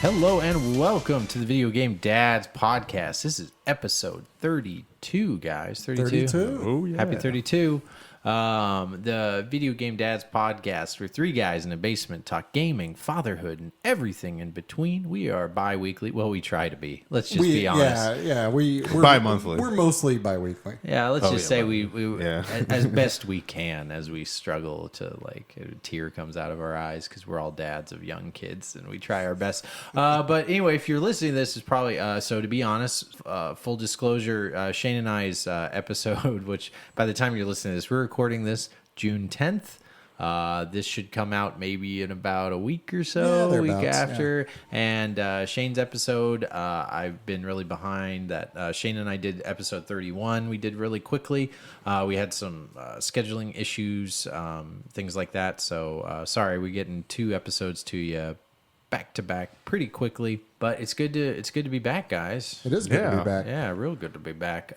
Hello and welcome to the Video Game Dads podcast. This is episode 32, guys. 32. Oh, yeah. Happy 32. The Video Game Dads podcast. We're three guys in a basement talk gaming, fatherhood, and everything in between. We are bi-weekly. Well, we try to be. Let's just be honest. We're bi-monthly. We're mostly bi-weekly. Yeah, let's just say we Yeah. as best we can as we struggle to, like, a tear comes out of our eyes because we're all dads of young kids and we try our best. But anyway, if you're listening to this, is probably, so to be honest, full disclosure, Shane and I's episode, which by the time you're listening to this, we're recording this June 10th. This should come out maybe in about a week or so, a week after. Yeah. And Shane's episode, I've been really behind that. Shane and I did episode 31. We did really quickly. We had some scheduling issues, things like that. So sorry, we're getting 2 episodes to you back to back pretty quickly. But it's good to be back, guys. It is good to be back. Yeah, real good to be back.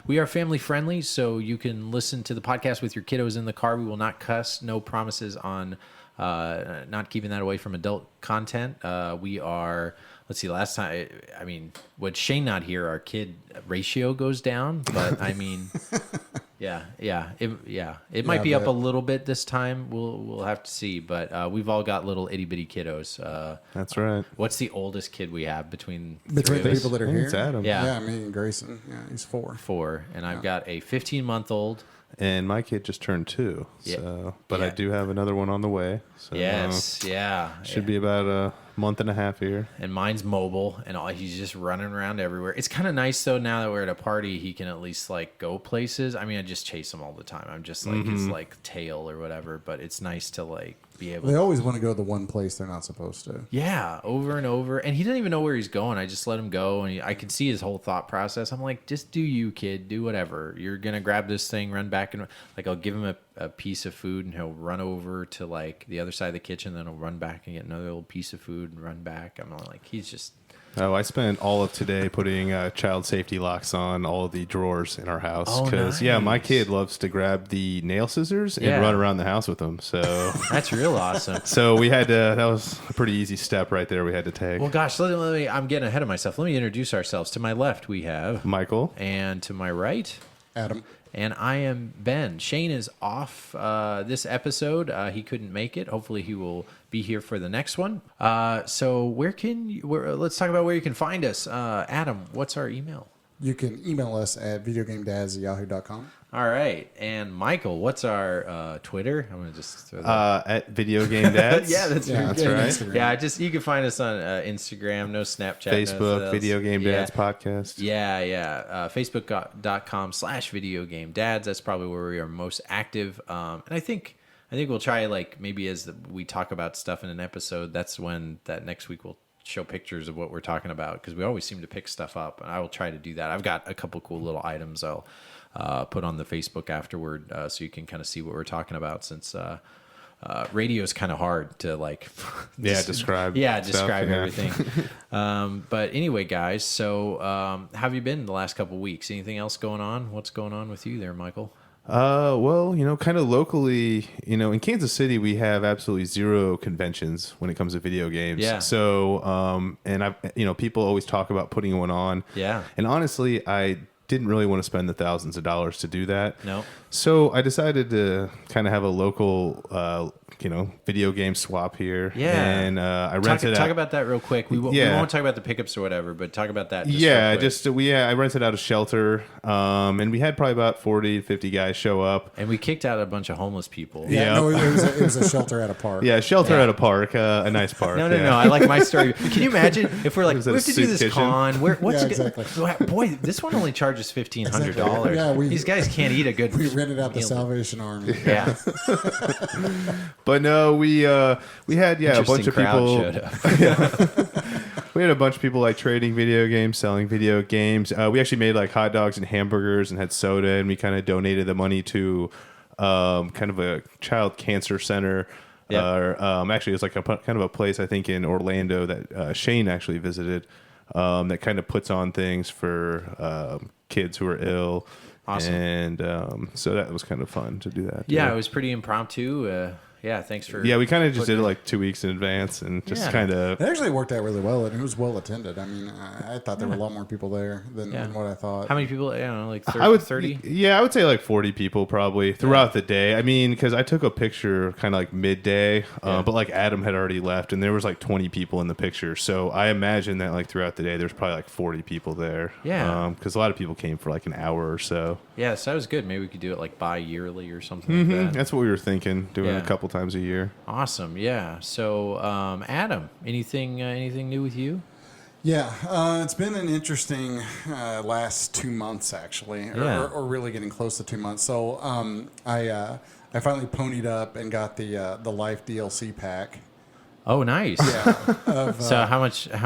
We are family friendly, so you can listen to the podcast with your kiddos in the car. We will not cuss. No promises on not keeping that away from adult content. We are. Let's see. Last time, I mean, with Shane not here, our kid ratio goes down. But I mean, it might be up a little bit this time. We'll have to see. But we've all got little itty bitty kiddos. That's right. What's the oldest kid we have between the people that are here? It's Adam. Yeah, me and Grayson. Yeah, he's 4. 4, and I've got a 15-month-old. And my kid just turned 2. So, but I do have another one on the way. So, should be about a month and a half here. And mine's mobile, and he's just running around everywhere. It's kind of nice though. Now that we're at a party, he can at least like go places. I mean, I just chase him all the time. I'm just like his like tail or whatever. But it's nice to like be able. They always want to go to the one place they're not supposed to. Yeah, over and over. And he doesn't even know where he's going. I just let him go, and I can see his whole thought process. I'm like, just do you, kid. Do whatever. You're gonna grab this thing, run back, and like I'll give him a piece of food, and he'll run over to like the other side of the kitchen. Then he'll run back and get another little piece of food and run back. I'm like, he's just. Oh, I spent all of today putting child safety locks on all of the drawers in our house because my kid loves to grab the nail scissors and run around the house with them. So that's real awesome. So we had to. That was a pretty easy step right there. We had to take. Well, gosh, let me. I'm getting ahead of myself. Let me introduce ourselves. To my left, we have Michael, and to my right, Adam. And I am Ben. Shane is off this episode. He couldn't make it. Hopefully he will be here for the next one. So let's talk about where you can find us. Adam, what's our email? You can email us at videogamedads@yahoo.com. All right. And Michael, what's our Twitter? I'm going to just throw that. At Videogame Dads. That's right. Instagram. Yeah, you can find us on Instagram, no Snapchat. Facebook, Video Game Dads Podcast. Yeah. Facebook.com/Videogame Dads. That's probably where we are most active. And I think we'll try, like, maybe as we talk about stuff in an episode, that's when that next week we'll show pictures of what we're talking about, because we always seem to pick stuff up, and I will try to do that. I've got a couple cool little items I'll put on the Facebook afterward, so you can kind of see what we're talking about, since radio is kind of hard to like describe everything. But anyway, guys, so how have you been the last couple weeks? Anything else going on? What's going on with you there, Michael? Well, kind of locally, in Kansas City, we have absolutely zero conventions when it comes to video games. Yeah. So, and people always talk about putting one on. Yeah. And honestly, I didn't really want to spend the thousands of dollars to do that. No. So I decided to kind of have a local, video game swap here. Yeah. And I rented out. Talk about that real quick. We won't talk about the pickups or whatever, but talk about that. I rented out a shelter, and we had probably about 40 to 50 guys show up. And we kicked out a bunch of homeless people. Yeah. No, it was a shelter at a park. Yeah, shelter at a park, a nice park. No. I like my story. Can you imagine if we're like, we have to do this kitchen? Con? Exactly. Boy, this one only charges $1,500. Exactly. Yeah, these guys can't eat a good. We rented out the Salvation Army. Yeah. But no, we had a bunch of people. Showed up. We had a bunch of people like trading video games, selling video games. We actually made like hot dogs and hamburgers and had soda, and we kind of donated the money to kind of a child cancer center. Yep. Actually, it's like kind of a place I think in Orlando that Shane actually visited. That kind of puts on things for kids who are ill. Awesome. And so that was kind of fun to do that. Yeah, it was pretty impromptu. Yeah, thanks for. Yeah, we kind of just did it putting- like 2 weeks in advance and just Yeah. kind of. It actually worked out really well, and it was well attended. I mean, I thought there were a lot more people there than what I thought. How many people? I don't know, like 30, I would 30? Yeah, I would say like 40 people probably throughout the day. I mean, because I took a picture kind of like midday, but like Adam had already left, and there was like 20 people in the picture. So I imagine that like throughout the day, there's probably like 40 people there. Yeah. Because a lot of people came for like an hour or so. Yeah, so that was good. Maybe we could do it like bi-yearly or something like that. That's what we were thinking, doing Yeah. a couple times a year. Awesome. Yeah. So, Adam, anything new with you? Yeah, it's been an interesting last 2 months, actually, or really getting close to 2 months. So I finally ponied up and got the Life DLC pack. Oh, nice. Yeah. So how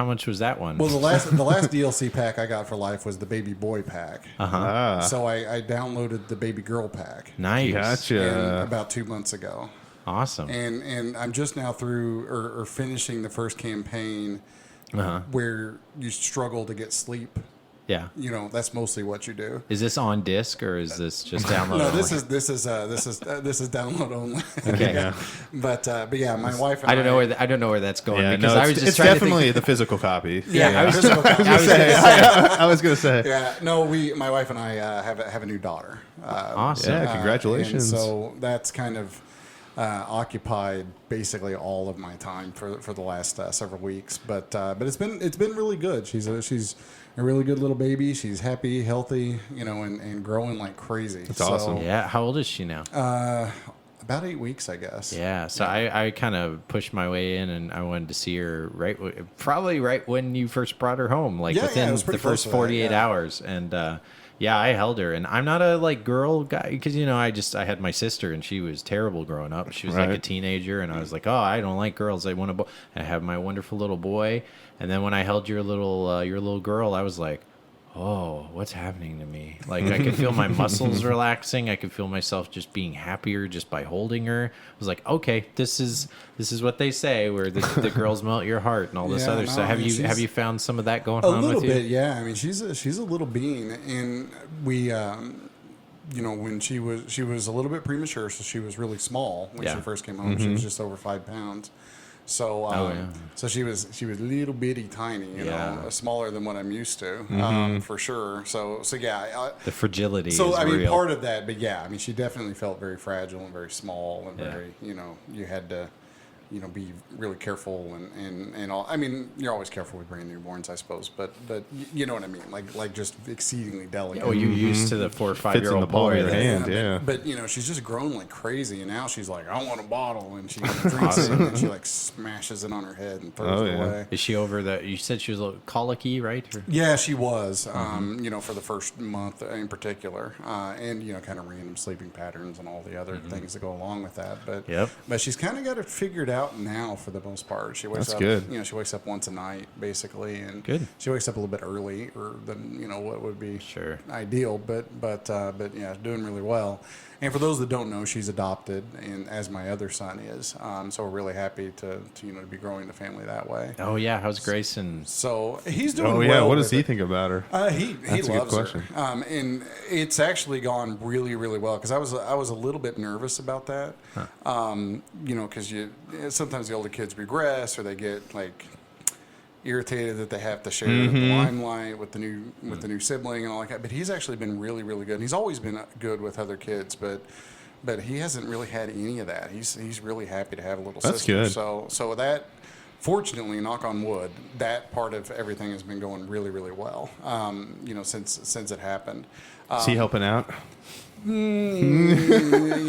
much was that one? Well, the last DLC pack I got for Life was the Baby Boy pack. Uh-huh. So I downloaded the Baby Girl pack. Nice. Gotcha. About 2 months ago. Awesome. And I'm just now through or finishing the first campaign where you struggle to get sleep. Yeah. You know, that's mostly what you do. Is this on disc or is this just download? No, only? this is download only. Okay. Yeah. But yeah, my wife and I don't know where that's going Yeah, because no, I was it's, just it's trying definitely to think. the physical copy. Yeah, I was physical copy. I was gonna say. Yeah, no, my wife and I have a new daughter. Awesome. Yeah, congratulations. And so that's kind of occupied basically all of my time for the last several weeks. But it's been really good. She's a really good little baby. She's happy, healthy, you know, and growing like crazy. That's awesome. Yeah. How old is she now? About 8 weeks, I guess. Yeah, so I kind of pushed my way in, and I wanted to see her probably right when you first brought her home, like Yeah, within it was the pretty close first to that, 48 yeah. hours. And yeah, I held her, and I'm not a like girl guy because I had my sister, and she was terrible growing up. She was like a Right. teenager, and I was like, oh, I don't like girls. I want a boy. I have my wonderful little boy, and then when I held your little girl, I was like, oh, what's happening to me? Like I could feel my muscles relaxing. I could feel myself just being happier just by holding her. I was like, okay, this is what they say, where the girls melt your heart and all this Yeah, other no, stuff. I mean, Have you found some of that going A on little with you? bit, yeah. I mean, she's a little being, and we, you know, when she was a little bit premature, so she was really small when Yeah. she first came home. She was just over 5 pounds. So, so she was little bitty tiny, you know, smaller than what I'm used to, for sure. So yeah. The fragility So is I mean, real. part of that, but yeah, I mean, she definitely felt very fragile and very small and very, you know, you had to, you know, be really careful and all. I mean, you're always careful with brand newborns, I suppose, but you know what I mean, like just exceedingly delicate. Oh, you're used to the 4 or 5 Fits year in old the palm boy. of your hand. Yeah. But you know, she's just grown like crazy, and now she's like, I want a bottle, and she drinks it, and she like smashes it on her head and throws it away. Is she over that? You said she was a little colicky, right? Or- Yeah, she was. You know, for the first month in particular, and you know, kind of random sleeping patterns and all the other things that go along with that. But she's kind of got it figured out now for the most part. She wakes That's up. good. You know, she wakes up once a night basically, and Good. she wakes up a little bit early, or than you know what would be Sure. ideal. But yeah, doing really well. And for those that don't know, she's adopted, and as my other son is. So we're really happy to you know to be growing the family that way. Oh yeah, how's Grayson? So he's doing Oh well. yeah, what with does he it. think about her? He That's a good loves question. her, and it's actually gone really, really well because I was a little bit nervous about that. You know, because sometimes the older kids regress or they get like irritated that they have to share the limelight with the new sibling and all that. But he's actually been really, really good. And he's always been good with other kids, but he hasn't really had any of that. He's really happy to have a little That's sister. good. So that. Fortunately, knock on wood, that part of everything has been going really, really well. You know, since it happened. Is he helping out? You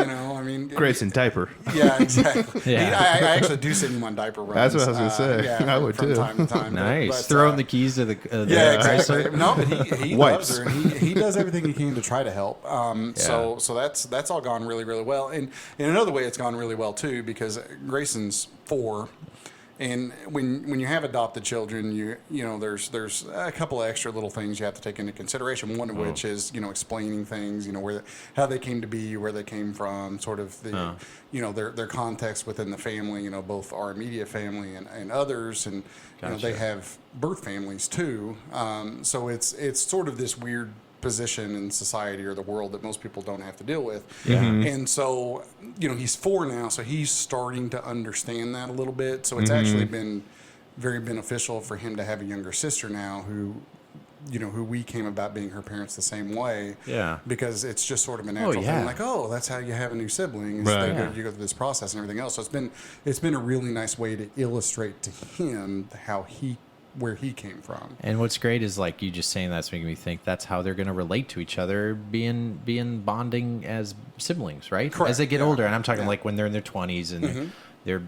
know, I mean, Grayson diaper. Yeah, exactly. Yeah. I actually do send him on diaper runs. That's what I was gonna say. Yeah, I would from too. time to time. Nice. But, Throwing the keys to the yeah, Chrysler. exactly. No, but he Wipes. loves her, and he does everything he can to try to help. So that's all gone really, really well. And in another way, it's gone really well too because Grayson's 4. And when you have adopted children, you know there's a couple of extra little things you have to take into consideration. One of which is you know explaining things, you know how they came to be, where they came from, sort of the you know their context within the family. You know both our immediate family and others, and you know they have birth families too. So it's sort of this weird position in society or the world that most people don't have to deal with. Yeah. And so, he's 4 now, so he's starting to understand that a little bit. So it's actually been very beneficial for him to have a younger sister now who we came about being her parents the same way. Yeah. Because it's just sort of a natural thing. Like, that's how you have a new sibling. Right. You go through this process and everything else. So it's been a really nice way to illustrate to him where he came from. And what's great is like you just saying that's making me think that's how they're going to relate to each other, being bonding as siblings, right? Correct. As they get older, and I'm talking Yeah. like when they're in their 20s and they're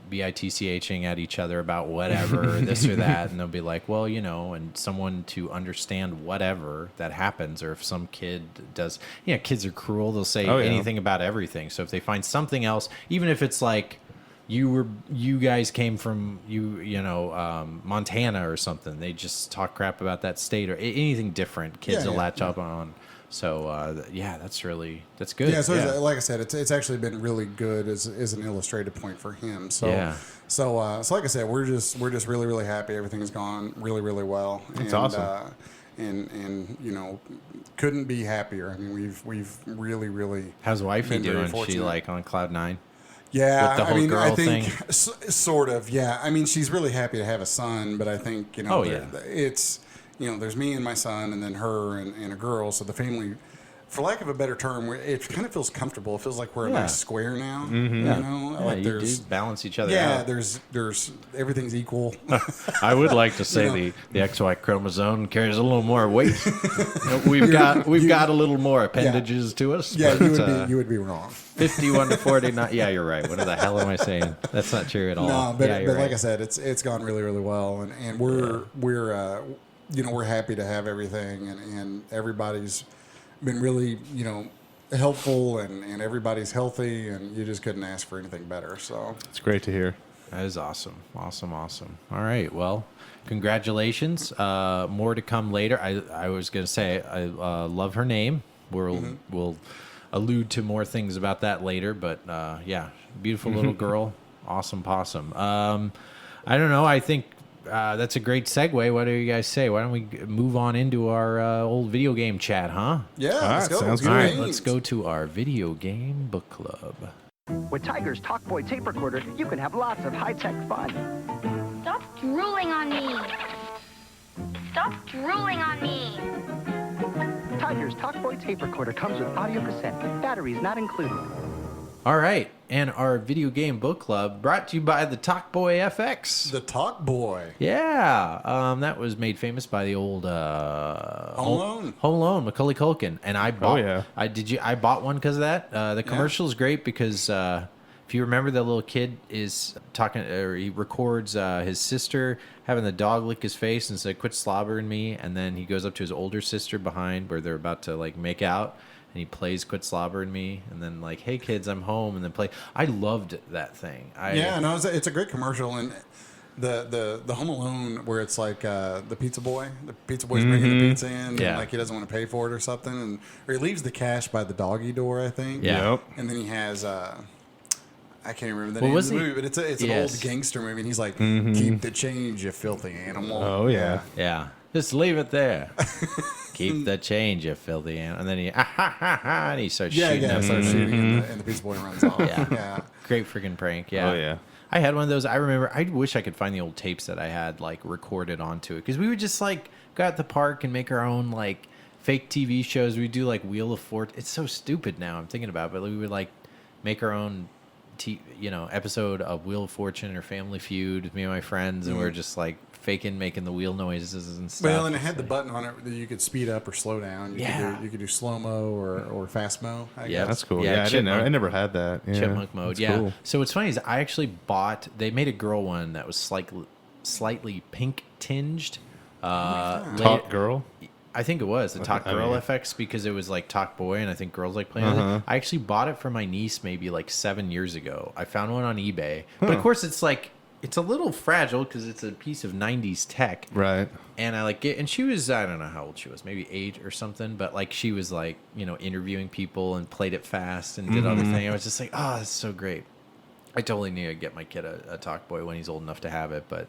bitching at each other about whatever, this or that, and they'll be like, well, and someone to understand whatever that happens, or if some kid does, kids are cruel. They'll say anything about everything. So if they find something else, even if it's like, you guys came from Montana or something. They just talk crap about that state or anything different. Kids will latch up on. So that's good. Yeah. So like I said, it's actually been really good as an illustrative point for him. So so like I said, we're just really really happy. Everything has gone really really well. That's awesome. And couldn't be happier. I mean, we've really. How's wifey been very doing? fortunate. She like on cloud 9? Yeah, With the whole girl I think thing? Sort of. Yeah, I mean, she's really happy to have a son, but I think it's there's me and my son, and then her and a girl. So the family, for lack of a better term, it kind of feels comfortable. It feels like we're a nice square now. Like you do balance each other yeah, out. there's everything's equal. I would like to say the XY chromosome carries a little more weight. We've got a little more appendages to us. Yeah, but, you would be wrong. 51 to 49. Yeah, you're right. What the hell am I saying? That's not true at all. No, but you're like right. I said, it's gone really really well, and we're happy to have everything, and everybody's been really helpful, and everybody's healthy, and you just couldn't ask for anything better. So It's great to hear. That is awesome. Awesome. All right. Well, congratulations. More to come later. I was going to say, I love her name. We'll allude to more things about that later. But beautiful little girl. Awesome possum. I don't know. I think that's a great segue. What do you guys say? Why don't we move on into our old video game chat, huh? yeah, All let's right, go. sounds Good good. All right, games. let's go to our video game book club. With Tiger's Talkboy tape recorder, you can have lots of high-tech fun. Stop drooling on me. Stop drooling on me. Tiger's Talkboy tape recorder comes with audio cassette, batteries not included. All right, and our video game book club brought to you by the Talkboy FX. The Talk Boy. Yeah, that was made famous by the old Home Alone, Macaulay Culkin, and I bought. yeah. I bought one because of that. The commercial is great because if you remember, the little kid is talking, or he records his sister having the dog lick his face and say, "Quit slobbering me," and then he goes up to his older sister behind where they're about to like make out. And he plays "Quit Slobbering Me," and then like, "Hey kids, I'm home," and then play. I loved that thing. It's a great commercial, and the Home Alone where it's like the pizza boy's bringing the pizza in, and like he doesn't want to pay for it or something, or he leaves the cash by the doggy door, I think. Yeah. Yep. And then he has I can't remember the name of the movie, but it's an old gangster movie, and he's like, "Keep the change, you filthy animal." Oh, yeah. Yeah. Just leave it there. Keep the change, you filthy animal. And then he, and he starts shooting. Yeah, them. starts shooting, and the pizza boy runs off. Yeah. Great freaking prank. Yeah. Oh, yeah. I had one of those. I remember, I wish I could find the old tapes that I had like recorded onto it. Because we would just like go out the park and make our own like fake TV shows. We'd do like Wheel of Fortune. It's so stupid now I'm thinking about it. But we would like make our own episode of Wheel of Fortune or Family Feud with me and my friends. And we're just like making the wheel noises and stuff. Well, and it had the button on it that you could speed up or slow down. You could do slow mo or fast mo. I Yeah. guess. That's cool. Yeah, Yeah, I never had that. Yeah, Chipmunk mode. that's Yeah. cool. So what's funny is I actually they made a girl one that was slightly pink tinged. Talk Girl. I think it was the Talk Girl mean- FX because it was like Talk Boy, and I think girls like playing with it. I actually bought it for my niece maybe like 7 years ago. I found one on eBay, but of course it's like it's a little fragile because it's a piece of 90s tech. Right. And I like it, and she was, I don't know how old she was, maybe 8 or something, but like she was like, interviewing people and played it fast and did other things. I was just like, oh, that's so great. I totally need to get my kid a Talk Boy when he's old enough to have it, but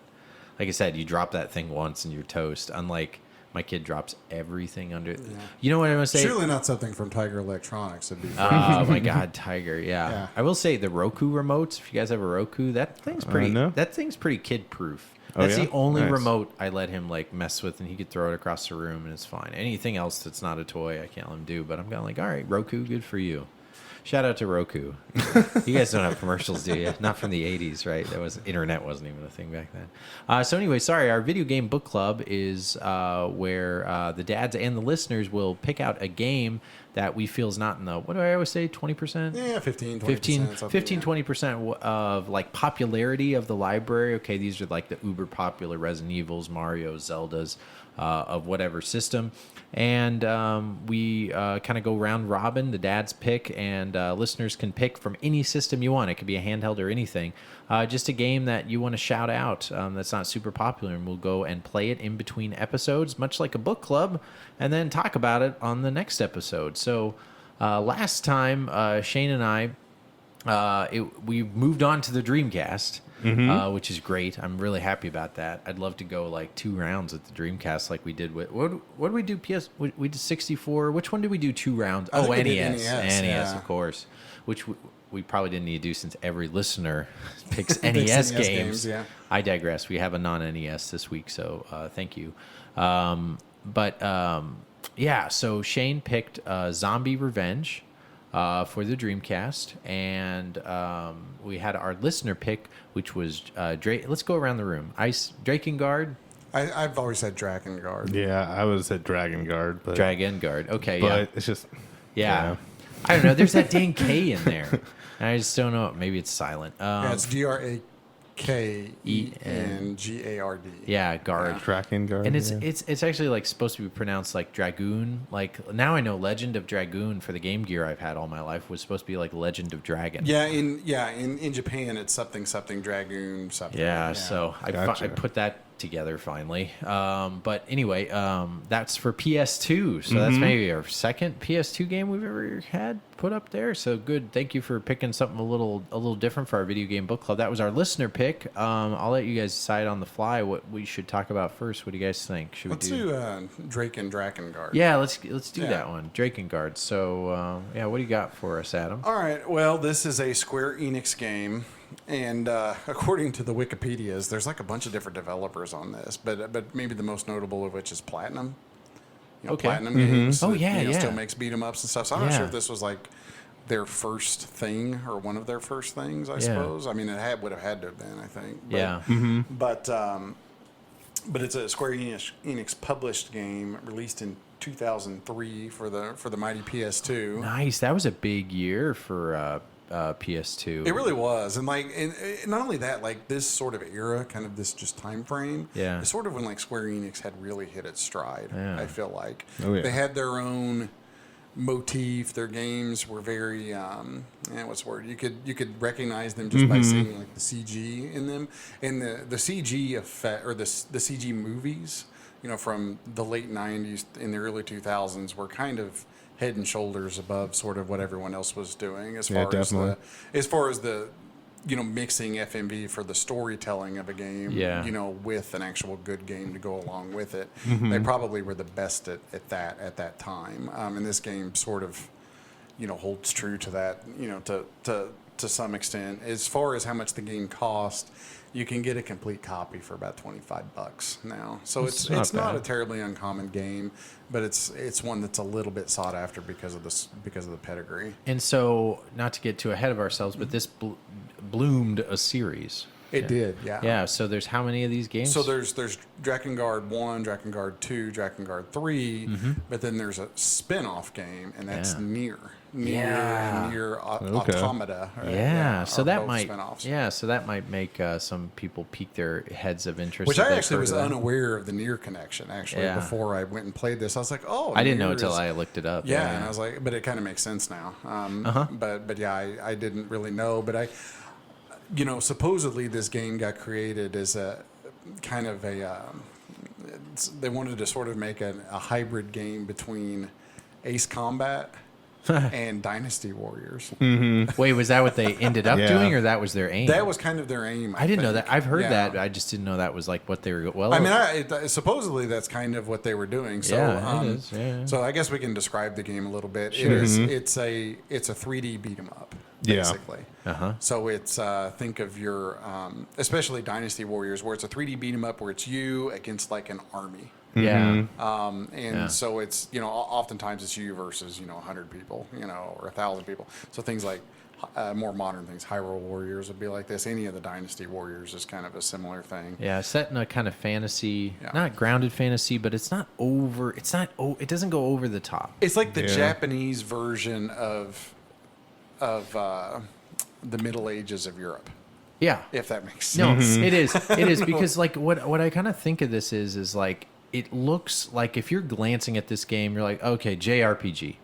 like I said, you drop that thing once and you're toast. Unlike My kid drops everything under. You know what I'm gonna say? Surely not something from Tiger Electronics would be. Oh my God, Tiger! Yeah. Yeah. I will say the Roku remotes. If you guys have a Roku, that thing's pretty. No. That thing's pretty kid proof. Oh, That's yeah? the only Nice. remote I let him like mess with, and he could throw it across the room, and it's fine. Anything else that's not a toy, I can't let him do. But I'm kind of like, all right, Roku, good for you. Shout out to Roku. You guys don't have commercials, do you? Not from the 80s, right? Internet wasn't even a thing back then. So anyway, sorry, our Video Game Book Club is where the dads and the listeners will pick out a game that we feel is not in the, what do I always say, 20%? Yeah, 15, 20%. 20% of like popularity of the library. Okay, these are like the uber popular Resident Evils, Marios, Zeldas of whatever system. And we kind of go round robin. The dads pick, and listeners can pick from any system you want. It could be a handheld or anything. Just a game that you want to shout out that's not super popular, and we'll go and play it in between episodes, much like a book club, and then talk about it on the next episode. So last time, Shane and I, we moved on to the Dreamcast. Which is great. I'm really happy about that. I'd love to go like 2 rounds at the Dreamcast like we did with what did we do? We did 64. Which one did we do 2 rounds? I think we did NES. NES, yeah. Of course. Which we probably didn't need to do since every lister picks NES games. Yeah. I digress. We have a non-NES this week, so thank you. Yeah. So Shane picked Zombie Revenge. For the Dreamcast, and we had our listener pick, which was let's go around the room. Drakkengard. I've always said Drakkengard. Yeah, I would have said Drakkengard, but Drakkengard. Okay, but yeah, it's just yeah. I don't know. There's that dang K in there. I just don't know. Maybe it's silent. Yeah, it's Drakkengard. Yeah, guard. Drakkengard, And yeah. it's actually like supposed to be pronounced like Dragoon. Like now I know Legend of Dragoon for the Game Gear I've had all my life was supposed to be like Legend of Dragon. Yeah, in Japan it's something Dragoon something. Yeah, so Gotcha. I put that together finally. But anyway, that's for PS2. So that's maybe our second PS2 game we've ever had put up there. So good. Thank you for picking something a little different for our Video Game Book Club. That was our listener pick. I'll let you guys decide on the fly what we should talk about first. What do you guys think? Let's do Drake and Drakkengard. Yeah, let's do that one. Drakkengard. So what do you got for us, Adam? All right. Well, this is a Square Enix game, and according to the Wikipedias, there's like a bunch of different developers on this, but maybe the most notable of which is Platinum. Platinum Games. Oh, that, yeah. still makes beat 'em ups and stuff. So I'm not sure if this was like their first thing or one of their first things. I suppose. I mean, would have had to have been. I think. But, but it's a Square Enix published game released in 2003 for the mighty PS2. Nice. That was a big year for PS2. It really was, and not only that, like this sort of era, kind of this just time frame. Yeah. It's sort of when like Square Enix had really hit its stride. Yeah. I feel like Oh, yeah. they had their own motif. Their games were very what's the word? You could recognize them just by seeing like the CG in them, and the CG effect or the CG movies, from the late '90s in the early 2000s were kind of head and shoulders above sort of what everyone else was doing as far as the mixing FMV for the storytelling of a game, with an actual good game to go along with it. They probably were the best at that time. And this game sort of, holds true to that, to some extent. As far as how much the game cost, you can get a complete copy for about $25 now. So it's not a terribly uncommon game, but it's one that's a little bit sought after because of the pedigree. And so, not to get too ahead of ourselves, but this bloomed a series. It did, yeah. Yeah. So there's how many of these games? So there's Drakkengard 1, Drakkengard 2, Drakkengard 3, but then there's a spin-off game, and that's Nier Automata. So that might spin-offs. So that might make some people pique their heads of interest. Which I actually was unaware of the Nier connection before I went and played this. I was like, I didn't know until I looked it up. Yeah, and I was like, but it kind of makes sense now. But yeah, I didn't really know, but supposedly this game got created as a kind of they wanted to sort of make a hybrid game between Ace Combat and Dynasty Warriors. Wait, was that what they ended up Yeah. doing, or that was their aim? That was kind of their aim. I didn't know think. that. I've heard Yeah. that. I just didn't know that was like what they were. Well, I mean, supposedly that's kind of what they were doing. So, Yeah, it is. Yeah. So I guess we can describe the game a little bit. Sure. It is. It's a 3D beat 'em up, Yeah. basically. Uh-huh. So it's think of your especially Dynasty Warriors, where it's a 3D beat 'em up, where it's you against like an army. yeah. And so it's, oftentimes it's you versus, 100 people, or 1,000 people. So things like more modern things, Hyrule Warriors would be like this. Any of the Dynasty Warriors is kind of a similar thing. Yeah, set in a kind of fantasy, Yeah. not grounded fantasy, but it's not over. It's not. It doesn't go over the top. It's like the Yeah. Japanese version of the Middle Ages of Europe, Yeah. if that makes No, sense. it is. It is because like what I kind of think of this is like it looks like if you're glancing at this game, you're like, okay, JRPG,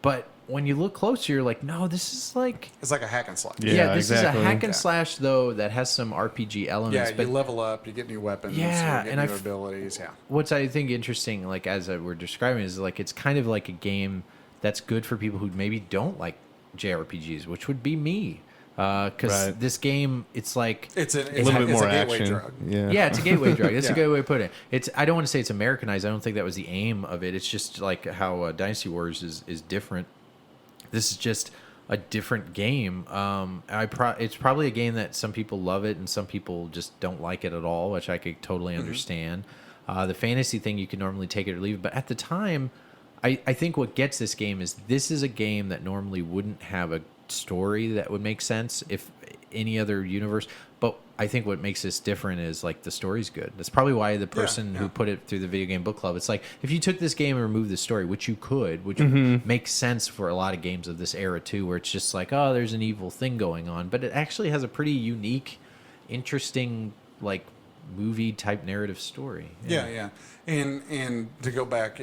but when you look closer, you're like, no, this is like. It's like a hack and slash. Yeah. This exactly. is a hack and Yeah. slash though that has some RPG elements. Yeah, but you level up, you get new weapons, Yeah, you get and new I f- abilities. Yeah. what's I think interesting, like as we're describing, is like it's kind of like a game that's good for people who maybe don't like JRPGs, which would be me, because Right. this game, it's like It's A little bit more a gateway action. drug. yeah, it's a gateway drug. That's a Yeah. good way to put it. It's I don't want to say it's Americanized. I don't think that was the aim of it. It's just like how Dynasty Warriors is different. This is just a different game. It's probably a game that some people love it and some people just don't like it at all, which I could totally understand. The fantasy thing, you can normally take it or leave it, but at the time, I think what gets this game is this is a game that normally wouldn't have a story that would make sense if any other universe. But I think what makes this different is like the story's good. That's probably why the person who put it through the Video Game Book Club, it's like if you took this game and removed the story, which you could, which makes sense for a lot of games of this era too, where it's just like, oh, there's an evil thing going on, but it actually has a pretty unique, interesting, like movie type narrative story. Yeah. And to go back,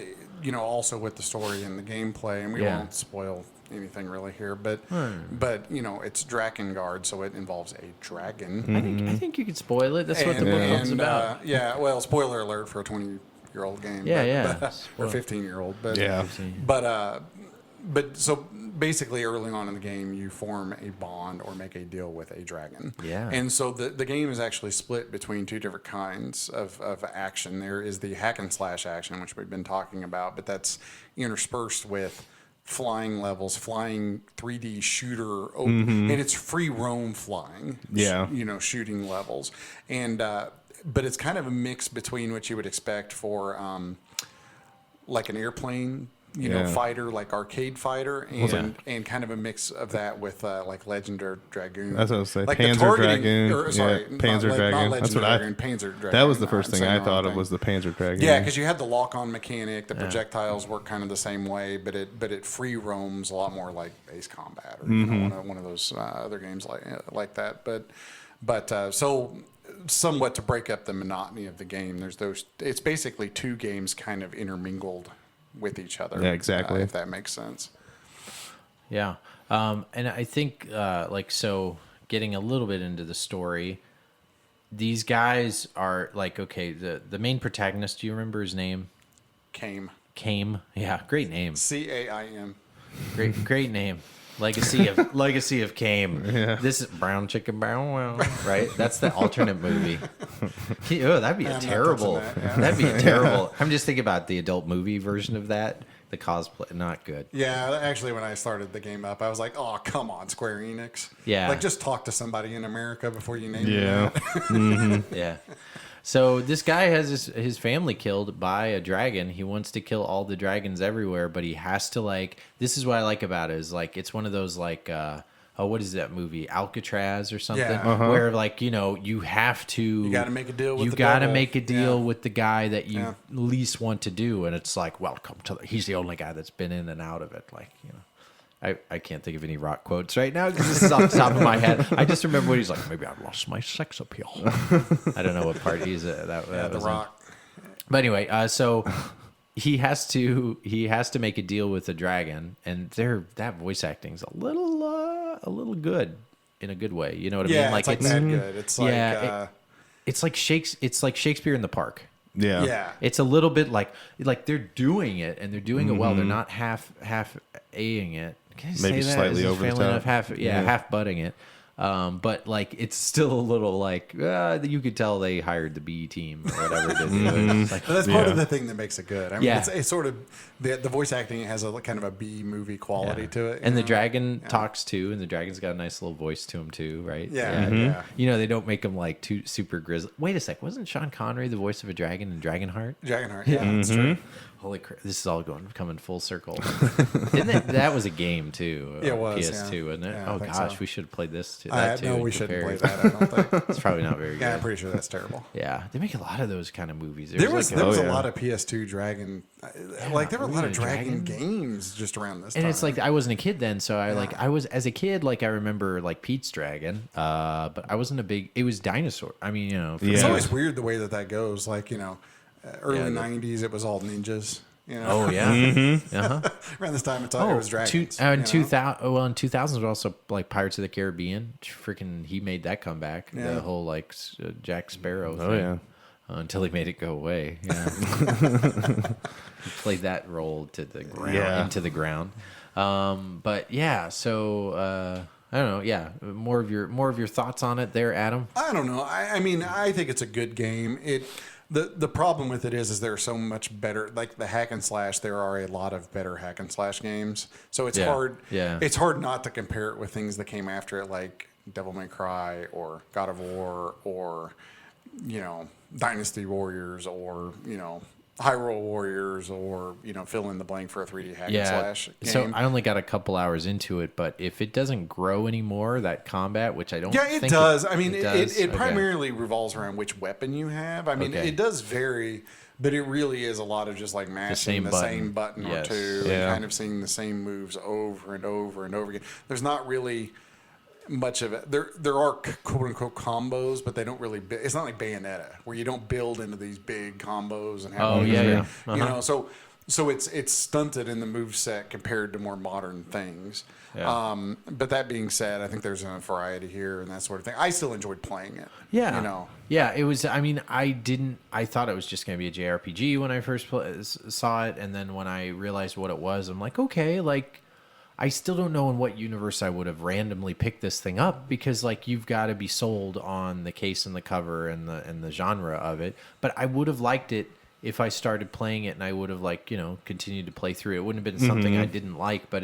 also with the story and the gameplay, and we Yeah. won't spoil anything really here, but it's Drakkengard, so it involves a dragon. I think you could spoil it. That's what the book club's about. Well, spoiler alert for a 20-year-old game. Yeah, but, yeah. or 15-year-old. But, Yeah. but so basically early on in the game, you form a bond or make a deal with a dragon. Yeah. And so the game is actually split between two different kinds of action. There is the hack and slash action, which we've been talking about, but that's interspersed with flying levels, flying 3D shooter, and it's free roam flying. Yeah. Shooting levels, and but it's kind of a mix between what you would expect for like an airplane. Fighter, like arcade fighter, and kind of a mix of that with like Legend or Dragoon. That's what I was saying. Like the Panzer targeting- Dragoon. or, sorry, Yeah, Panzer not Dragoon. Legend That's what Dragoon, Panzer Dragoon. That was the first I'm thing saying I the thought wrong of was the Panzer Dragoon. Yeah, because you had the lock-on mechanic. The projectiles work kind of the same way, but it free roams a lot more like base combat or one of those other games like that. But so somewhat to break up the monotony of the game, there's those. It's basically two games kind of intermingled with each other. Yeah, exactly. If that makes sense. Yeah. And I think, so getting a little bit into the story, these guys are like, okay, the main protagonist, do you remember his name? Came. Yeah, great name. CAIM. Great name. Legacy of Came. Yeah. This is Brown Chicken Brown Wow, right? That's the alternate movie. That'd be I'm a not terrible. touching that, yeah. That'd be a terrible. I'm just thinking about the adult movie version of that. The cosplay, not good. Yeah, actually, when I started the game up, I was like, "Oh, come on, Square Enix! Yeah. like just talk to somebody in America before you name Yeah. it." Yeah. So this guy has his family killed by a dragon. He wants to kill all the dragons everywhere, but he has to this is what I like about it is it's one of those what is that movie? Alcatraz or something? Yeah. Where you have to You got to make a deal with you the got to devil. make a deal Yeah. with the guy that you Yeah. least want to do, and it's like, welcome to he's the only guy that's been in and out of it. I can't think of any rock quotes right now because this is off the top of my head. I just remember when he's like, maybe I've lost my sex appeal. I don't know what part he's that The was in. Rock. But anyway, so he has to make a deal with the dragon, and that voice acting's a little good in a good way. You know what I Yeah, mean? it's like that good. It's like it's like Shakespeare in the Park. Yeah. Yeah. It's a little bit like they're doing it and they're doing it well. They're not half A-ing it. Can I Maybe say that? slightly Is this over the family top. enough? Half butting it. But like it's still a little like you could tell they hired the B team or whatever it is. It's like, But that's part of the thing that makes it good. I mean, Yeah. it's sort of the voice acting has a kind of a B movie quality to it. and you the know? dragon talks too, and the dragon's got a nice little voice to him too, right? Yeah, yeah. You know, they don't make him like too super grizzly. Wait a sec, wasn't Sean Connery the voice of a dragon in Dragonheart? Dragonheart. Yeah, that's true. Holy crap! This is all coming full circle. That was a game too. Yeah, it was, PS2, yeah. wasn't it? Yeah, I Oh think gosh, so. we should have played this too. No, and we shouldn't play compared. that. I don't think. It's probably not very good. Yeah, I'm pretty sure that's terrible. Yeah, they make a lot of those kind of movies. There was like a lot of PS2 Dragon, like there were a lot of Dragon games just around this time. and it's like I wasn't a kid then, so I was as a kid, like I remember like Pete's Dragon, but I wasn't a big. It was dinosaur. I mean, you know, it's Yeah. always weird the way that goes. Like early Yeah, '90s, it was all ninjas. You know, Oh yeah, around this time it was dragons. in you know? 2000. Well, in 2000s, were also like Pirates of the Caribbean. Freaking, he made that comeback. Yeah. The whole like Jack Sparrow. Thing. Oh, yeah. Until he made it go away. Yeah. He played that role to the ground, Yeah. into the ground. But yeah, so I don't know. Yeah, more of your thoughts on it there, Adam. I don't know. I mean, I think it's a good game. The problem with it is there are so much better, like the hack and slash. There are a lot of better hack and slash games, so it's Yeah. hard. Yeah. It's hard not to compare it with things that came after it, like Devil May Cry or God of War or Dynasty Warriors or Hyrule Warriors or fill in the blank for a 3D hack and slash game. So I only got a couple hours into it, but if it doesn't grow anymore, that combat, which I don't Yeah, it think does. I mean, does? it Okay. primarily revolves around which weapon you have. I mean, Okay. it does vary, but it really is a lot of just like mashing the same button or Yes. two Yeah. and kind of seeing the same moves over and over and over again. There's not really much of it. There are quote unquote combos, but they don't really. It's not like Bayonetta where you don't build into these big combos and have. Oh, all these yeah, big- yeah. You know, so it's stunted in the move set compared to more modern things. Yeah. But that being said, I think there's a variety here and that sort of thing. I still enjoyed playing it. Yeah. You know. Yeah, it was. I mean, I thought it was just going to be a JRPG when I first saw it, and then when I realized what it was, I'm like, okay, like. I still don't know in what universe I would have randomly picked this thing up because like you've got to be sold on the case and the cover and the genre of it. But I would have liked it if I started playing it and I would have continued to play through it. It wouldn't have been something I didn't like, but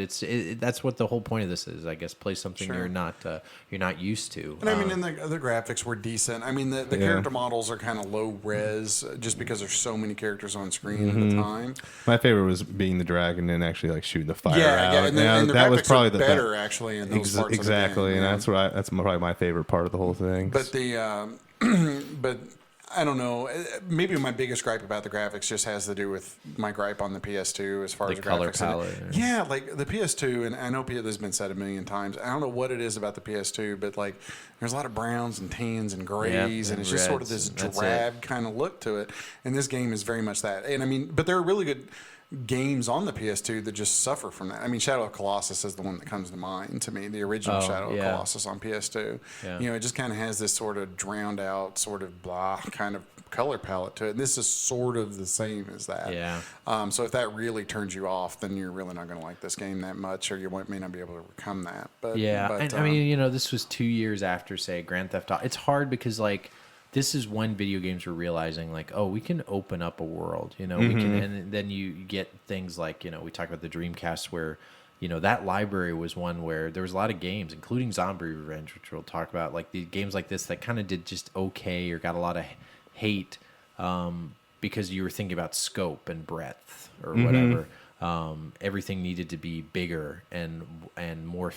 that's what the whole point of this is. I guess play something Sure. you're not used to. And I mean, and the graphics were decent. I mean, the character models are kind of low res just because there's so many characters on screen at the time. My favorite was being the dragon and actually like shooting the fire out. Yeah, and the that graphics was probably are better actually in those parts exactly, of the game. and yeah. that's probably my favorite part of the whole thing. But but I don't know. Maybe my biggest gripe about the graphics just has to do with my gripe on the PS2 as far The as color graphics. palette. Yeah, like the PS2, and I know this has been said a million times. I don't know what it is about the PS2, but like there's a lot of browns and tans and grays, and and it's just sort of reds. this That's drab kind of look to it. And this game is very much that. And I mean, but there are really good games on the PS2 that just suffer from that. I mean, Shadow of Colossus is the one that comes to mind to me, the original Shadow of Colossus on PS2. Yeah. You know, it just kind of has this sort of drowned out, sort of blah kind of color palette to it. And this is sort of the same as that. Yeah. So if that really turns you off, then you're really not going to like this game that much, or you may not be able to overcome that. But Yeah, but, and I mean, this was 2 years after, say, Grand Theft Auto. It's hard because, like, this is when video games were realizing, like, oh, we can open up a world, we can, and then you get things like, we talk about the Dreamcast where, that library was one where there was a lot of games, including Zombie Revenge, which we'll talk about, like the games like this that kind of did just okay or got a lot of hate because you were thinking about scope and breadth or whatever. Everything needed to be bigger and more,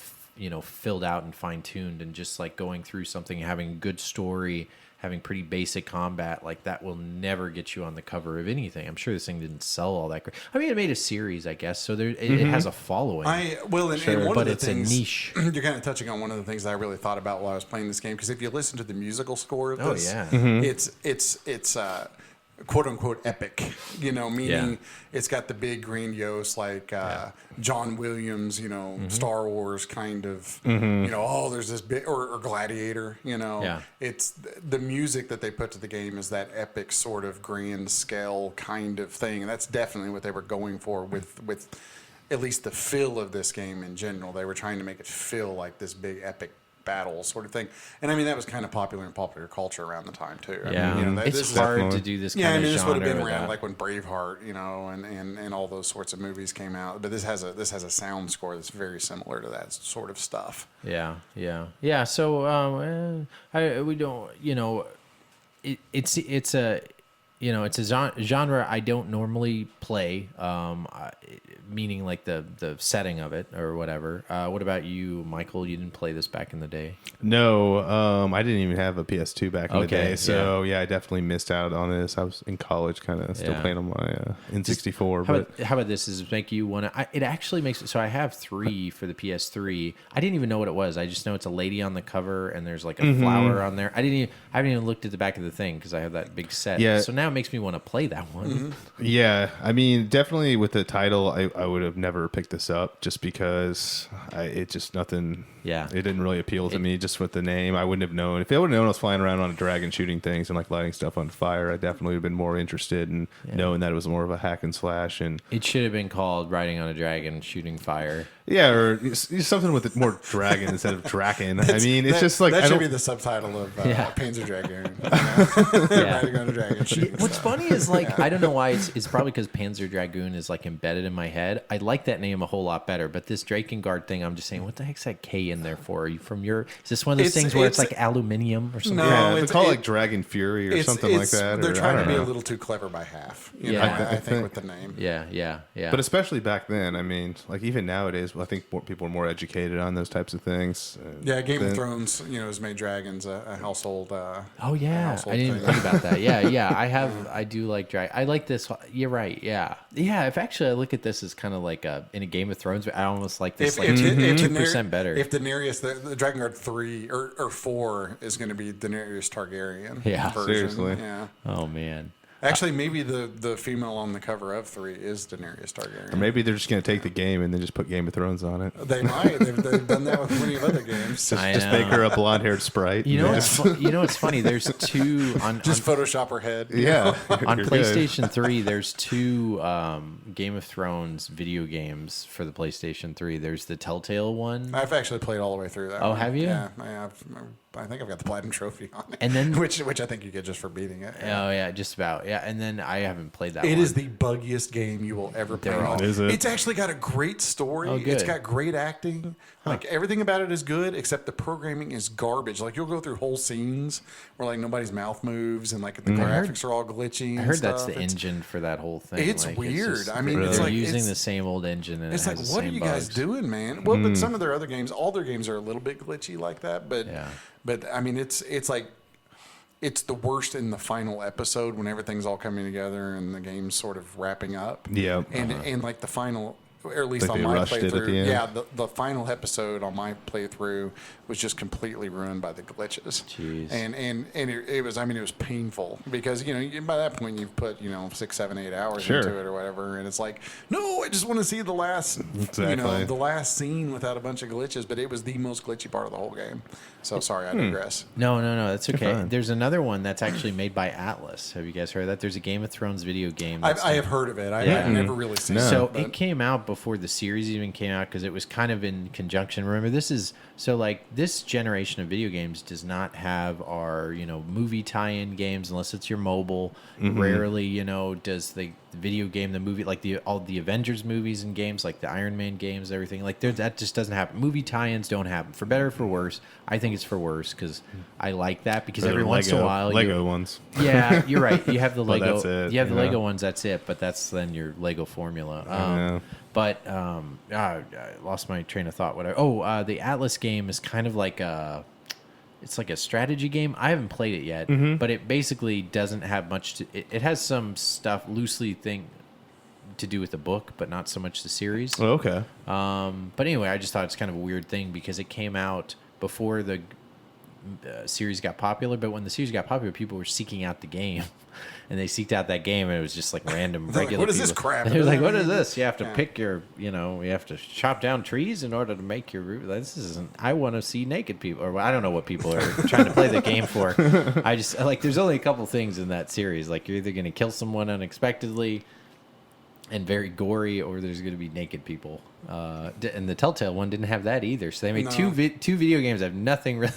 filled out and fine tuned, and just like going through something, having a good story, having pretty basic combat, like that will never get you on the cover of anything. I'm sure this thing didn't sell all that great. I mean, it made a series, I guess, so it has a following. and one but of the it's things, a niche. You're kind of touching on one of the things that I really thought about while I was playing this game, because if you listen to the musical score of this, yeah. it's quote unquote epic, meaning it's got the big grandiose, like John Williams, Star Wars kind of, there's this big, or Gladiator, it's the music that they put to the game is that epic sort of grand scale kind of thing. And that's definitely what they were going for with at least the feel of this game in general. They were trying to make it feel like this big epic battle sort of thing. And I mean, that was kind of popular in popular culture around the time too. It's hard to do this kind of genre. This would have been around like when Braveheart, and all those sorts of movies came out. But this has a sound score that's very similar to that sort of stuff. Yeah. So we don't, it's a genre I don't normally play, meaning like the setting of it or whatever. What about you, Michael? You didn't play this back in the day? No, I didn't even have a PS2 back in the day. So I definitely missed out on this. I was in college, kind of still playing on my N64. How about this? Does it make you want to? It actually makes it. So I have 3 for the PS3. I didn't even know what it was. I just know it's a lady on the cover and there's like a flower on there. I haven't even looked at the back of the thing because I have that big set. Yeah. So now it makes me want to play that one. Yeah, I mean, definitely with the title, I would have never picked this up just because it just nothing. Yeah, it didn't really appeal to me just with the name. I wouldn't have known if I would have known I was flying around on a dragon shooting things and like lighting stuff on fire. I definitely would have been more interested in knowing that it was more of a hack and slash. And it should have been called Riding on a Dragon Shooting Fire. Yeah, or something with more dragon instead of Draken. I mean, it's just like that should be the subtitle of Panzer Dragoon. Riding on a dragon. What's funny is like I don't know why it's probably because Panzer Dragoon is like embedded in my head. I like that name a whole lot better, but this Drakkengard thing, I'm just saying, what the heck's that K in there for? Are you from your? Is this one of those things where it's like aluminium or something? No, they call it like Dragon Fury or something like that. They're trying to be a little too clever by half. I think with the name. Yeah. But especially back then, I mean, like even nowadays, I think people are more educated on those types of things. Game of Thrones, has made dragons a household. I didn't even think about that. I do like dragon. I like this. You're right. Yeah. If actually I look at this as kind of like in a Game of Thrones, I almost like this 2% better. If Daenerys, the Drakkengard 3 or 4 is going to be Daenerys Targaryen version. Seriously. Yeah. Oh man. Actually, maybe the female on the cover of 3 is Daenerys Targaryen. Or maybe they're just going to take the game and then just put Game of Thrones on it. They might. They've done that with plenty of other games. Just make her a blonde-haired sprite. You know what's funny? There's 2 on just Photoshop her head. Yeah. On PlayStation 3, there's 2 Game of Thrones video games for the PlayStation 3. There's the Telltale one. I've actually played all the way through that. Oh, one. have you? Yeah, I think I've got the platinum trophy on it. And then, which I think you get just for beating it. Yeah. Oh yeah, just about. Yeah, and then I haven't played that. It is the buggiest game you will ever play. Is it? It's actually got a great story. Oh, good. It's got great acting. Like everything about it is good, except the programming is garbage. Like you'll go through whole scenes where like nobody's mouth moves and like the graphics are all glitchy. I heard that's the engine for that whole thing. It's weird. I mean, they're using the same old engine. And it's like, what are you guys doing, man? Well, but some of their other games, all their games are a little bit glitchy like that. But I mean, it's like it's the worst in the final episode when everything's all coming together and the game's sort of wrapping up. Yeah, and like the final. Or at least like on my playthrough. The final episode on my playthrough was just completely ruined by the glitches. Jeez. And it was painful because by that point you've put 6, 7, 8 hours into it or whatever, and it's like, no, I just want to see the last the last scene without a bunch of glitches. But it was the most glitchy part of the whole game. So sorry, I digress. No, that's okay. There's another one that's actually made by Atlas. Have you guys heard of that? There's a Game of Thrones video game. I have heard of it. I've never really seen it. So it came out before the series even came out because it was kind of in conjunction. Remember, this generation of video games does not have our movie tie-in games unless it's your mobile. Rarely does the video game, the movie, like all the Avengers movies and games, like the Iron Man games, everything like that just doesn't happen. Movie tie-ins don't happen, for better or for worse. I think it's for worse because I like that because every once in a while Lego ones. Yeah, you're right. You have the Lego. That's it, you have the Lego ones. That's it. But that's then your Lego formula. But I lost my train of thought. The Atlas game is kind of like it's like a strategy game. I haven't played it yet, but it basically doesn't have much to it. It has some stuff loosely to do with the book, but not so much the series. Oh, okay. But anyway, I just thought it's kind of a weird thing because it came out before the series got popular. But when the series got popular, people were seeking out the game, and they seeked out that game, and it was just like random regular. What is people. this crap? They were like, "What is this? You have to pick your, you have to chop down trees in order to make your roof. This isn't. I want to see naked people, or I don't know what people are trying to play the game for. I just like. There's only a couple things in that series. Like you're either going to kill someone unexpectedly and very gory, or there's going to be naked people. And the Telltale one didn't have that either. So they made two video games that have nothing really.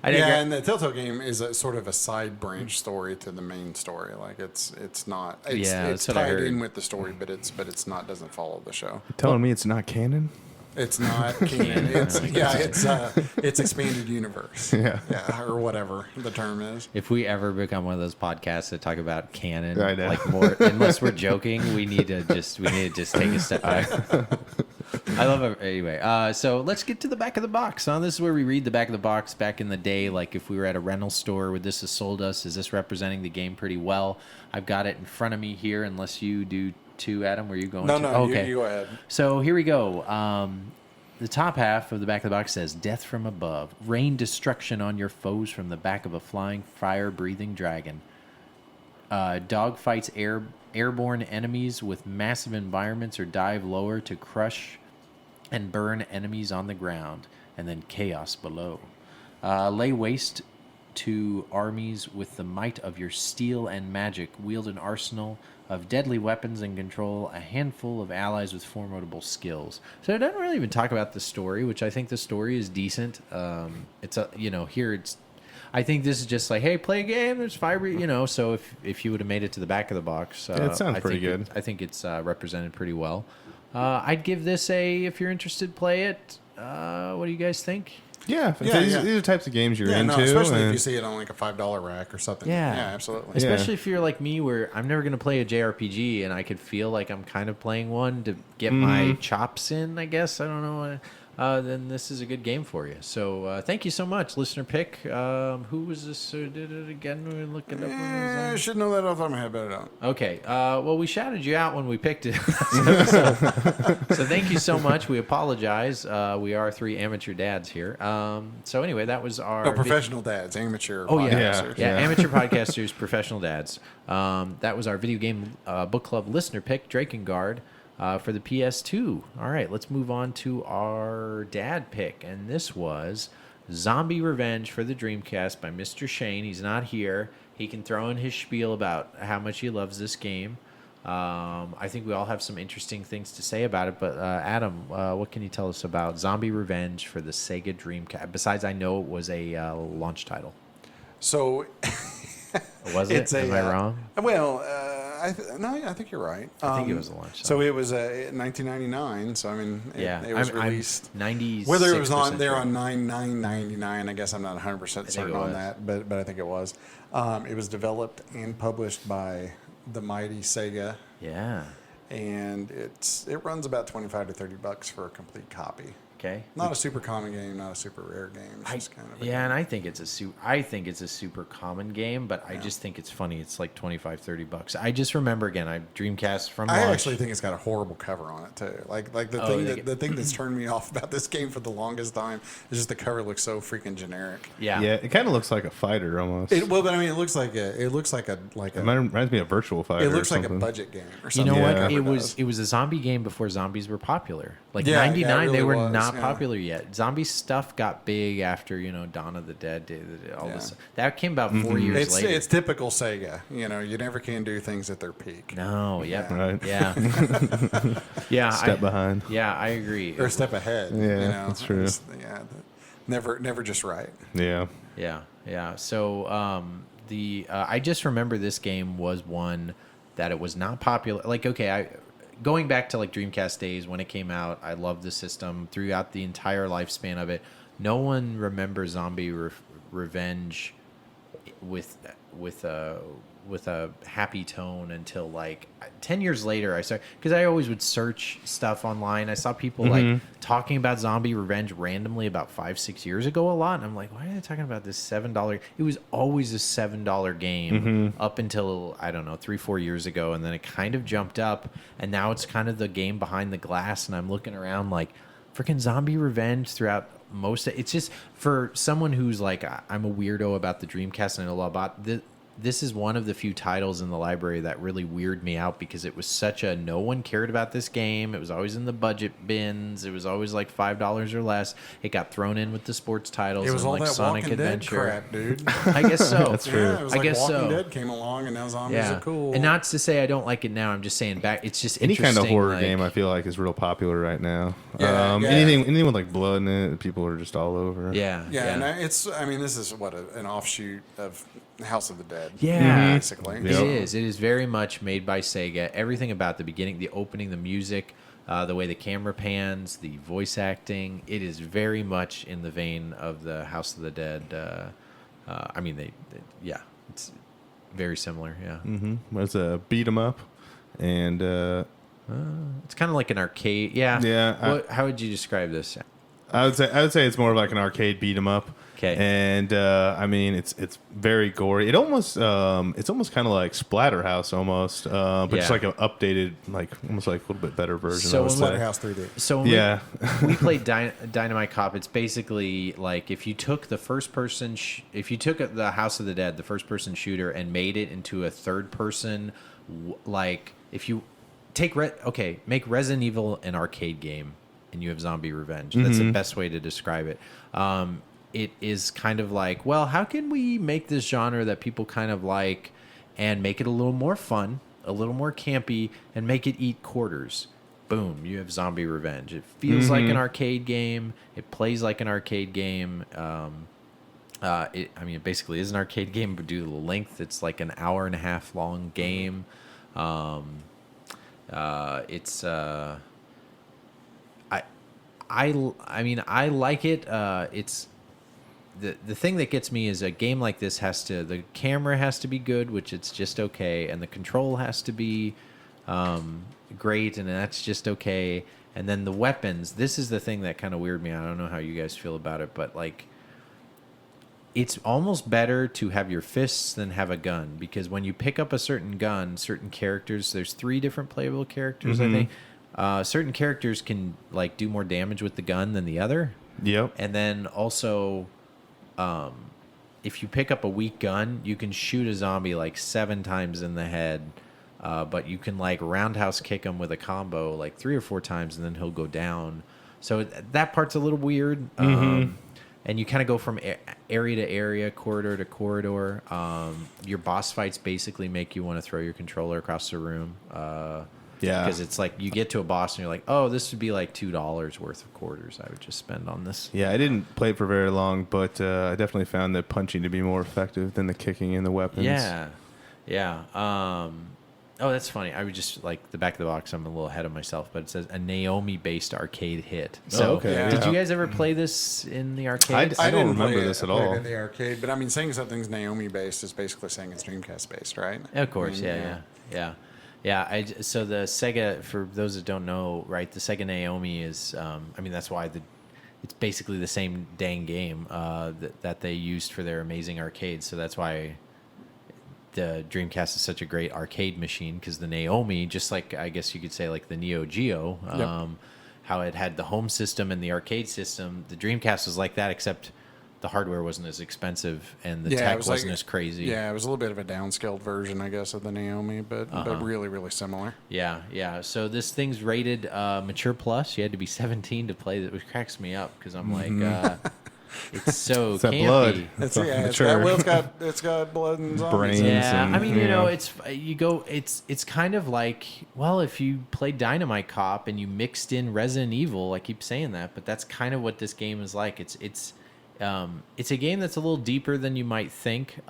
And the Telltale game is a sort of a side branch story to the main story. Like it's not. It's tied in with the story, but it's not. Doesn't follow the show. You're telling me it's not canon? It's not canon. It's expanded universe. Yeah, or whatever the term is. If we ever become one of those podcasts that talk about canon, I know. like more, unless we're joking, we need to just take a step back. I love it. Anyway, so let's get to the back of the box. This is where we read the back of the box. Back in the day, like if we were at a rental store, would this have sold us? Is this representing the game pretty well? I've got it in front of me here. Unless you do too, Adam, were you going? No, okay. you go ahead. So here we go. The top half of the back of the box says, "Death from above. Rain destruction on your foes from the back of a flying, fire-breathing dragon. Dog fights airborne enemies with massive environments or dive lower to crush and burn enemies on the ground, and then chaos below. Lay waste to armies with the might of your steel and magic. Wield an arsenal of deadly weapons and control a handful of allies with formidable skills." So it doesn't really even talk about the story, which I think the story is decent. It's here it's. I think this is just like, hey, play a game. There's fire, So if you would have made it to the back of the box, it sounds pretty good. I think it's represented pretty well. I'd give this if you're interested, play it. What do you guys think? Yeah, these are the types of games you're into. Especially if you see it on like a $5 rack or something. Yeah, absolutely. Especially if you're like me, where I'm never going to play a JRPG, and I could feel like I'm kind of playing one to get my chops in, I guess. I don't know. Then this is a good game for you. So thank you so much, listener pick. Who was this? Who did it again? We look it up. I should know that off the top of my head, but I don't. Okay. Well, we shouted you out when we picked it. So thank you so much. We apologize. We are three amateur dads here. So anyway, that was our professional dads, amateur. Oh podcasters. yeah, amateur podcasters, professional dads. That was our video game book club listener pick, Drakkengard. For the PS2. All right, let's move on to our dad pick. And this was Zombie Revenge for the Dreamcast by Mr. Shane. He's not here. He can throw in his spiel about how much he loves this game. I think we all have some interesting things to say about it. But Adam, what can you tell us about Zombie Revenge for the Sega Dreamcast? Besides, I know it was a launch title. So... Was it? Am I wrong? Well, I think you're right. I think it was a launch. So it was 1999. So I mean, it was released 96. Whether it was on there on 9/9/99, I guess I'm not 100% certain on that, but I think it was. It was developed and published by the mighty Sega. Yeah. And it runs about $25 to $30 for a complete copy. Okay. Not a super common game, not a super rare game. It's just kind of a game. And I think it's a super common game, but I just think it's funny. It's like $25-$30. I just remember again, Dreamcast from launch. I actually think it's got a horrible cover on it too. Like the thing that's turned me off about this game for the longest time is just the cover looks so freaking generic. Yeah. Yeah, it kind of looks like a fighter almost. But I mean, it looks like a. It reminds me of Virtual Fighter. It looks or like a something. budget game or You something. know what? It was a zombie game before zombies were popular. Like 99, really they were was, not popular yet. Zombie stuff got big after Dawn of the Dead. All this that came about 4 years later. It's typical Sega. You never can do things at their peak. No. Yep. Right. Yeah. Yeah. Step behind. Yeah, I agree. Or a step ahead. Yeah, that's true. Never just right. Yeah. Yeah. So I just remember this game was one that it was not popular. Like, okay, going back to like Dreamcast days when it came out, I loved the system throughout the entire lifespan of it. No one remembers Zombie Revenge with a happy tone until like 10 years later. I started, because I always would search stuff online. I saw people like talking about Zombie Revenge randomly about 5-6 years ago a lot, and I'm like, why are they talking about this $7? It was always a $7 game up until, I don't know, 3-4 years ago, and then it kind of jumped up, and now it's kind of the game behind the glass, and I'm looking around like, freaking Zombie Revenge throughout most of it's just for someone who's like I'm a weirdo about the Dreamcast and I know a lot about this is one of the few titles in the library that really weirded me out because it was such a no one cared about this game. It was always in the budget bins. It was always like $5 or less. It got thrown in with the sports titles. It was and all like that Sonic Walking Adventure. Dead crap, dude. I guess so. That's true. Yeah, it was I like guess Walking so. Dead came along, and now zombies are cool. And not to say I don't like it now. I'm just saying back. It's just Any kind of interesting, horror like- game I feel like is real popular right now. Yeah, yeah. Anything with like blood in it, people are just all over. Yeah, Yeah, and it's. I mean, this is what an offshoot of House of the Dead. Yeah. basically. Yep. It is. It is very much made by Sega. Everything about the beginning, the opening, the music, the way the camera pans, the voice acting. It is very much in the vein of the House of the Dead. I mean, yeah, it's very similar. Yeah, Mm-hmm. It's a beat 'em up, and it's kind of like an arcade. Yeah, Yeah, how would you describe this? I would say it's more of like an arcade beat 'em up. 'Kay. And I mean, it's very gory. It almost it's almost kind of like Splatterhouse almost, but just Yeah. like an updated, like almost like a little bit better version. So I would when say. Splatterhouse 3D. So when Yeah. we played Dynamite Cop. It's basically like if you took the first person, if you took the House of the Dead, the first person shooter, and made it into a third person, like if you take make Resident Evil an arcade game, and you have Zombie Revenge. That's the best way to describe it. It is kind of like, well, how can we make this genre that people kind of like and make it a little more fun, a little more campy, and make it eat quarters? Boom, you have Zombie Revenge. It feels like an arcade game. It plays like an arcade game. It basically is an arcade game, but due to the length, it's like an hour and a half long game. I like it. It's the thing that gets me is a game like this the camera has to be good, which it's just okay, and the control has to be great, and that's just okay. And then the weapons. This is the thing that kind of weirded me out. I don't know how you guys feel about it, but like, it's almost better to have your fists than have a gun, because when you pick up a certain gun, certain characters, there's 3 different playable characters, I think. Certain characters can like do more damage with the gun than the other. Yep. And then also, if you pick up a weak gun, you can shoot a zombie like 7 times in the head, but you can like roundhouse kick him with a combo like 3 or 4 times, and then he'll go down. So that part's a little weird. And you kind of go from area to area, corridor to corridor. Your boss fights basically make you want to throw your controller across the room. Yeah. Because it's like you get to a boss and you're like, oh, this would be like $2 worth of quarters I would just spend on this. Yeah, I didn't play it for very long, but I definitely found the punching to be more effective than the kicking and the weapons. Yeah. Oh, that's funny. I would just like the back of the box. I'm a little ahead of myself, but it says a Naomi-based arcade hit. So, okay. did Yeah. you guys ever play this in the arcade? I don't didn't play remember it. this at I played all. it in the arcade, but I mean, saying something's Naomi based is basically saying it's Dreamcast based, right? Of course, I mean, yeah. So the Sega, for those that don't know, right, the Sega Naomi is, that's why it's basically the same dang game that they used for their amazing arcades. So that's why the Dreamcast is such a great arcade machine, because the Naomi, just like I guess you could say like the Neo Geo, how it had the home system and the arcade system, the Dreamcast was like that, except the hardware wasn't as expensive and the tech wasn't as crazy. Yeah, it was a little bit of a downscaled version, I guess, of the Naomi, but really, really similar. Yeah. So this thing's rated mature plus. You had to be 17 to play it, which cracks me up because I'm like, it's so that campy. blood. It's got blood and zombies. Brains. Yeah, and- I mean, it's kind of like, well, if you played Dynamite Cop and you mixed in Resident Evil, I keep saying that, but that's kind of what this game is like. It's a game that's a little deeper than you might think.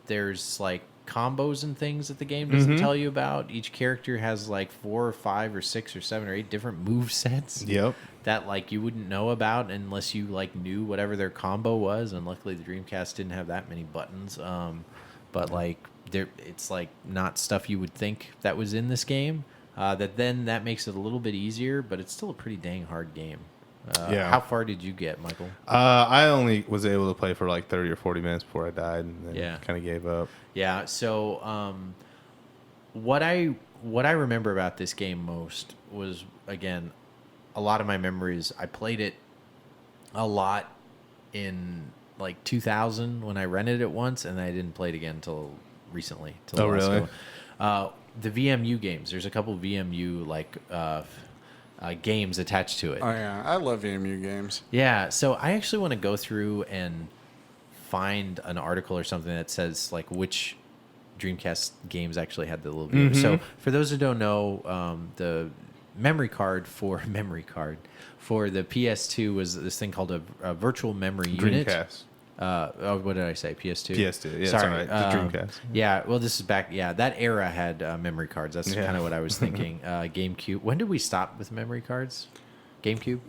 There's like combos and things that the game doesn't tell you about. Each character has like 4 or 5 or 6 or 7 or 8 different move sets. Yep. That like you wouldn't know about unless you like knew whatever their combo was, and luckily the Dreamcast didn't have that many buttons. But like it's like not stuff you would think that was in this game. That makes it a little bit easier, but it's still a pretty dang hard game. Yeah. How far did you get, Michael? I only was able to play for like 30 or 40 minutes before I died, and then kind of gave up. Yeah. So what I remember about this game most was, again, a lot of my memories, I played it a lot in like 2000 when I rented it once, and I didn't play it again until recently. Oh, really? The VMU games. There's a couple VMU like games attached to it. Oh yeah, I love VMU games. Yeah, so I actually want to go through and find an article or something that says like which Dreamcast games actually had the little VM. So for those who don't know, the memory card for the PS2 was this thing called a virtual memory unit. Dreamcast. What did I say? PS2. PS2. Yeah, Sorry. it's all right. The Dreamcast. Yeah. Well, this is back. Yeah, that era had memory cards. That's kind of what I was thinking. GameCube. When did we stop with memory cards? GameCube.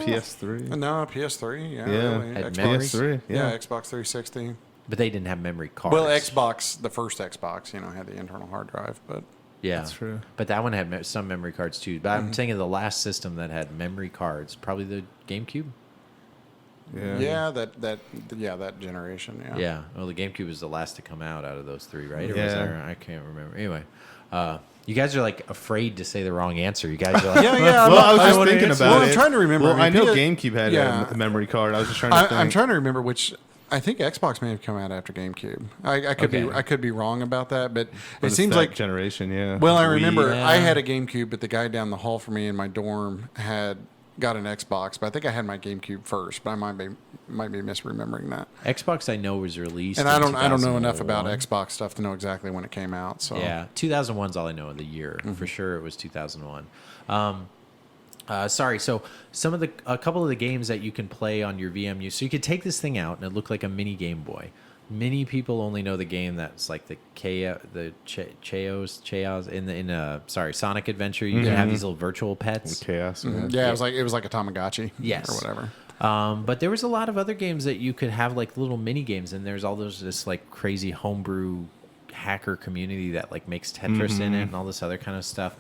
PS3. No, PS3. Yeah, Yeah. really. Had Xbox. memories? PS3. Yeah, Yeah. Xbox 360. But they didn't have memory cards. Well, Xbox, the first Xbox, had the internal hard drive, but Yeah, That's true. But that one had some memory cards too. But I'm thinking of the last system that had memory cards, probably the GameCube. yeah, that generation. Yeah. Yeah. Well, the GameCube was the last to come out of those three, right? Or was Yeah. there, I can't remember. Anyway, you guys are like afraid to say the wrong answer. You guys are like, Yeah. Well, I was just wanna thinking answer- about well, it. I'm trying to remember. Well, I know PS GameCube had yeah. a memory card. I was just trying to think. I'm trying to remember which. I think Xbox may have come out after GameCube. I could be wrong about that, but But it it's seems that like generation. Yeah. Well, I Wii. remember Yeah. I had a GameCube, but the guy down the hall from me in my dorm got an Xbox. But I think I had my GameCube first. But I might be misremembering that. Xbox I know was released. And in I don't know enough about 2001. Xbox stuff to know exactly when it came out. So Yeah, 2001's all I know of the year. For sure, it was 2001. Sorry, so a couple of the games that you can play on your VMU. So you could take this thing out and it looked like a mini Game Boy. Many people only know the game that's like the Cheos in Sonic Adventure. You can have these little virtual pets. Chaos. yeah, it was like a Tamagotchi. Yes. Or whatever. But there was a lot of other games that you could have like little mini games, and there's all this like crazy homebrew hacker community that like makes Tetris in it and all this other kind of stuff.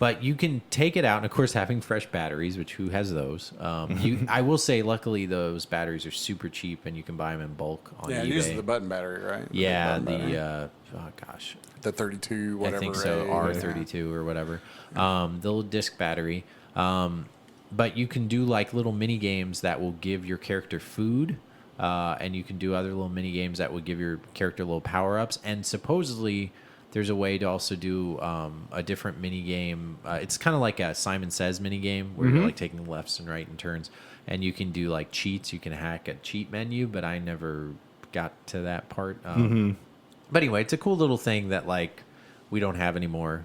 But you can take it out, and of course, having fresh batteries, which who has those? I will say, luckily, those batteries are super cheap, and you can buy them in bulk on Yeah, eBay. it uses the button battery, right? Yeah, button battery. the the 32 whatever. I think so, R32 or whatever. The little disc battery. But you can do like little mini games that will give your character food, and you can do other little mini games that will give your character little power ups. And supposedly, there's a way to also do a different mini game. It's kind of like a Simon Says mini game where you're like taking lefts and right and turns, and you can do like cheats. You can hack a cheat menu, but I never got to that part. But anyway, it's a cool little thing that like we don't have anymore.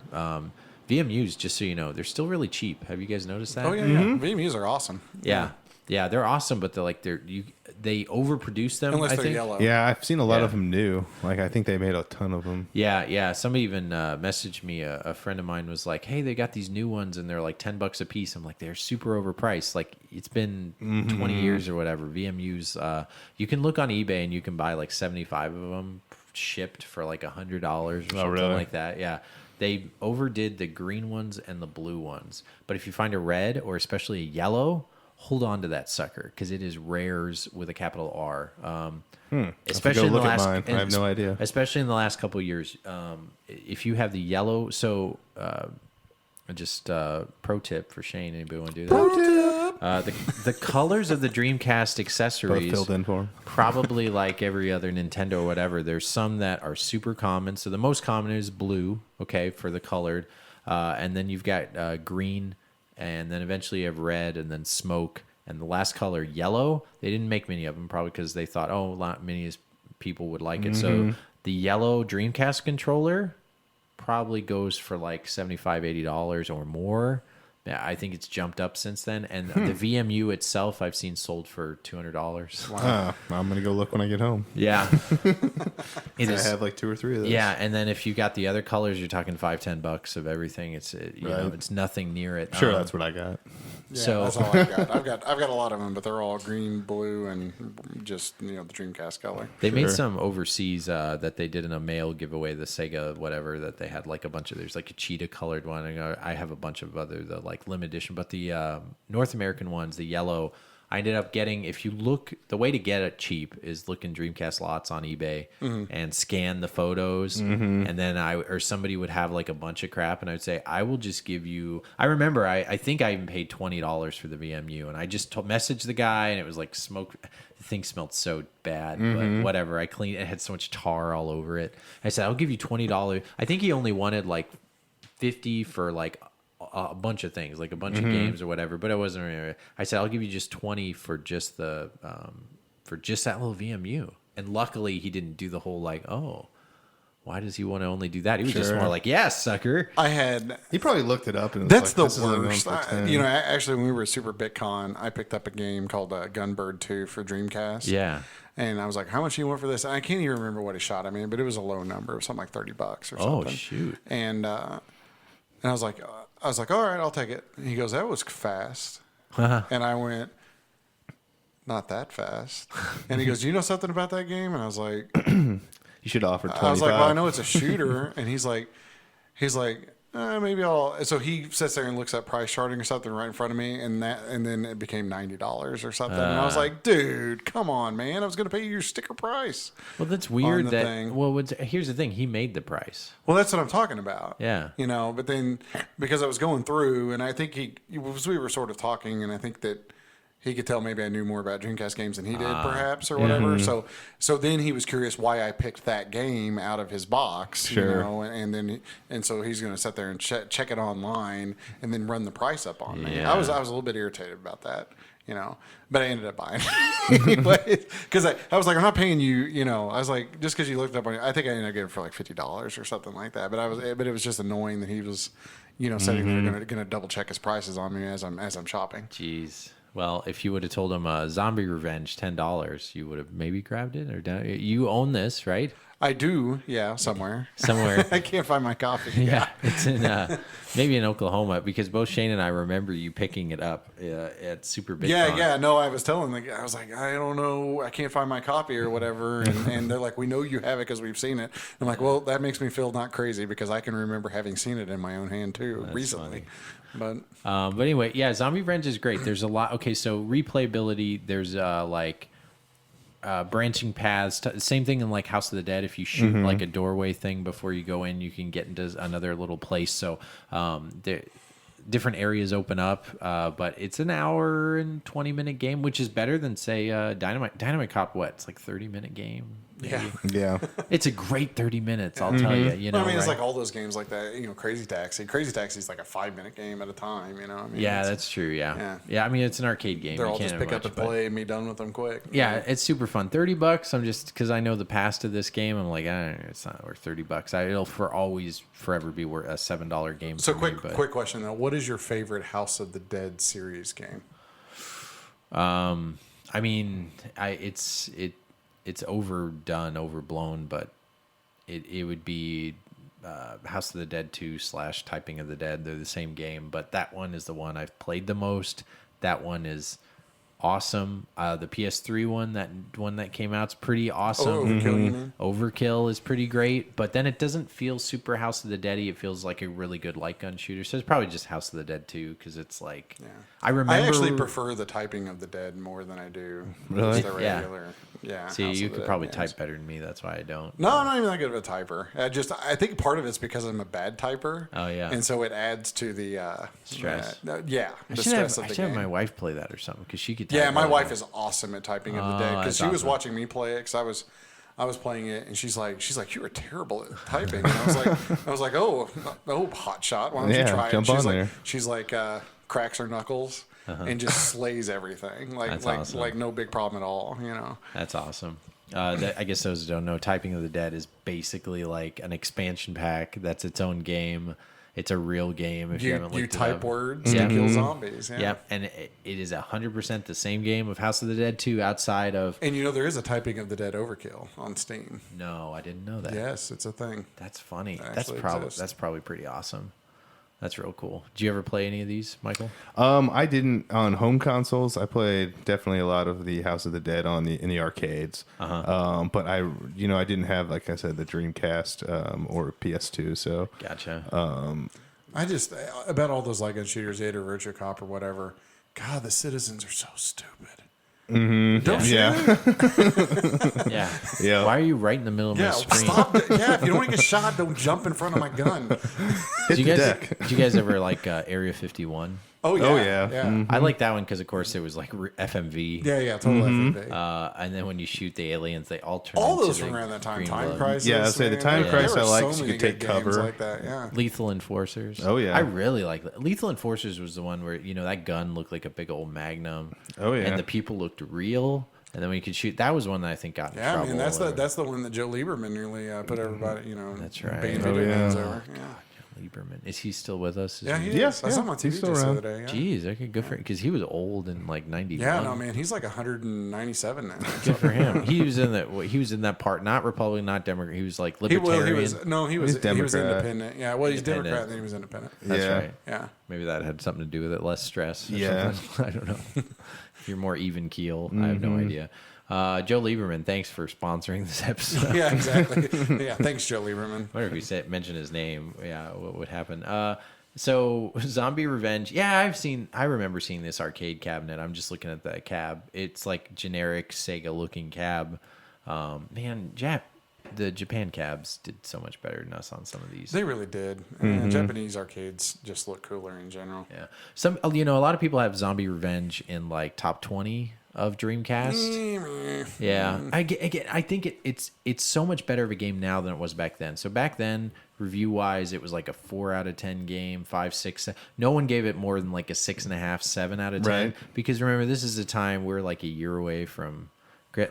VMUs, just so you know, they're still really cheap. Have you guys noticed that? Oh yeah, yeah. VMUs are awesome. Yeah, they're awesome, but they overproduce them. Unless I they're think. yellow. Yeah, I've seen a lot Yeah. of them new. Like I think they made a ton of them. Yeah. Somebody even messaged me. A friend of mine was like, "Hey, they got these new ones, and they're like $10 a piece." I'm like, "They're super overpriced. Like it's been 20 years or whatever." VMUs. You can look on eBay and you can buy like 75 of them shipped for like $100 or something really? like that. Yeah. They overdid the green ones and the blue ones. But if you find a red or especially a yellow, hold on to that sucker because it is rares with a capital R. Especially in the look at last, mine. I have no idea. Especially in the last couple of years, if you have the yellow, just pro tip for Shane. Anybody want to do that? Pro tip. The colors of the Dreamcast Both accessories filled in for 'em. probably like every other Nintendo or whatever. There's some that are super common. So the most common is blue, okay, for the colored, and then you've got green, and then eventually you have red, and then smoke, and the last color yellow. They didn't make many of them probably because they thought, oh, not many people would like it. So the yellow Dreamcast controller probably goes for like $75-$80 or more. Yeah, I think it's jumped up since then. And the VMU itself, I've seen sold for $200. Wow. I'm gonna go look when I get home. Yeah, it I is. have like 2 or 3 of those. Yeah, and then if you got the other colors, you're talking $5-$10 of everything. It's you know, Right. it's nothing near it. Sure, that's what I got. Yeah, So- that's all I've got. I've got a lot of them, but they're all green, blue, and just the Dreamcast color. They made Sure. some overseas that they did in a mail giveaway, the Sega whatever, that they had like a bunch of, there's like a cheetah colored one. And I have a bunch of other, the like limited edition, but the North American ones, the yellow, I ended up getting, if you look, the way to get it cheap is look in Dreamcast lots on eBay and scan the photos. And then somebody would have like a bunch of crap, and I would say, I will just give you, I remember, I think I even paid $20 for the VMU, and I just messaged the guy, and it was like smoke. The thing smelled so bad, but whatever. I cleaned it. Had so much tar all over it. I said, I'll give you $20. I think he only wanted like 50 for like a bunch of things, like a bunch of games or whatever, but it wasn't really. I said, I'll give you just 20 for just the for just that little VMU. And luckily he didn't do the whole like, oh, why does he want to only do that? He was just more like, yes, sucker. He probably looked it up and That's was the like, worst. You know, actually, when we were at Super BitCon, I picked up a game called Gunbird 2 for Dreamcast. Yeah. And I was like, how much do you want for this? And I can't even remember what he shot at me, but it was a low number. It was something like $30 or something. Oh, shoot. And I was like, all right, I'll take it. And he goes, that was fast. And I went, not that fast. And he goes, do you know something about that game? And I was like, you should offer 25. I was like, well, I know it's a shooter. And he's like, maybe I'll. So he sits there and looks at price charting or something right in front of me, and then it became $90 or something. And I was like, dude, come on, man! I was going to pay you your sticker price. Well, that's weird. Thing. Here's the thing: he made the price. Well, that's what I'm talking about. Yeah. You know, but then because I was going through, and I think we were sort of talking, and I think that he could tell maybe I knew more about Dreamcast games than he did, perhaps, or whatever. So then he was curious why I picked that game out of his box, you know, and so he's going to sit there and check it online and then run the price up on me. I was a little bit irritated about that, you know, but I ended up buying it anyway because I was like, I'm not paying you, you know. I was like, just because you looked up on it, I think I ended up getting it for like $50 or something like that. But it was just annoying that he was, you know, sitting there going to double check his prices on me as I'm shopping. Jeez. Well, if you would have told him Zombie Revenge $10, you would have maybe grabbed it. Or you own this, right? I do, yeah, somewhere. I can't find my copy. Yeah, it's in maybe in Oklahoma because both Shane and I remember you picking it up at Super Big. Yeah. No, I was telling the guy, I was like, I don't know, I can't find my copy or whatever, and they're like, we know you have it because we've seen it. I'm like, well, that makes me feel not crazy because I can remember having seen it in my own hand too recently. Funny. But anyway, yeah, Zombie Revenge is great. There's a lot. Okay, so replayability. There's branching paths. Same thing in like House of the Dead. If you shoot like a doorway thing before you go in, you can get into another little place. So different areas open up. But it's an hour and 20-minute game, which is better than say Dynamite Cop. What? It's like 30-minute game. Maybe. Yeah. It's a great 30 minutes. I'll tell you. You know, I mean, it's like all those games like that. You know, Crazy Taxi. Crazy Taxi is like a 5-minute game at a time. You know. I mean, yeah, that's true. Yeah. I mean, it's an arcade game. They're all just pick up and play and be done with them quick. Yeah, it's super fun. $30. I'm just because I know the past of this game. I'm like, it's not worth $30. It'll forever be worth a $7 game. So quick question though: what is your favorite House of the Dead series game? I mean, it's overdone, overblown, but it would be House of the Dead 2 / Typing of the Dead. They're the same game, but that one is the one I've played the most. That one is awesome. The PS3 one that came out's pretty awesome. Overkill, you mean? Overkill is pretty great, but then it doesn't feel super House of the Dead-y. It feels like a really good light gun shooter. So it's probably just House of the Dead 2 because it's like I actually prefer the Typing of the Dead more than I do just the regular. Yeah. See, you could probably type better than me. That's why I don't. No, I'm not even that good of a typer. I think part of it's because I'm a bad typer. Oh yeah. And so it adds to the stress. The stress of the game. I should have my wife play that or something because she could. Yeah, my wife is awesome at Typing of the Dead because she was awesome. watching me play it because I was playing it and she's like you are terrible at typing. And I was like oh hot shot. Why don't you try jump it? on there. She's like cracks her knuckles. And just slays everything awesome. like no big problem at all, you know. That's awesome. I guess those who don't know, Typing of the Dead is basically like an expansion pack that's its own game. It's a real game. If you haven't looked you it type up. words to kill zombies. Yeah. Yep, and it is 100% the same game of House of the Dead 2 outside of. And you know there is a Typing of the Dead Overkill on Steam. No, I didn't know that. Yes, it's a thing. That's funny. That's probably pretty awesome. That's real cool. Did you ever play any of these, Michael? I didn't on home consoles. I played definitely a lot of the House of the Dead in the arcades. But I didn't have, like I said, the Dreamcast or PS2. So gotcha. I just about all those light gun shooters, 8 or Virtua Cop or whatever. God, the citizens are so stupid. Don't shoot Yeah. it. Yeah. Yeah. Why are you right in the middle of my Yeah, screen? stop. Yeah, if you don't want to get shot, don't jump in front of my gun. Did you the guys? deck. Did you guys ever like Area 51? Oh yeah. Oh, yeah. Yeah. I like that one because, of course, it was like FMV. Yeah. Total FFV. And then when you shoot the aliens, they all turn All into those the from around that time. green Time blood. Crisis. Yeah, I'd say the man. Time There Crisis were I like so 'cause you many could take good games cover. like that. Yeah. Lethal Enforcers. Oh, yeah. I really like that. Lethal Enforcers was the one where, that gun looked like a big old magnum. Oh, yeah. And the people looked real. And then when you could shoot, that was one that I think got in Yeah, trouble. man, that's the one that Joe Lieberman nearly put everybody, That's right. banned Oh, video yeah. games over. Yeah. Lieberman. Is he still with us? Is Yeah, he- he Yeah, is. I saw him on yeah, he's TV still just the around. other day. Yeah. Jeez, okay, good for him. Because he was old in like 91. Yeah, no, man, he's like 197 now. Good for him. He was in that part, not Republican, not Democrat. He was like He libertarian. was Democrat. independent. Yeah, well, he's Independent. Democrat, then he was independent. That's Yeah. right. Yeah. Maybe that had something to do with it. Less stress. Or Yeah. something. I don't know. If you're more even keel, I have no idea. Joe Lieberman, thanks for sponsoring this episode. Yeah, exactly. Yeah, thanks, Joe Lieberman. I wonder if you mention his name. Yeah, what would happen? So Zombie Revenge. Yeah, I remember seeing this arcade cabinet. I'm just looking at that cab. It's like generic Sega looking cab. Man, the Japan cabs did so much better than us on some of these. They really did. And Japanese arcades just look cooler in general. Yeah. A lot of people have Zombie Revenge in like top 20 of Dreamcast. Yeah. I think it's so much better of a game now than it was back then. So back then, review wise, it was like a 4 out of 10 game, 5, 6. No one gave it more than like a 6.5, 7 out of 10. Right. Because remember, this is a time we're like a year away from,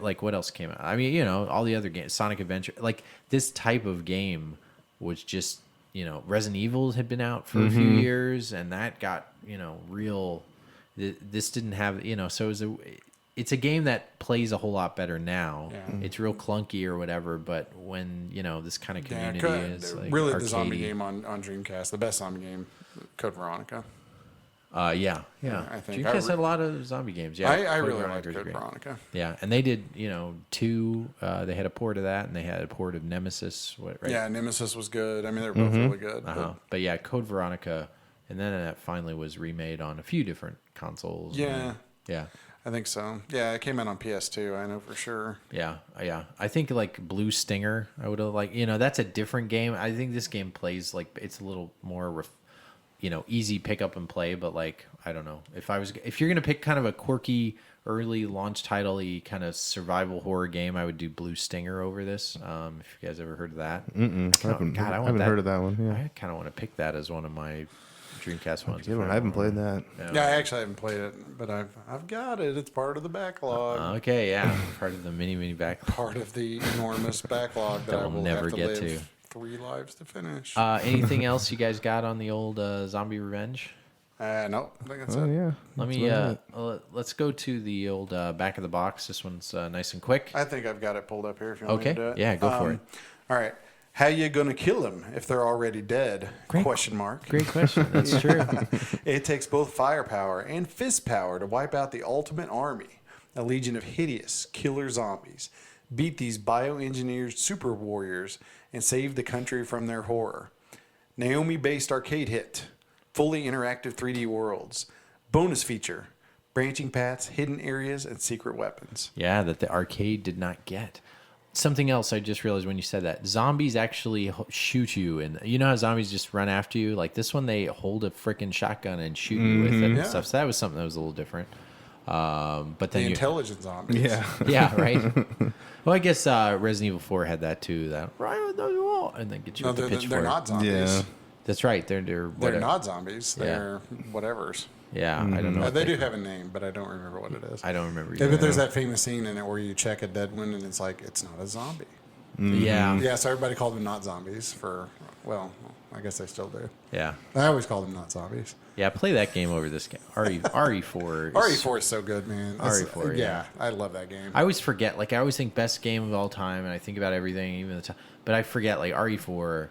like, what else came out? I mean, all the other games, Sonic Adventure, like this type of game was just, Resident Evil had been out for a few years, and that got, real. This didn't have, so it's a game that plays a whole lot better now. Yeah. It's real clunky or whatever, but when, this kind of Yeah, community is like really the arcadey. zombie game on Dreamcast, the best zombie game, Code Veronica. Yeah. I think Dreamcast had a lot of zombie games. Yeah, I Code really Veronica liked was Code great. Veronica. Yeah, and they did, 2. They had a port of that, and they had a port of Nemesis. Right? Yeah, Nemesis was good. I mean, they were both really good. But yeah, Code Veronica, and then that finally was remade on a few different consoles. Yeah. Yeah. I think so. Yeah, it came out on PS2. I know for sure. Yeah. I think like Blue Stinger, I would have that's a different game. I think this game plays like it's a little more, easy pick up and play. But like I don't know if you're gonna pick kind of a quirky early launch title-y kind of survival horror game, I would do Blue Stinger over this. If you guys ever heard of that, I haven't heard of that one. Yeah. I kind of want to pick that as one of my Dreamcast ones. Good one. I haven't played that. Yeah, I actually haven't played it, but I've got it. It's part of the backlog. Okay, yeah, part of the mini back. Part of the enormous backlog that I I'll will never have to get live to. 3 lives to finish. Anything else you guys got on the old Zombie Revenge? No, I think that's Oh, it. yeah. Let me let's go to the old back of the box. This one's nice and quick. I think I've got it pulled up here if you want me Okay, to do it. yeah, go for it. All right. How you gonna kill them if they're already dead? Question mark. Great question. That's true. It takes both firepower and fist power to wipe out the ultimate army, a legion of hideous killer zombies. Beat these bioengineered super warriors and save the country from their horror. Naomi-based arcade hit, fully interactive 3D worlds, bonus feature, branching paths, hidden areas, and secret weapons. Yeah, that the arcade did not get. Something else I just realized when you said that. Zombies actually shoot you. And you know how zombies just run after you? Like this one, they hold a freaking shotgun and shoot you with it and Yeah. stuff. So that was something that was a little different. But then The you, intelligent zombies. Yeah. yeah, right. Well, I guess Resident Evil 4 had that too. That right with the wall, and then get you No, with the they're pitchfork. not zombies. Yeah. That's right. They're They're whatever. not zombies. Yeah. They're whatevers. Yeah, I don't know. what They do have a name, but I don't remember what it is. I don't remember. Yeah, either. but there's that famous scene in it where you check a dead one and it's like, it's not a zombie. Yeah, Yeah, so everybody called them not zombies for, well, I guess they still do. yeah, I always call them not zombies. yeah. Play that game over this game. RE4. is- RE4 is so good, man. That's- RE4, yeah. I love that game. I always forget. Like I always think best game of all time, and I think about everything, even the time. But I forget. Like RE4.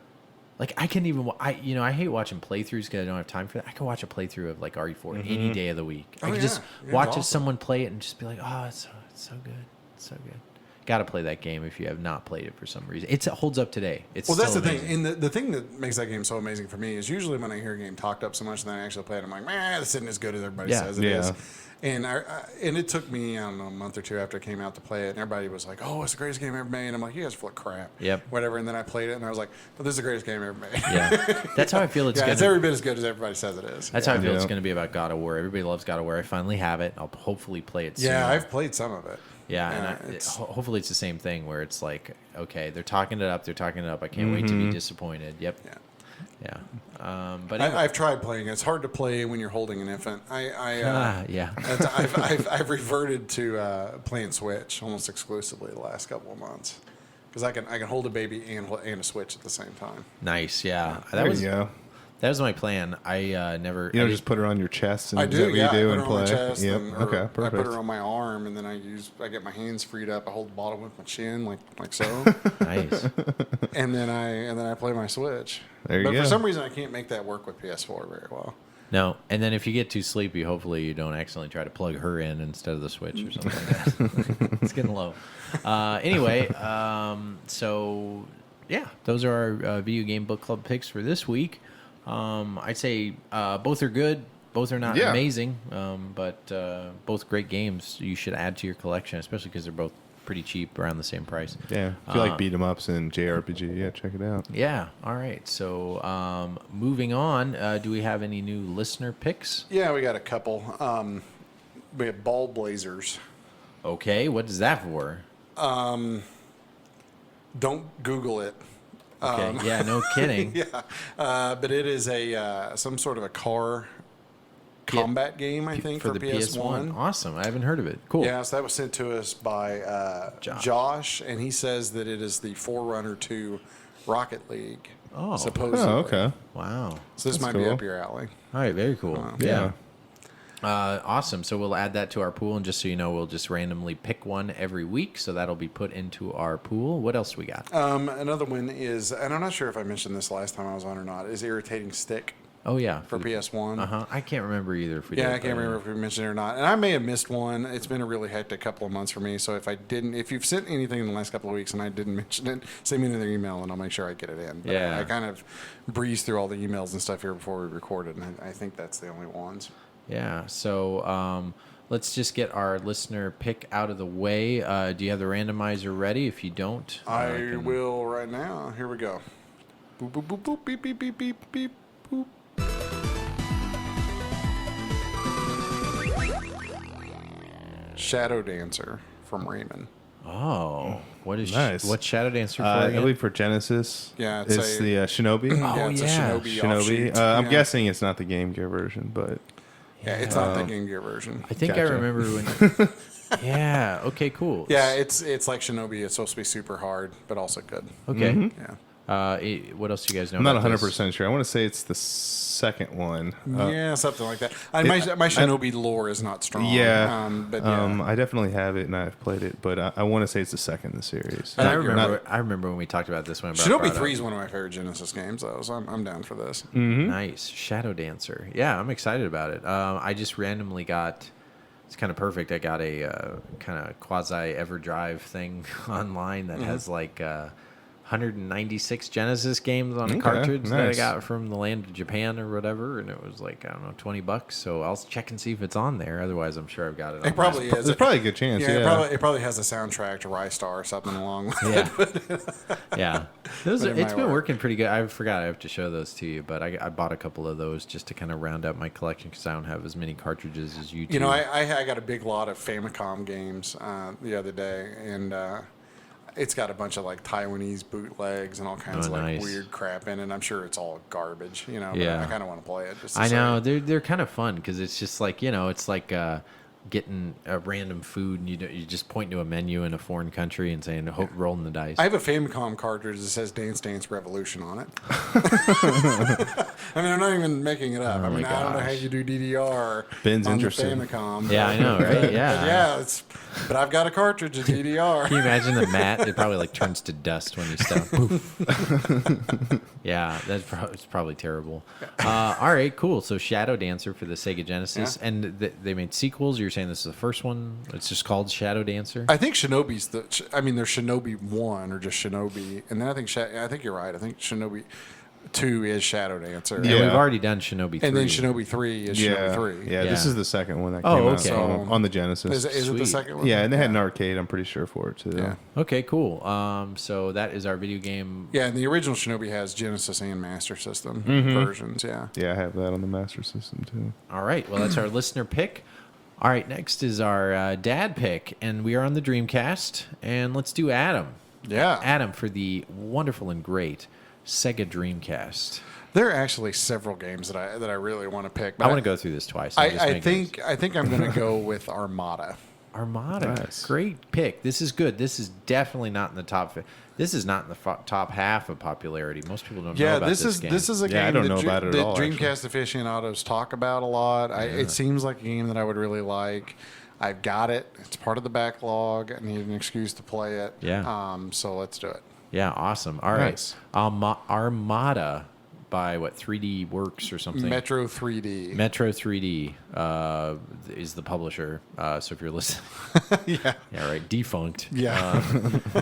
Like I can even. I hate watching playthroughs because I don't have time for that. I can watch a playthrough of like RE4 any day of the week. I Oh, can yeah. just Yeah, watch it's awesome. someone play it and just be like, oh, it's so good, it's so good. Gotta play that game if you have not played it for some reason. It holds up today. It's Well, that's still the thing. amazing. And the thing that makes that game so amazing for me is usually when I hear a game talked up so much and then I actually play it, I'm like, man, this isn't as good as everybody says it is. And and it took me, I don't know, a month or two after it came out to play it, and everybody was like, oh, it's the greatest game ever made. And I'm like, you guys are full of crap. Yep. Whatever. And then I played it, and I was like, well, this is the greatest game ever made. Yeah, that's how I feel. It's It's every bit as good as everybody says it is. That's how I feel. It's going to be about God of War. Everybody loves God of War. I finally have it. I'll hopefully play it soon. Yeah, I've played some of it. Yeah, and hopefully it's the same thing where it's like, okay, they're talking it up. I can't wait to be disappointed. Yep. Yeah. But anyway. I've tried playing it. It's hard to play when you're holding an infant. Yeah. I've reverted to playing Switch almost exclusively the last couple of months because I can hold a baby and a Switch at the same time. Nice. Yeah. There you go. That was my plan. I never. You just put her on your chest and I do. Yeah, I put and her play. on my chest. Yep. Okay, Perfect. I put her on my arm, and then I get my hands freed up. I hold the bottle with my chin, like so. Nice. And then I play my Switch. There you but go. for some reason, I can't make that work with PS4 very well. No, and then if you get too sleepy, hopefully you don't accidentally try to plug her in instead of the Switch or something like that. It's getting low. Anyway, so yeah, those are our Video Game Book Club picks for this week. I'd say both are good. Both are not amazing, but both great games you should add to your collection, especially because they're both pretty cheap, around the same price. Yeah, if you like beat 'em ups and JRPG, check it out. Yeah, all right. So moving on, do we have any new listener picks? Yeah, we got a couple. We have Ball Blazers. Okay, what is that for? Don't Google it. Okay, yeah, no kidding. Yeah, but it is some sort of a car combat game, I think, for the PS1. Awesome, I haven't heard of it. Cool. Yeah, so that was sent to us by Josh, and he says that it is the forerunner to Rocket League. Oh. Supposedly. Oh, okay. Wow. So this might be cool. up your alley. All right, very cool. Yeah. Awesome. So we'll add that to our pool, and just so you know, we'll just randomly pick one every week. So that'll be put into our pool. What else we got? Another one is, and I'm not sure if I mentioned this last time I was on or not, is Irritating Stick. Oh yeah, for PS1. I can't remember either. If we yeah, did, I can't remember if we mentioned it or not. And I may have missed one. It's been a really hectic couple of months for me. So if you've sent anything in the last couple of weeks and I didn't mention it, send me another email and I'll make sure I get it in. But yeah, I kind of breezed through all the emails and stuff here before we recorded, and I think that's the only ones. Yeah. So let's just get our listener pick out of the way. Do you have the randomizer ready? If you don't, I will right now. Here we go. Boop boop boop boop beep beep beep beep beep boop. Shadow Dancer from Raymond. Oh, what is nice? What's Shadow Dancer for? I again? believe for Genesis. Yeah, it's the Shinobi. Yeah, it's a Shinobi. Shinobi. Offshoot. I'm guessing it's not the Game Gear version, but yeah, it's not the Game Gear version. I think I remember when. Yeah. Okay. Cool. Yeah, it's like Shinobi. It's supposed to be super hard, but also good. Okay. Yeah. What else do you guys know? I'm not about 100% sure. I want to say it's the second one. Yeah, something like that. My Shinobi lore is not strong. Yeah, but yeah. I definitely have it and I've played it, but I want to say it's the second in the series. And I remember when we talked about this one. Shinobi 3 is one of my favorite Genesis games, though, so I'm down for this. Mm-hmm. Nice. Shadow Dancer. Yeah, I'm excited about it. I just randomly got. It's kind of perfect. I got a kind of quasi EverDrive thing online that has like 196 Genesis games on a cartridge that I got from the land of Japan or whatever, and it was like, I don't know, $20. So I'll check and see if it's on there. Otherwise, I'm sure I've got it. It probably is. There's probably a good chance. Yeah, it probably has a soundtrack to Rystar or something along with it. Yeah. It's been working pretty good. I forgot I have to show those to you, but I bought a couple of those just to kind of round out my collection because I don't have as many cartridges as you do. You know, I got a big lot of Famicom games the other day, and it's got a bunch of like Taiwanese bootlegs and all kinds of like weird crap in it. I'm sure it's all garbage, you know. Yeah. But I kind of want to play it. Just I know they're kind of fun because it's just like, you know, it's like getting a random food and you just point to a menu in a foreign country and saying rolling the dice. I have a Famicom cartridge that says Dance Dance Revolution on it. I mean, I'm not even making it up. I don't know how you do DDR Ben's on interested. the Famicom. Yeah, I know, right? Yeah. But I've got a cartridge of DDR. Can you imagine the mat? It probably like turns to dust when you stop. Poof. Yeah, it's probably terrible. All right, cool. So Shadow Dancer for the Sega Genesis, and they made sequels. You're saying this is the first one. It's just called Shadow Dancer. I think Shinobi's there's Shinobi 1 or just Shinobi, and then I think you're right. I think Shinobi 2 is Shadow Dancer. Yeah, we've already done Shinobi 3. And then Shinobi 3 is Shinobi 3. Yeah, this is the second one that Oh, came okay. out on the Genesis. Is it the second one? Yeah, and they had an arcade, I'm pretty sure, for it too. Yeah. Okay, cool. So that is our video game. Yeah, and the original Shinobi has Genesis and Master System versions, yeah. Yeah, I have that on the Master System too. All right. Well, that's our listener pick. All right. Next is our dad pick, and we are on the Dreamcast. And let's do Adam. Yeah. Adam for the wonderful and great Sega Dreamcast. There are actually several games that I really want to pick. I want to go through this twice. I think I'm going to go with Armada. Armada. Nice. Great pick. This is good. This is definitely not in the top. This is not in the top half of popularity. Most people don't know about this game. This is a game I don't know about it at all, Dreamcast aficionados talk about a lot. It seems like a game that I would really like. I've got it. It's part of the backlog. I need an excuse to play it. Yeah. So let's do it. Yeah, awesome. All Nice. right. Armada by 3D Works or something. Metro 3D. Metro 3D is the publisher. So if you're listening, Yeah. yeah, right, defunct. Yeah.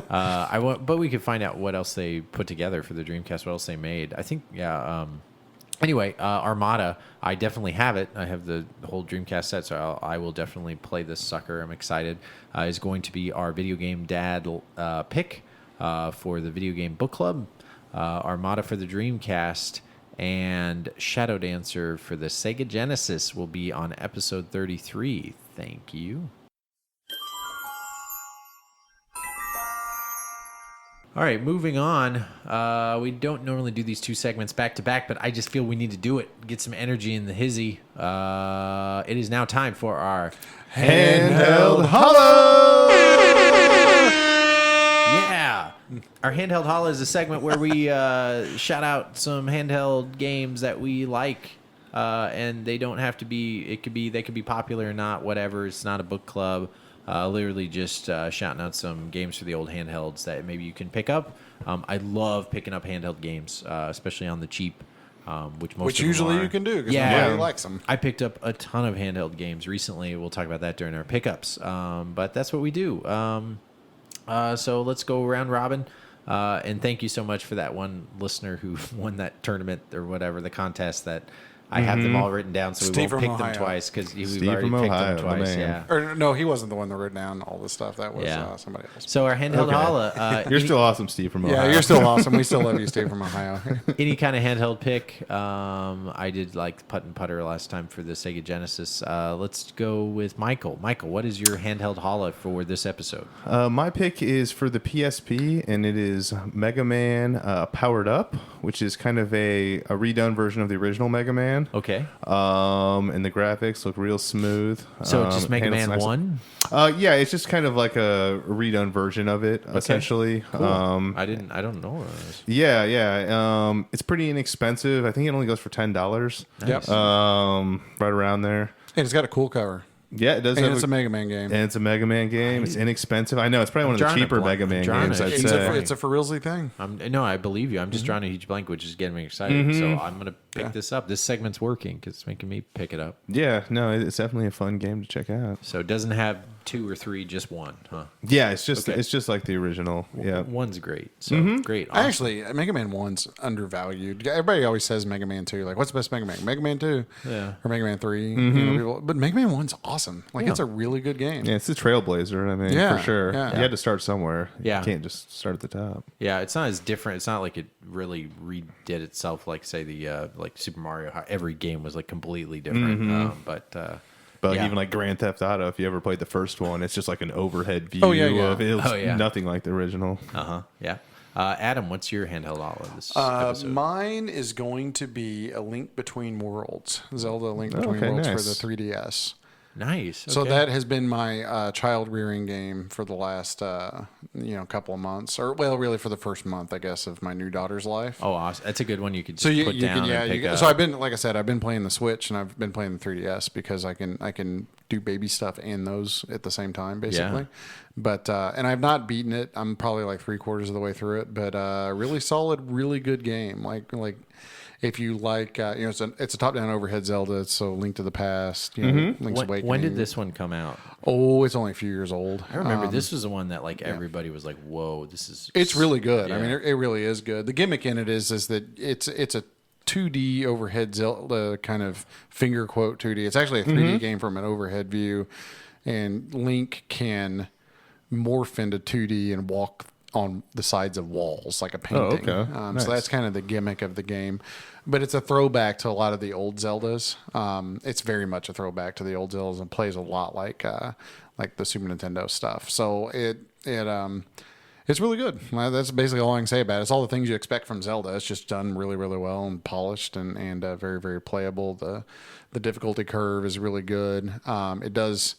But we could find out what else they put together for the Dreamcast. What else they made? I think, yeah. Anyway, Armada, I definitely have it. I have the whole Dreamcast set, so I will definitely play this sucker. I'm excited. Is going to be our video game dad pick for the Video Game Book Club. Armada for the Dreamcast, and Shadow Dancer for the Sega Genesis will be on episode 33. Thank you. All right, moving on. We don't normally do these two segments back to back, but I just feel we need to do it. Get some energy in the hizzy. It is now time for our Handheld Hollow! Yeah. Our Handheld Holla is a segment where we shout out some handheld games that we like. And they don't have to be, they could be popular or not, whatever. It's not a book club. Literally just shouting out some games for the old handhelds that maybe you can pick up. I love picking up handheld games, especially on the cheap, which usually are. you can do because Yeah. nobody likes them. I picked up a ton of handheld games recently. We'll talk about that during our pickups. But that's what we do. So let's go around robin. And thank you so much for that one listener who won that tournament or whatever, the contest that I have them all written down so Steve we won't from pick them Ohio. twice because we've Steve already from picked Ohio, them the twice. man. Yeah. Or no, he wasn't the one that wrote down all this stuff. That was Yeah. somebody else. So our handheld Okay. holla. You're still awesome, Steve from Ohio. Yeah, you're still awesome. We still love you, Steve from Ohio. any kind of handheld pick. I did like putt and putter last time for the Sega Genesis. Let's go with Michael. Michael, what is your handheld holla for this episode? My pick is for the PSP, and it is Mega Man Powered Up, which is kind of a redone version of the original Mega Man. Okay. And the graphics look real smooth. So it's just Mega handles Man nice. 1? Yeah, it's just kind of like a redone version of it, essentially. Cool. I don't know this. Yeah. It's pretty inexpensive. I think it only goes for $10. Yep. Right around there. And it's got a cool cover. Yeah, it does. And have it's a Mega Man game. And it's a Mega Man game. It's inexpensive. I know. It's probably one of the drawing a cheaper blank. Mega Man I'm drawing games, a- I'd it's say. It's a for realsy thing. No, I believe you. I'm just drawing a huge blank, which is getting me excited. So I'm going to pick this up. This segment's working because it's making me pick it up. Yeah, no, it's definitely a fun game to check out. So it doesn't have 2 or 3, just 1, huh? Yeah, it's just Okay. it's just like the original. Yeah. 1's great. So great. Awesome. Actually, Mega Man 1's undervalued. Everybody always says Mega Man 2. Like, what's the best Mega Man? Mega Man 2? Yeah. Or Mega Man 3? You know, people, but Mega Man 1's awesome. Like, it's a really good game. Yeah, it's the trailblazer, I mean, Yeah, for sure. yeah. You had to start somewhere. Yeah. You can't just start at the top. Yeah, it's not as different. It's not like it really redid itself like, say, the like Super Mario, how every game was like completely different. But yeah. Even like Grand Theft Auto, if you ever played the first one, it's just like an overhead view Oh, yeah. of it. It looks yeah. nothing like the original. Yeah. Adam, what's your handheld all of this episode? Mine is going to be A Link Between Worlds. Zelda A Link Between Okay, Worlds nice. for the 3DS. Nice. So okay. that has been my child rearing game for the last couple of months, or well, really for the first month, I guess, of my new daughter's life. Oh, awesome. That's a good one. You could just So you put down can, and pick up. So I've been, like I said, I've been playing the Switch and I've been playing the 3DS because I can do baby stuff and those at the same time, basically. Yeah. But and I've not beaten it. I'm probably like 3/4 of the way through it, but really solid, really good game. Like if you like, it's a top-down overhead Zelda. So Link to the Past, Link's Awakening. When did this one come out? Oh, it's only a few years old. I remember this was the one that like everybody was like, "Whoa, this is." It's really good. Yeah. I mean, it really is good. The gimmick in it is that it's a 2D overhead Zelda kind of finger quote 2D. It's actually a 3D game from an overhead view, and Link can morph into 2D and walk on the sides of walls like a painting. Oh, okay. Nice. So that's kind of the gimmick of the game. But it's a throwback to a lot of the old Zeldas. It's very much a throwback to the old Zeldas and plays a lot like the Super Nintendo stuff. So it's really good. That's basically all I can say about it. It's all the things you expect from Zelda. It's just done really, really well and polished and very, very playable. The difficulty curve is really good. It does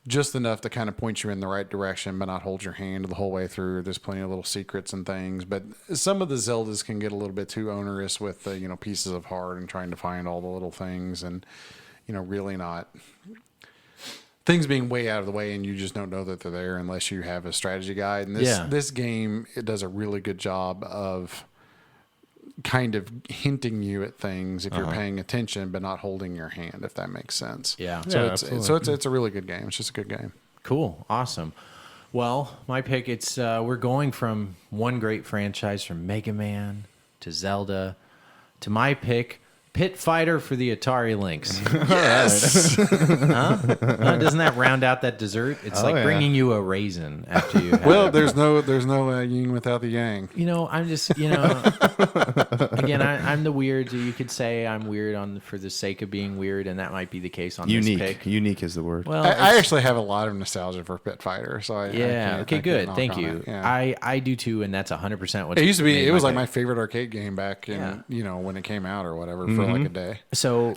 just enough to kind of point you in the right direction, but not hold your hand the whole way through. There's plenty of little secrets and things, but some of the Zeldas can get a little bit too onerous with the pieces of heart and trying to find all the little things, and really not things being way out of the way, and you just don't know that they're there unless you have a strategy guide. And this game, it does a really good job of kind of hinting you at things if you're paying attention, but not holding your hand, if that makes sense. Yeah. So it's a really good game. It's just a good game. Cool. Awesome. Well, my pick, it's we're going from one great franchise from Mega Man to Zelda to my pick, Pit Fighter for the Atari Lynx. Yes. Doesn't that round out that dessert? It's bringing you a raisin after you have Well, there's no yin without the yang. I'm just, again, I'm the weird. You could say I'm weird for the sake of being weird, and that might be the case on this pick. Unique is the word. Well, I actually have a lot of nostalgia for Pit Fighter, so okay, good. Thank you. It. Yeah. I do too, and that's 100% what It used to be. made It was my like pick. my favorite arcade game back in when it came out or whatever for like a day. So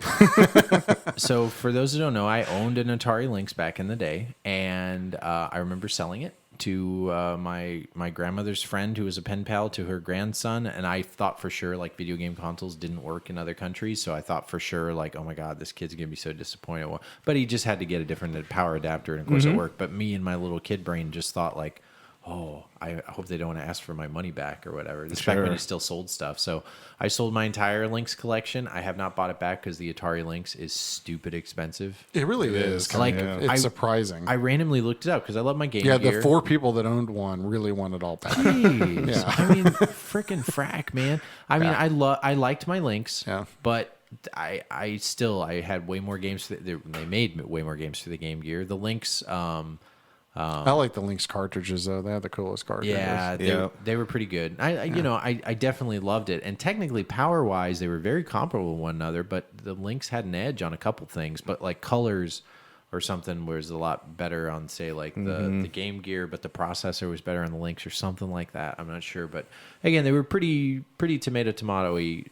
for those who don't know, I owned an Atari Lynx back in the day, and I remember selling it to my grandmother's friend who was a pen pal to her grandson, and I thought for sure like video game consoles didn't work in other countries, so I thought for sure like, oh my god, this kid's gonna be so disappointed. But he just had to get a different power adapter, and of course it worked. But me and my little kid brain just thought like, oh, I hope they don't ask for my money back or whatever. This is back when he still sold stuff. So I sold my entire Lynx collection. I have not bought it back because the Atari Lynx is stupid expensive. It really is. Like, It's surprising. I randomly looked it up because I love my game Yeah, gear. the 4 people that owned one really want it all back. Jeez. Yeah. I mean, freaking frack, man. I mean, I liked my Lynx, but I had way more games. They made way more games for the Game Gear. The Lynx. I like the Lynx cartridges though. They have the coolest cartridges. Yeah, they were pretty good. I definitely loved it. And technically, power wise, they were very comparable to one another. But the Lynx had an edge on a couple things. But like colors or something was a lot better on, say, like the Game Gear. But the processor was better on the Lynx or something like that. I'm not sure. But again, they were pretty tomatoey.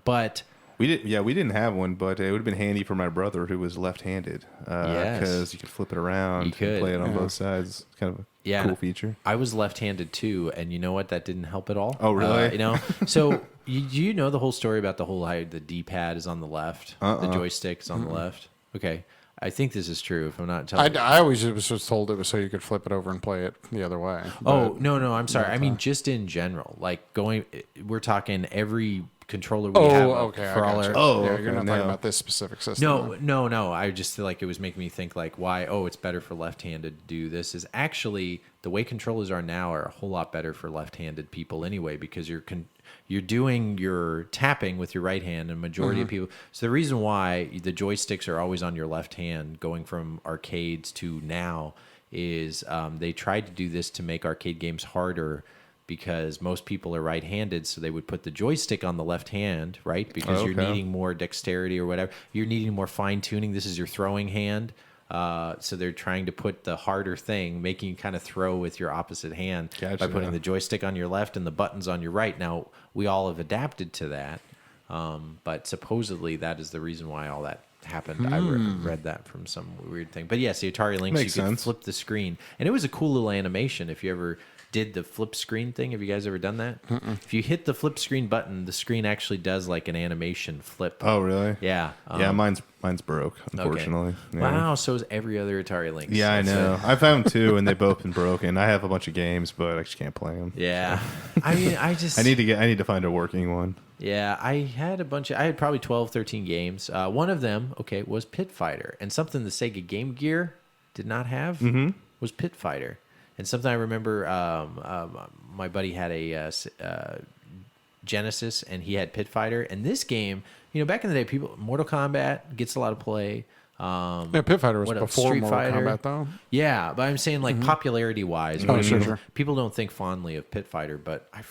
But we didn't have one, but it would have been handy for my brother who was left-handed because you could flip it around, and play it on both sides. It's kind of a cool feature. I was left-handed too, and you know what? That didn't help at all. Oh, really? So you know the whole story about the whole how the D-pad is on the left, the joystick is on the left. Okay, I think this is true. If I'm not telling, I always was just told it was so you could flip it over and play it the other way. Oh no, I'm sorry. I mean just in general, like we're talking every controller we have for all our. You're not talking about this specific system. No. I just feel like it was making me think like why it's better for left-handed to do this. Is actually the way controllers are now are a whole lot better for left-handed people anyway, because you're doing your tapping with your right hand, and majority of people. So the reason why the joysticks are always on your left hand going from arcades to now is they tried to do this to make arcade games harder, because most people are right-handed, so they would put the joystick on the left hand, right? Because you're needing more dexterity or whatever. You're needing more fine-tuning. This is your throwing hand. So they're trying to put the harder thing, making you kind of throw with your opposite hand by putting the joystick on your left and the buttons on your right. Now, we all have adapted to that, but supposedly that is the reason why all that happened. I read that from some weird thing. But yes, the Atari Lynx, you could flip the screen. And it was a cool little animation if you ever did the flip screen thing. Have you guys ever done that? If you hit the flip screen button, the screen actually does like an animation flip. Oh, really? Yeah. Yeah, mine's broke, unfortunately. Okay. Yeah. Wow, so is every other Atari Lynx. Yeah, I know. I found 2, and they've both been broken. I have a bunch of games, but I just can't play them. Yeah. I mean, I need to find a working one. Yeah, I had I had probably 12, 13 games. One of them, was Pit Fighter. And something the Sega Game Gear did not have was Pit Fighter. And something I remember, my buddy had a Genesis, and he had Pit Fighter. And this game, back in the day, Mortal Kombat gets a lot of play. Pit Fighter was before Street Mortal Fighter. Kombat, though. Yeah, but I'm saying popularity-wise, Sure. people don't think fondly of Pit Fighter, but I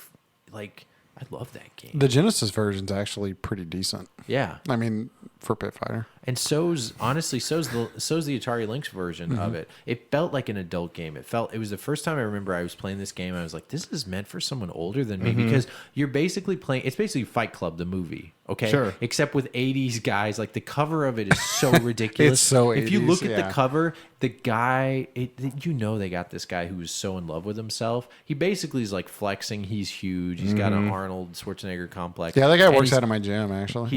love that game. The Genesis version's actually pretty decent. Yeah, I mean, for Pit Fighter. and so's the Atari Lynx version of it. It felt like an adult game. It was the first time I remember I was playing this game. I was like, this is meant for someone older than me because you're basically playing. It's basically Fight Club the movie. Okay, Sure. Except with 80s guys. Like the cover of it is so ridiculous. It's so If you 80s, look at yeah. the cover, the guy, they got this guy who's so in love with himself. He basically is like flexing. He's huge. He's got an Arnold Schwarzenegger complex. Yeah, that guy And works he's- out of my gym, actually.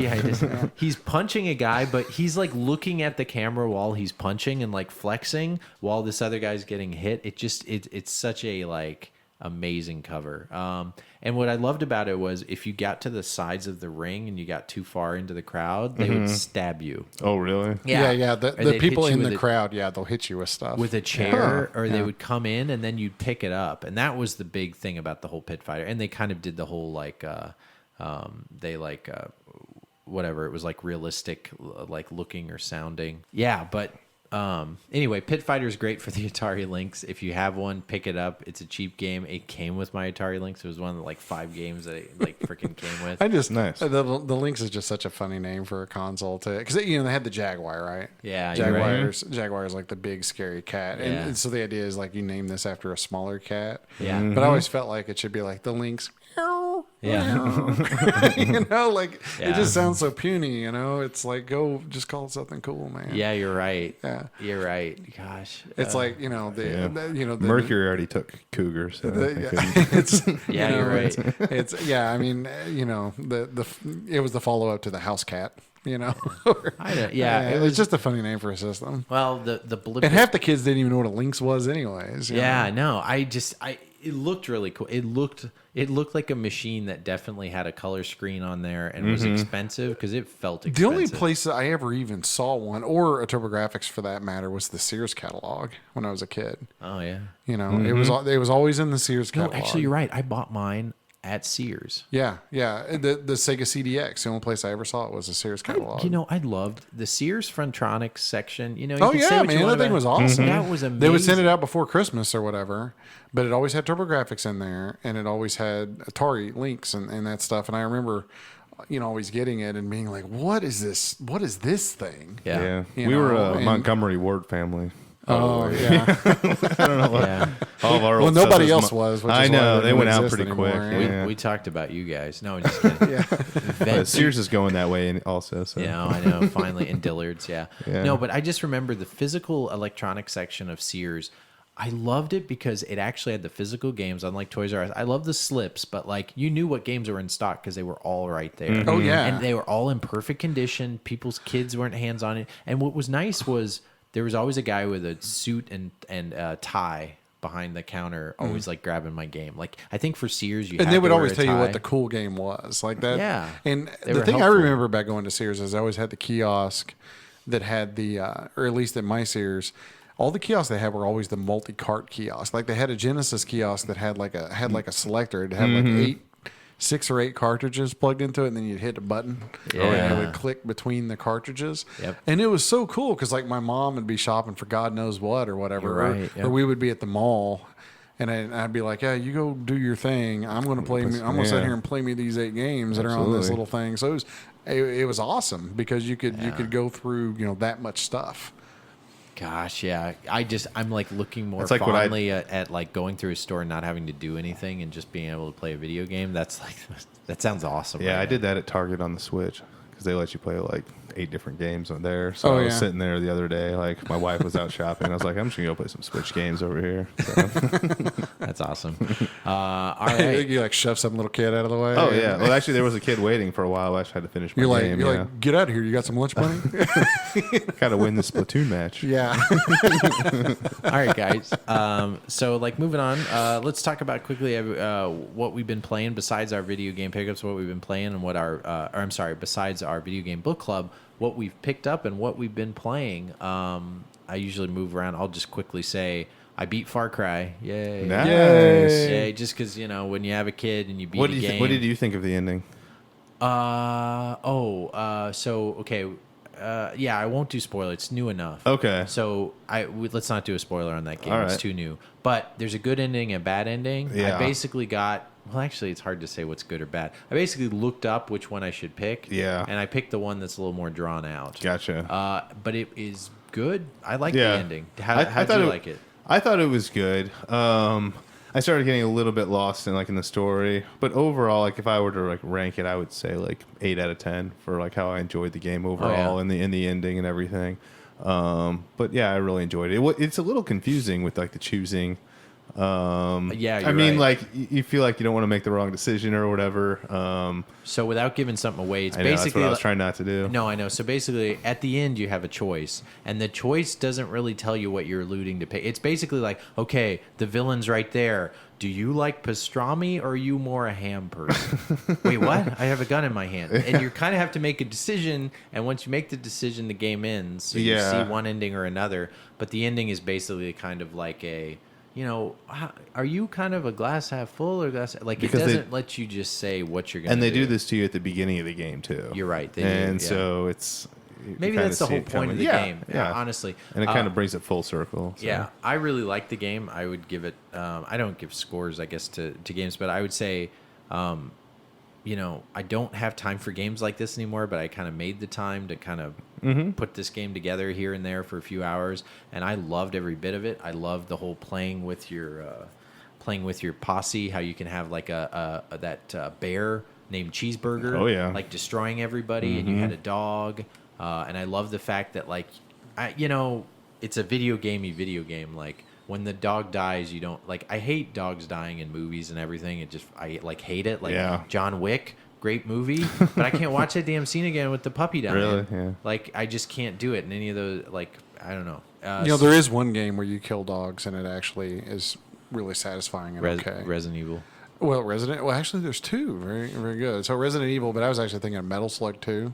He's punching a guy, but he's like looking at the camera while he's punching and like flexing while this other guy's getting hit. It's such a like amazing cover. And what I loved about it was if you got to the sides of the ring and you got too far into the crowd, they would stab you. Oh, really? Yeah. Or The they'd people hit you in the with crowd, they'll hit you with stuff. with a chair, or they Yeah. would come in and then you'd pick it up, and that was the big thing about the whole Pit Fighter. And they kind of did the whole whatever, it was like realistic, like looking or sounding. Yeah, but anyway, Pit Fighter is great for the Atari Lynx. If you have one, pick it up. It's a cheap game. It came with my Atari Lynx. It was one of the like 5 games that it like freaking came with. I just Nice. the Lynx is just such a funny name for a console too, because they had the Jaguar, right? Yeah, you're right. Jaguar's like the big scary cat, Yeah. and so the idea is like you name this after a smaller cat. Yeah. But I always felt like it should be like the Lynx. Yeah. It Yeah. just sounds so puny. It's like just call it something cool, man. Yeah, you're right. Yeah. You're right. Gosh. It's like the Mercury already took Cougar, so I couldn't- it's Yeah, you're right. It's yeah. I mean, it was the follow up to the House Cat. I know. Yeah, it was just a funny name for a system. Well, the blip. And half the kids didn't even know what a Lynx was, anyways. Yeah, no. It looked really cool. It looked like a machine that definitely had a color screen on there and was expensive because it felt expensive. The only place that I ever even saw one, or a TurboGrafx for that matter, was the Sears catalog when I was a kid. Oh yeah. It was always in the Sears No, catalog. actually, you're right. I bought mine at Sears. Yeah. The Sega CDX, the only place I ever saw it was the Sears catalog. I loved the Sears Frontronics section. You Oh can say yeah, what you man, want that thing about- was awesome. That was amazing. They would send it out before Christmas or whatever, but it always had TurboGrafx in there, and it always had Atari Lynx and that stuff. And I remember, always getting it and being like, "What is this? What is this thing?" Yeah. We were a and- Montgomery Ward family. Oh yeah. Yeah. All of our Well, old nobody stuff else was. Which I is why know, it they doesn't went out exist pretty anymore, quick. yeah. Yeah. We talked about you guys. No, I'm just kidding. But Sears is going that way also. So. Yeah, I know. Finally, and Dillard's. Yeah. Yeah. No, but I just remember the physical electronics section of Sears. I loved it because it actually had the physical games, unlike Toys R Us. I love the slips, but like you knew what games were in stock because they were all right there. Oh, yeah. and they were all in perfect condition. People's kids weren't hands on it. And what was nice was there was always a guy with a suit and tie behind the counter, always like grabbing my game. Like I think for Sears, you And had they would to wear always a tell you tie. what the cool game was, like that. Yeah. And They the were thing I helpful. remember about going to Sears is I always had the kiosk that had the, or at least at my Sears, all the kiosks they had were always the multi-cart kiosk. Like they had a Genesis kiosk that had like a selector. It had like 6 or 8 cartridges plugged into it, and then you'd hit a button, and Yeah. it would click between the cartridges. Yep. And it was so cool because like my mom would be shopping for God knows what or whatever, You're right, or yep. we would be at the mall. And I'd be like, "Yeah, you go do your thing. I'm going to play. I'm going to sit Yeah. here and play me these 8 games that are on this Absolutely. little thing." So it was awesome because you could go through that much stuff. Gosh, yeah. I'm like looking more That's like what I- fondly at like going through a store and not having to do anything and just being able to play a video game. That's like that sounds awesome. Yeah, right I now. did that at Target on the Switch. because they let you play like 8 different games on there. So I was sitting there the other day, like my wife was out shopping. I was like, I'm just gonna go play some Switch games over here. So. That's awesome. All right. You like shove some little kid out of the way. Oh yeah. Well, actually, there was a kid waiting for a while. I just had to finish my game. You're like, get out of here. You got some lunch money? Got to win this Splatoon match. Yeah. All right, guys. So, like, moving on, let's talk about quickly what we've been playing besides our video game pickups, what we've been playing, and besides our video game book club, what we've picked up and what we've been playing. I usually move around. I'll just quickly say I beat Far Cry. Yay. Nice. Yay. Just because, when you have a kid and you beat a game. What did you think of the ending? I won't do spoiler. It's new enough. Okay. So let's not do a spoiler on that game. All It's right. too new. But there's a good ending and a bad ending. Yeah. I basically got. Well, actually, it's hard to say what's good or bad. I basically looked up which one I should pick. Yeah. And I picked the one that's a little more drawn out. Gotcha. But it is good. I like the ending. How did you like it? I thought it was good. I started getting a little bit lost in the story, but overall, like if I were to rank it, I would say 8 out of 10 for how I enjoyed the game overall and the ending and everything. But yeah, I really enjoyed it. It's a little confusing with the choosing. I mean, right. you feel like you don't want to make the wrong decision or whatever. So without giving something away, it's I know, basically that's what I was trying not to do. No, I know. So basically, at the end, you have a choice, and the choice doesn't really tell you what you're alluding to pick. It's basically like, okay, the villain's right there. Do you like pastrami, or are you more a ham person? Wait, what? I have a gun in my hand, and you kind of have to make a decision. And once you make the decision, the game ends. So you see one ending or another. But the ending is basically kind of like a. Are you kind of a glass half full or glass because it doesn't let you just say what you're going to do. And they do this to you at the beginning of the game too. You're right. So it's maybe that's the whole point of the game. Yeah, honestly, and it kind of brings it full circle. So. Yeah, I really like the game. I would give it. I don't give scores, I guess, to games, but I would say, I don't have time for games like this anymore. But I kind of made the time to kind of put this game together here and there for a few hours, and I loved every bit of it. I loved the whole playing with your posse. How you can have that bear named Cheeseburger. Oh yeah, destroying everybody, and you had a dog. And I love the fact that it's a video game. When the dog dies, you don't I hate dogs dying in movies and everything. I hate it. John Wick. Great movie, but I can't watch that damn scene again with the puppy dying. Really? Yeah. I just can't do it in any of those. I don't know. There is one game where you kill dogs, and it actually is really satisfying and okay. Resident Evil. Well, actually, there's 2. Very, very good. So Resident Evil, but I was actually thinking of Metal Slug 2.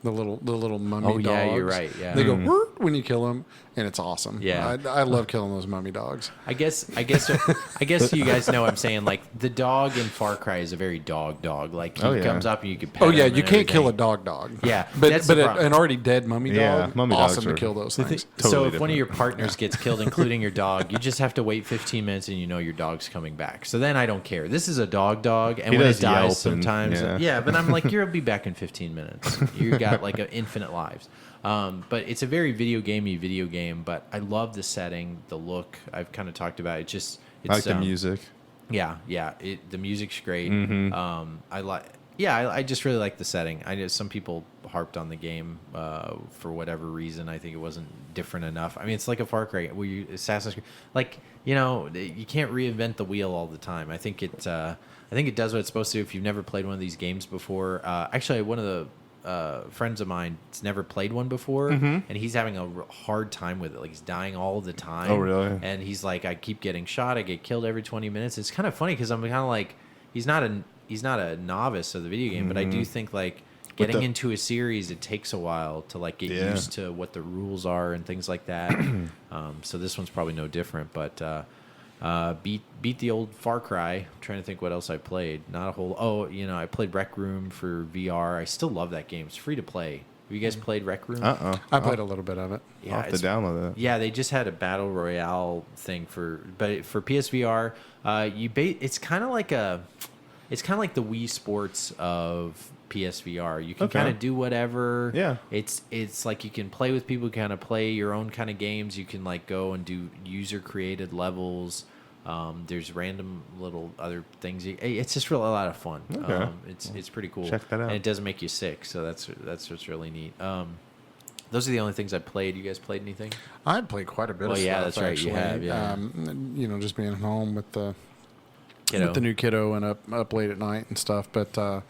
The little mummy dogs. Oh yeah, you're right. Yeah, they go "Whoop" when you kill them, and it's awesome. Yeah, I love killing those mummy dogs. I guess you guys know what I'm saying. The dog in Far Cry is a very dog. He comes up and you can pet him. You and can't kill a everything. dog. Yeah, but an already dead mummy dog. Mummy awesome dogs to kill those things. So if one of your partners gets killed, including your dog, you just have to wait 15 minutes and your dog's coming back. So then I don't care. This is a dog, and he when does it dies yelp sometimes, but I'm like, you'll be back in 15 minutes. You got an infinite lives. But it's a very video game, but I love the setting, the look. I've kind of talked about it. I like the music. Yeah. The music's great. I just really like the setting. I know some people harped on the game for whatever reason. I think it wasn't different enough. I mean, it's like a Far Cry where Assassin's Creed, you can't reinvent the wheel all the time. I think it does what it's supposed to. If you've never played one of these games before, actually, one of the friends of mine has never played one before, and he's having a hard time with it. He's dying all the time. Oh, really? And he's like, I keep getting shot. I get killed every 20 minutes. It's kind of funny because I'm kind of like, he's not a novice of the video game, but I do think getting into a series, it takes a while to get used to what the rules are and things like that. So this one's probably no different, but. Beat the old Far Cry. I'm trying to think what else I played. Not a whole. I played Rec Room for VR. I still love that game. It's free to play. Have you guys played Rec Room? I played a little bit of it. Yeah, I'll have to download that. Yeah, they just had a battle royale thing for PSVR. It's kind of like the Wii Sports of PSVR. You can kind of do whatever. Yeah. It's like you can play with people, kind of play your own kind of games. You can go and do user created levels. There's random little other things. It's just really a lot of fun. Okay. It's pretty cool. Check that out. And it doesn't make you sick, so that's what's really neat. Those are the only things I played. You guys played anything? I played quite a bit of stuff. Yeah, that's right. Actually. You have, yeah. Just being home with the Kiddo. with the new kiddo and up late at night and stuff. But so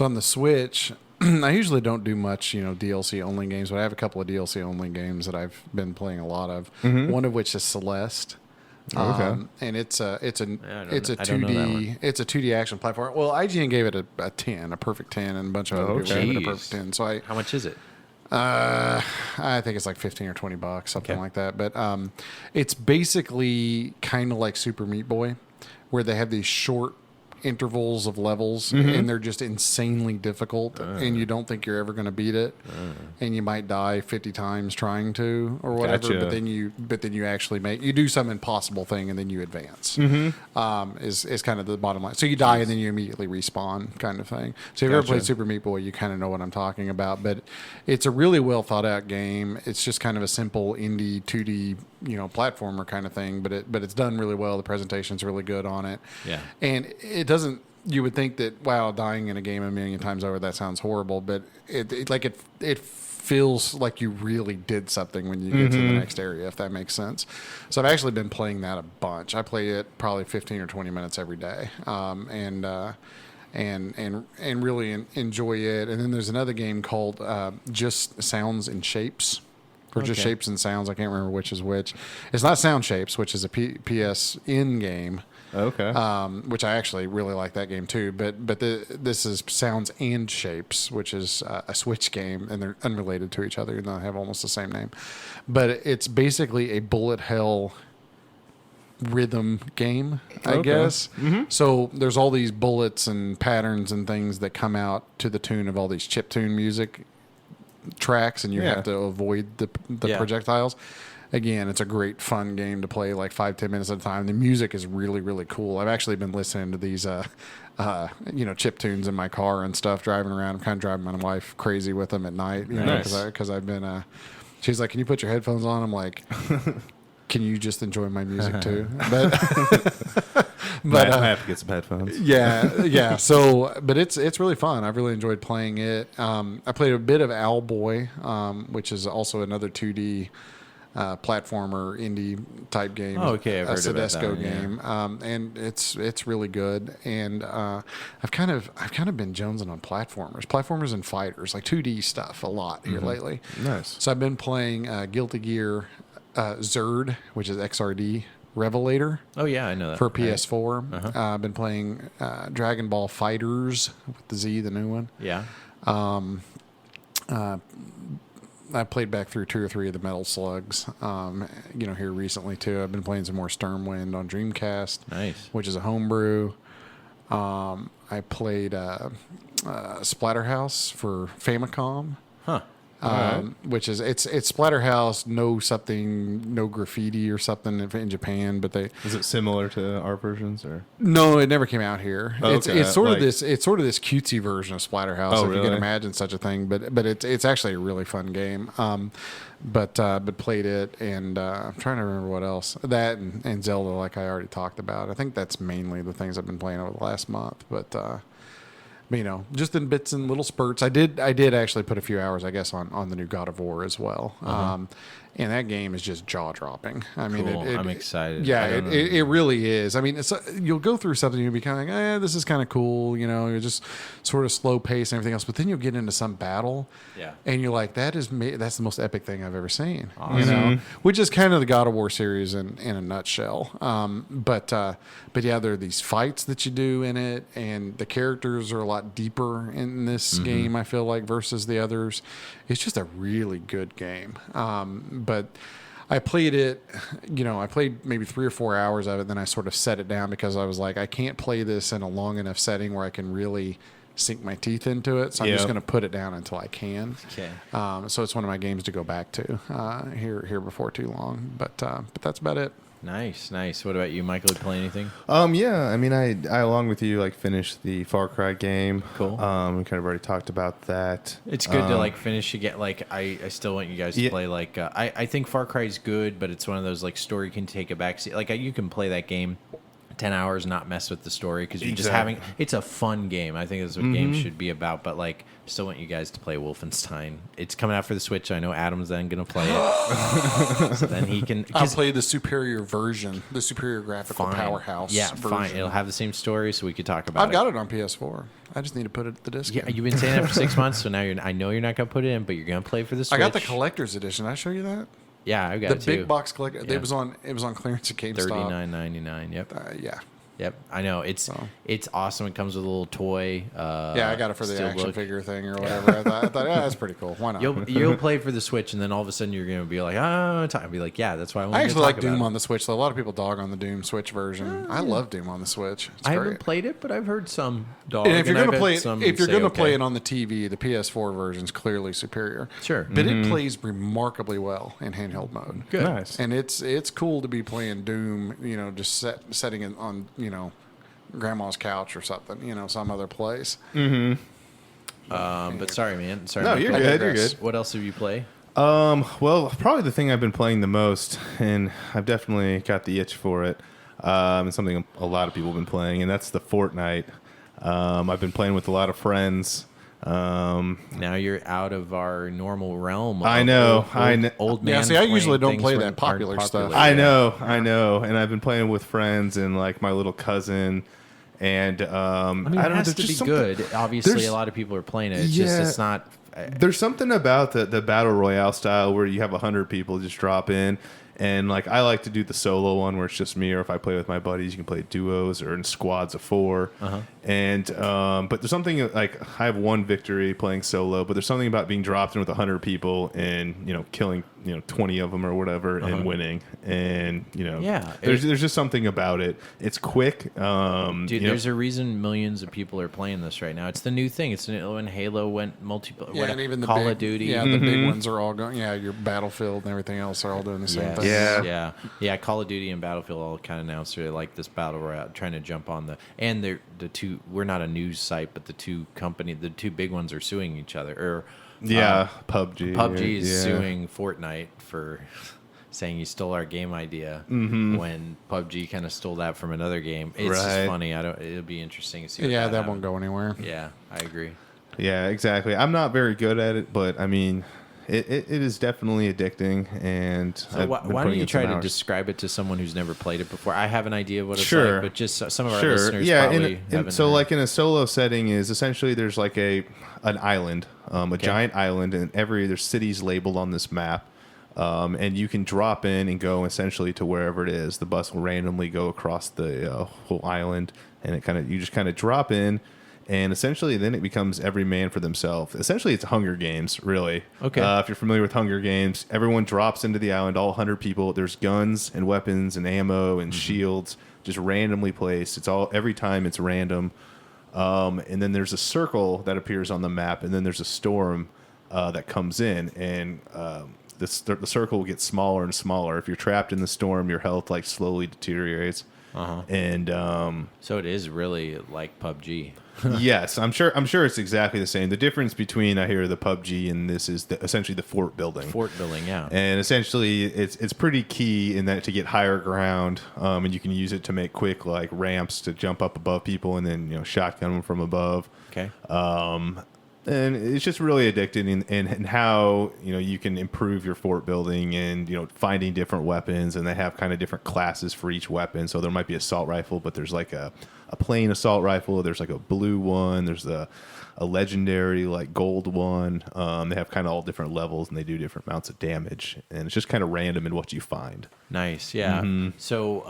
on the Switch, I usually don't do much, DLC only games, but I have a couple of DLC only games that I've been playing a lot of. One of which is Celeste. Okay. And it's a I don't know that 2D one. it's a 2D action platform. Well, IGN gave it a 10, a perfect 10, and a bunch of other people gave it a Jeez. perfect 10. So How much is it? I think it's like $15 or $20, something like that. But it's basically kind of like Super Meat Boy, where they have these short intervals of levels, and they're just insanely difficult, and you don't think you're ever going to beat it, and you might die 50 times trying to or whatever. Gotcha. But then you actually you do some impossible thing, and then you advance. Is kind of the bottom line. So you die and then you immediately respawn, kind of thing. So if you've ever played Super Meat Boy, you kind of know what I'm talking about. But it's a really well thought out game. It's just kind of a simple indie 2D platformer kind of thing, but it's done really well. The presentation's really good on it. Yeah. And it doesn't. You would think that, wow, dying in a game a million times over, that sounds horrible, but it feels like you really did something when you get to the next area, if that makes sense. So I've actually been playing that a bunch. I play it probably 15 or 20 minutes every day, and really enjoy it. And then there's another game called Just Sounds and Shapes. Or just Shapes and Sounds. I can't remember which is which. It's not Sound Shapes, which is a PSN game. Okay. Which I actually really like that game too. But this is Sounds and Shapes, which is a Switch game, and they're unrelated to each other, even though they have almost the same name. But it's basically a bullet hell rhythm game, I guess. So there's all these bullets and patterns and things that come out to the tune of all these chiptune music tracks, and you have to avoid the projectiles. Again, it's a great fun game to play like 5-10 minutes at a time. The music is really, really cool. I've actually been listening to these chip tunes in my car and stuff driving around. I'm kind of driving my wife crazy with them at night, because I've been she's like, "Can you put your headphones on?" I'm like, "Can you just enjoy my music too?" But I have to get some headphones. Yeah. So, but it's really fun. I've really enjoyed playing it. I played a bit of Owlboy, which is also another 2D platformer indie type game. Oh, okay, I've heard about that Sedesco one, yeah. game, and it's really good. And I've kind of been jonesing on platformers and fighters, like 2D stuff a lot here lately. Nice. So I've been playing Guilty Gear Zerd, which is XRD Revelator. Oh yeah, I know that For PS4. I've been playing Dragon Ball Fighters with the Z, the new one. Yeah. I played back through 2 or 3 of the Metal Slugs, here recently too. I've been playing some more Sturmwind on Dreamcast, Nice. which is a homebrew. I played Splatterhouse for Famicom. Huh. Which is it's Splatterhouse, no graffiti or something in Japan, but they Is it similar to our versions or? no, it never came out here. Oh, It's okay. sort of this cutesy version of Splatterhouse, Oh, if you can really? imagine such a thing. But it's actually a really fun game. But played it, and I'm trying to remember what else. That and Zelda, like I already talked about. I think that's mainly the things I've been playing over the last month. But just in bits and little spurts. I did actually put a few hours, I guess, on the new God of War as well. And that game is just jaw dropping. I mean, Cool. I'm excited. Yeah, I don't know. it really is. I mean, you'll go through something, you'll be kind of like, this is kind of cool. You're just sort of slow pace and everything else. But then you'll get into some battle, and you're like, that's the most epic thing I've ever seen. Awesome. Which is kind of the God of War series in a nutshell. But yeah, there are these fights that you do in it, and the characters are a lot deeper in this game, I feel like, versus the others. It's just a really good game. But I played it, I played maybe 3 or 4 hours of it. Then I sort of set it down because I was like, I can't play this in a long enough setting where I can really sink my teeth into it. So I'm just going to put it down until I can. Okay. So it's one of my games to go back to here before too long. But that's about it. Nice. What about you, Michael? You play anything? Yeah. I mean, I along with you, like, finished the Far Cry game. Cool. We kind of already talked about that. It's good to like finish again. Like I still want you guys to play. Like I think Far Cry is good, but it's one of those like story can take a backseat. Like you can play that game 10 hours, not mess with the story because you're just having. It's a fun game. I think that's what games should be about. But like, still want you guys to play Wolfenstein. It's coming out for the Switch. I know Adam's then gonna play it, so then he can. I'll play the superior version, the superior graphical powerhouse. Yeah, version. fine. It'll have the same story, so we could talk about. I've got it on PS4. I just need to put the disc. Yeah, in. you've been saying that for 6 months, so now I know you're not gonna put it in, but you're gonna play for the Switch. I got the collector's edition. Did I show you that? Yeah, I got the it too. big box collector. Yeah. It was on clearance at GameStop. $39.99. Yep. Yeah. Yep, I know it's awesome. It comes with a little toy. Yeah, I got it for the action steelbook. figure thing or whatever. I thought that's pretty cool. Why not? You'll play for the Switch, and then all of a sudden you're gonna be like, time. Be like, yeah, that's why I want I to actually talk like Doom about on the Switch. Though. A lot of people dog on the Doom Switch version. I love Doom on the Switch. It's I great. haven't played it, but I've heard some dog. And if you're and gonna I've play had it, some if you're say, gonna play okay. it on the TV, the PS4 version is clearly superior. Sure. But it plays remarkably well in handheld mode. Good. Nice. And it's cool to be playing Doom. Just setting it on grandma's couch or something. Some other place. But sorry, man. Sorry. No, Michael. you're good. You're good. What else have you played? Well, probably the thing I've been playing the most, and I've definitely got the itch for it. It's something a lot of people have been playing, and that's the Fortnite. I've been playing with a lot of friends. Now you're out of our normal realm. I know. Old man. Yeah, see, I usually playing don't play things that popular aren't stuff. I know, and I've been playing with friends and like my little cousin, and I mean, I it don't know. has There's to be just something- good. Obviously, there's- a lot of people are playing it. It's Yeah. just it's not. There's something about the battle royale style where you have 100 people just drop in, and like I like to do the solo one where it's just me, or if I play with my buddies, you can play duos or in squads of 4. And but there's something like I have one victory playing solo, but there's something about being dropped in with 100 people and killing 20 of them or whatever and winning, and there's just something about it. It's quick. Dude, there's a reason millions of people are playing this right now. It's the new thing. It's when Halo went multiplayer. Yeah, and even the Call big, of Duty. Yeah, the big ones are all going. Yeah, your Battlefield and everything else are all doing the same thing. Yeah. Call of Duty and Battlefield all kind of announced they're like this battle royale, trying to jump on the two. We're not a news site, but the two big ones are suing each other. Or PUBG. PUBG is suing Fortnite for saying you stole our game idea when PUBG kind of stole that from another game. It's just funny. It'll be interesting to see. What Yeah, that happens. won't go anywhere. Yeah, I agree. Yeah, exactly. I'm not very good at it, but I mean, it is definitely addicting. And So why don't you try to describe it to someone who's never played it before? I have an idea what it's Sure. like, but just some of our listeners Yeah, probably haven't. so heard. like in a solo setting is essentially there's like an island, a giant island, and there's cities labeled on this map. And you can drop in and go essentially to wherever it is. The bus will randomly go across the whole island, and you just kind of drop in, and essentially then it becomes every man for themselves. Essentially, it's Hunger Games, really. Okay. If you're familiar with Hunger Games, everyone drops into the island, all 100 people. There's guns and weapons and ammo and shields just randomly placed. It's all every time it's random. And then there's a circle that appears on the map, and then there's a storm that comes in, and the circle will get smaller and smaller. If you're trapped in the storm, your health like slowly deteriorates. And so it is really like PUBG. yes, I'm sure it's exactly the same. The difference between I hear the PUBG and this is essentially the fort building. Fort building, yeah. And essentially, it's pretty key in that to get higher ground, and you can use it to make quick like ramps to jump up above people and then shotgun them from above. Okay. And it's just really addicting in how you can improve your fort building and finding different weapons, and they have kind of different classes for each weapon. So there might be assault rifle, but there's like a plain assault rifle. There's like a blue one. There's a legendary like gold one. They have kind of all different levels, and they do different amounts of damage. And it's just kind of random in what you find. Nice, yeah. So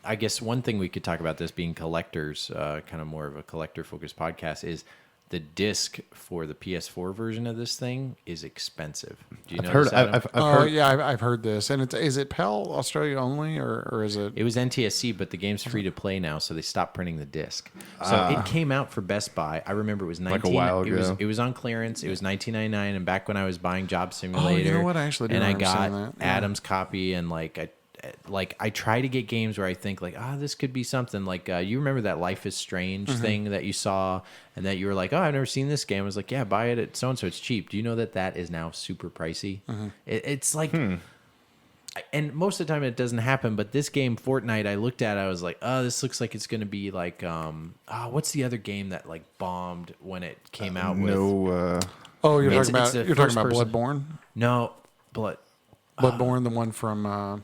I guess one thing we could talk about this being collectors, kind of more of a collector-focused podcast, is the disc for the PS4 version of this thing is expensive. Do you know this, Adam? I've heard. Yeah, I've heard this. And is it PAL Australia only, or is it? It was NTSC, but the game's free to play now, so they stopped printing the disc. So it came out for Best Buy. I remember it was Like a while ago. It was on clearance. It was $19.99, and back when I was buying Job Simulator, what? I actually do and I remember got seeing that. Yeah. Adam's copy, and like like I try to get games where I think like, this could be something. Like you remember that Life is Strange thing that you saw, and that you were like, I've never seen this game. I was like, yeah, buy it at so and so. It's cheap. Do you know that is now super pricey? It's like. And most of the time it doesn't happen, but this game, Fortnite, I looked at, I was like, this looks like it's going to be like, what's the other game that like bombed when it came out with? You're It's- talking about it's the you're talking first about person. Bloodborne. No, Bloodborne, the one from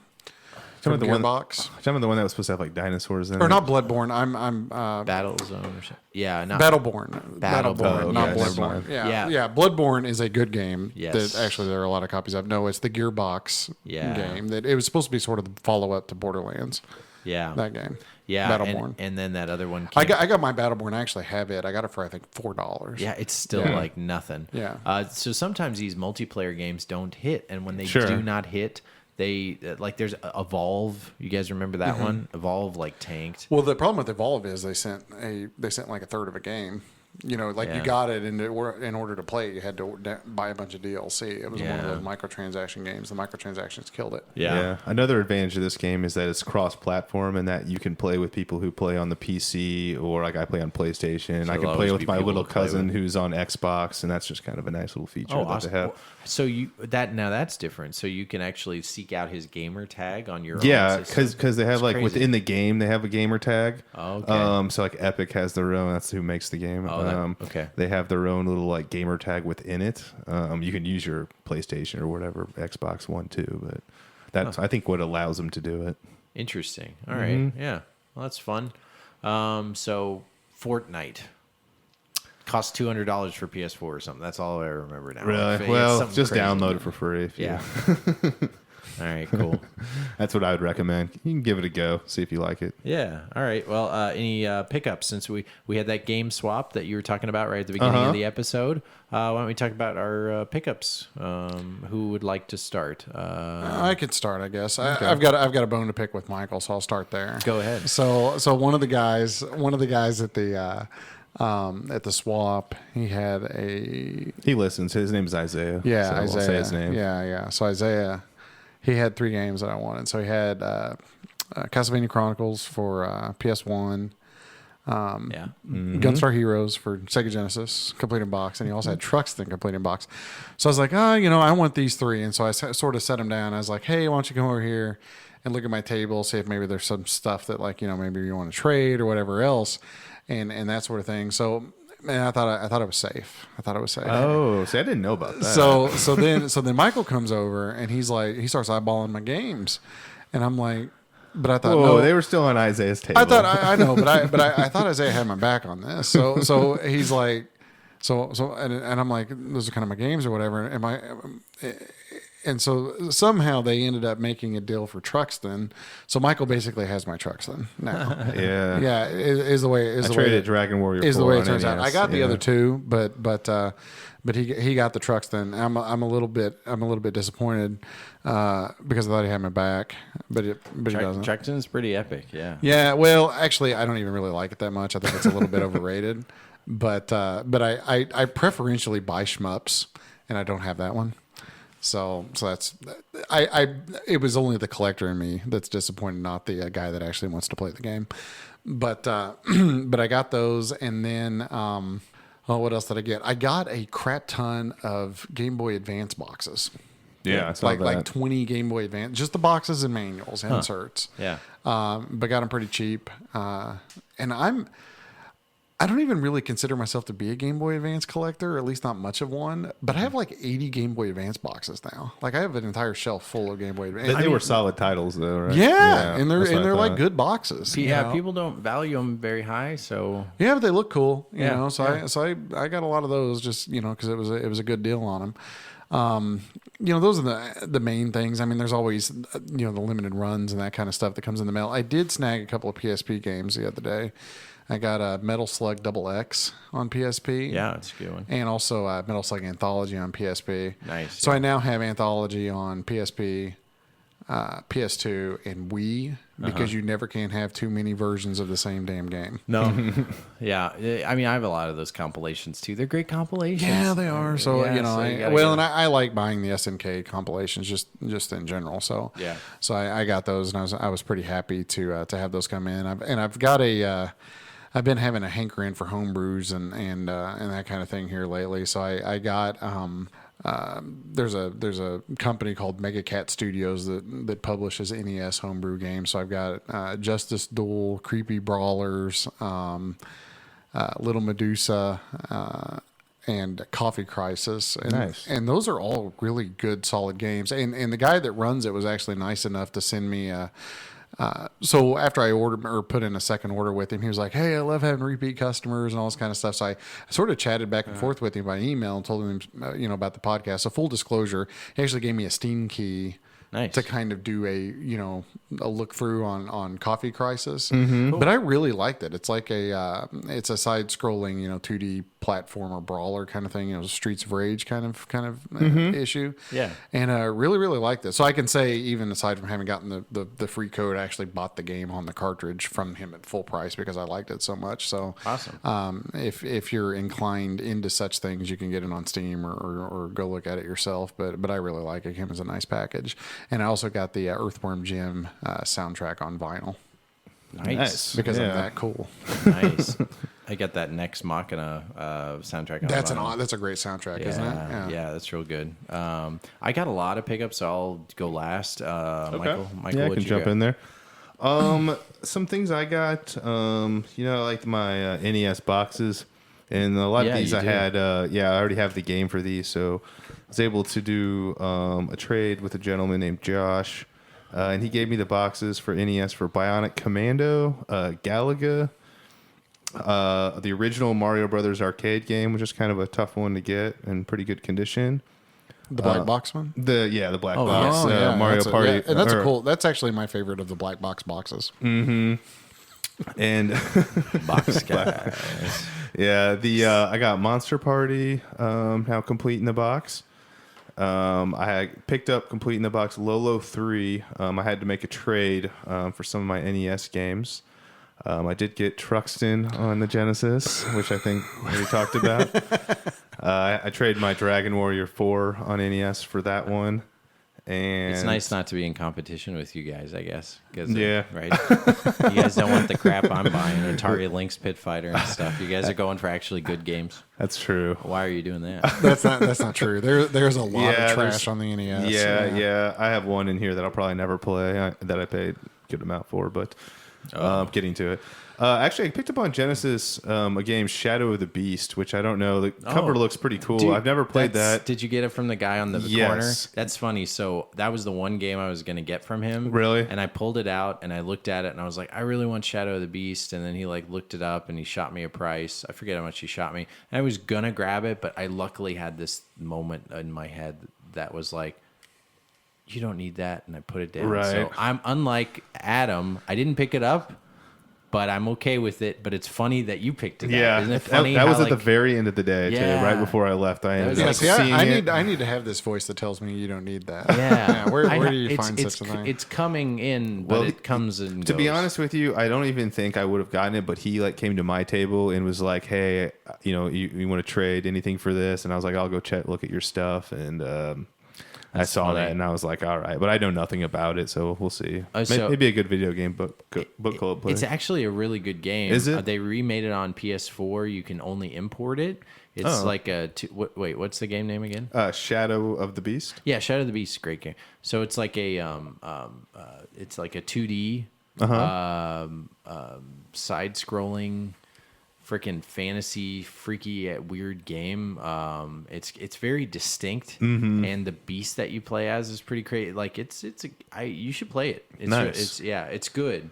Talking about the one- Gearbox, Talking about the one that was supposed to have like dinosaurs in it. or not Bloodborne. I'm Battlezone or something. Yeah, not Battleborn. Battleborn, not yes. Bloodborne. Yeah. Yeah. Bloodborne is a good game. Yes. That actually there are a lot of copies of. No, it's the Gearbox Yeah. game. That it was supposed to be sort of the follow up to Borderlands. Yeah. That game. Yeah. Battleborn. And then that other one I came. got my Battleborn. I actually have it. I got it for I think $4. Yeah, it's still Yeah. like nothing. Yeah. So sometimes these multiplayer games don't hit, and when they Sure. do not hit, they like there's Evolve. You guys remember that one? Evolve like tanked. Well, the problem with Evolve is they sent like a third of a game. You know, like Yeah. you got it, and in order to play it, you had to buy a bunch of DLC. It was one of Yeah. those microtransaction games. The microtransactions killed it. Yeah. Another advantage of this game is that it's cross-platform and that you can play with people who play on the PC, or like I play on PlayStation. So I there'll can play always with be my people little to play cousin with. who's on Xbox, and that's just kind of a nice little feature Oh, that awesome. they have. So that's different. So you can actually seek out his gamer tag on your Yeah, own system. because they have It's like crazy. within the game they have a gamer tag. Oh, okay. So like Epic has their own. That's who makes the game. Oh, okay. They have their own little like gamer tag within it. You can use your PlayStation or whatever Xbox One too, but that's I think what allows them to do it. Interesting. All right. Yeah. Well, that's fun. So Fortnite costs $200 for PS4 or something. That's all I remember now. Really? It's Well, something just crazy. download it for free. If you- Yeah. All right. Cool. That's what I would recommend. You can give it a go, see if you like it. Yeah. All right. Well, any pickups since we had that game swap that you were talking about right at the beginning of the episode? Why don't we talk about our pickups? Who would like to start? I could start, I guess. I've got a bone to pick with Michael, so I'll start there. Go ahead. So one of the guys at the swap, he had a He listens. His name is Isaiah. yeah so Isaiah. I'll say his name. Yeah. So Isaiah, he had 3 games that I wanted. So he had Castlevania Chronicles for PS1. Yeah. Gunstar Heroes for Sega Genesis, complete in box, and he also had Truxton complete in box. So I was like, I want these 3, and so I sort of set them down. I was like, hey, why don't you come over here and look at my table, see if maybe there's some stuff that maybe you want to trade or whatever else, and that sort of thing. So, man, I thought it was safe. Oh, see, I didn't know about that. So then Michael comes over and he starts eyeballing my games, and I'm like. But I thought, Whoa, no, they were still on Isaiah's table. I thought I know, but I thought Isaiah had my back on this. So he's like, and I'm like, those are kind of my games or whatever. And so somehow they ended up making a deal for Truxton. So Michael basically has my Truxton now. Yeah. Yeah, is the way I traded Dragon Warrior is the 4 way it on turns out. NES, I got the yeah. other 2, but he got the Truxton. I'm a little bit disappointed because I thought he had my back, but he doesn't. Truxton's pretty epic. Yeah. Yeah, well, actually, I don't even really like it that much. I think it's a little bit overrated. But I preferentially buy shmups, and I don't have that one. So that's it was only the collector in me that's disappointed, not the guy that actually wants to play the game. But but I got those, and then what else did I get? I got a crap ton of Game Boy Advance boxes. Yeah, I saw like 20 Game Boy Advance, just the boxes and manuals, inserts. Yeah. But got them pretty cheap. And I don't even really consider myself to be a Game Boy Advance collector, or at least not much of one. But I have like 80 Game Boy Advance boxes now. Like I have an entire shelf full of Game Boy Advance. They were solid titles, though, right? Yeah, and that's what I they're like thought. good boxes. you Yeah. know? People don't value them very high, so Yeah, but they look cool, you Yeah, know. So I got a lot of those just because it was a good deal on them. Those are the main things. I mean, there's always the limited runs and that kind of stuff that comes in the mail. I did snag a couple of PSP games the other day. I got a Metal Slug Double X on PSP. yeah, it's a good one. And also Metal Slug Anthology on PSP. Nice. So I now have Anthology on PSP, PS2, and Wii because you never can have too many versions of the same damn game. No. Yeah. I mean, I have a lot of those compilations too. They're great compilations. Yeah, they are. So Yeah, you know, so you gotta and get 'em. I like buying the SNK compilations just in general. So Yeah. so I got those, and I was pretty happy to have those come in. I've got I've been having a hankering for homebrews and that kind of thing here lately. So I got there's a company called Mega Cat Studios that publishes NES homebrew games. So I've got Justice Duel, Creepy Brawlers, Little Medusa, and Coffee Crisis. And, Nice. and those are all really good, solid games. And the guy that runs it was actually nice enough to send me so after I ordered or put in a second order with him, he was like, "Hey, I love having repeat customers and all this kind of stuff." So I sort of chatted back and forth with him by email and told him, about the podcast. So full disclosure, he actually gave me a Steam key. Nice. To kind of do a look through on Coffee Crisis, Cool. but I really liked it. It's like it's a side scrolling 2D platformer brawler kind of thing, Streets of Rage kind of issue. Yeah. And really really liked it. So I can say, even aside from having gotten the free code, I actually bought the game on the cartridge from him at full price because I liked it so much. So Awesome. if you're inclined into such things, you can get it on Steam or go look at it yourself. But I really like it. It came as a nice package. And I also got the Earthworm Jim soundtrack on vinyl Nice. because I'm that cool. Nice. I got that Nex Machina soundtrack. On vinyl. That's a great soundtrack, isn't it? Yeah, that's real good. I got a lot of pickups, so I'll go last. Michael, Yeah, I what can you jump got? in there. Some things I got, like my NES boxes, and a lot of Yeah, these you I do. had. I already have the game for these, so I was able to do a trade with a gentleman named Josh, and he gave me the boxes for NES for Bionic Commando, Galaga, the original Mario Brothers arcade game, which is kind of a tough one to get in pretty good condition. The black box one. The black Oh, box yeah. Mario that's Party, and that's a cool. That's actually my favorite of the black box boxes. and Box guys. yeah, I got Monster Party now complete in the box. I had picked up complete in the box Lolo 3. I had to make a trade for some of my NES games. I did get Truxton on the Genesis, which I think we talked about. I traded my Dragon Warrior 4 on NES for that one. And It's nice not to be in competition with you guys, I guess. Yeah. Right? You guys don't want the crap I'm buying, Atari Lynx Pit Fighter and stuff. You guys are going for actually good games. That's true. Why are you doing that? That's not true. There's a lot Yeah, of trash there's- on the NES. Yeah. I have one in here that I'll probably never play that I paid a good amount for, but getting to it. Actually, I picked up on Genesis a game, Shadow of the Beast, which I don't know. The cover looks pretty cool. Dude, I've never played that. Did you get it from the guy on the Yes. corner? That's funny. So that was the one game I was going to get from him. Really? And I pulled it out and I looked at it and I was like, I really want Shadow of the Beast. And then he looked it up and he shot me a price. I forget how much he shot me. And I was going to grab it, but I luckily had this moment in my head that was like, you don't need that. And I put it down. Right. So I'm unlike Adam. I didn't pick it up, but I'm okay with it. But it's funny that you picked it up. Yeah, Isn't it funny? that was how, at the very end of the day, too, Yeah. right before I left. I ended was up like- See, seeing it. I need to have this voice that tells me you don't need that. Yeah. Where I- do you it's- find it's such a thing? It's coming in, but Well, it comes and To be goes. honest with you, I don't even think I would have gotten it, but he came to my table and was like, "Hey, you want to trade anything for this?" And I was like, "I'll go look at your stuff." And I saw funny. that and I was like, "All right," but I know nothing about it, so we'll see. So- Maybe a good video game book club play. It's actually a really good game. Is it? They remade it on PS4. You can only import it. It's like a wait. What's the game name again? Shadow of the Beast. Yeah, Shadow of the Beast, great game. So it's like a it's like a 2D side-scrolling, freaking fantasy, freaky, weird game. It's very distinct, and the beast that you play as is pretty crazy. You should play it. Nice. It's good.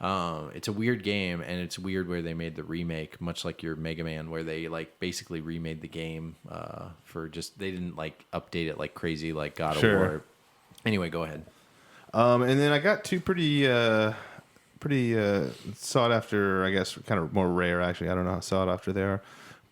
It's a weird game, and it's weird where they made the remake, much like your Mega Man, where they basically remade the game they didn't update it like crazy like God of Sure. War. Anyway, go ahead. And then I got two pretty sought after, I guess, kind of more rare actually. I don't know how sought after they are,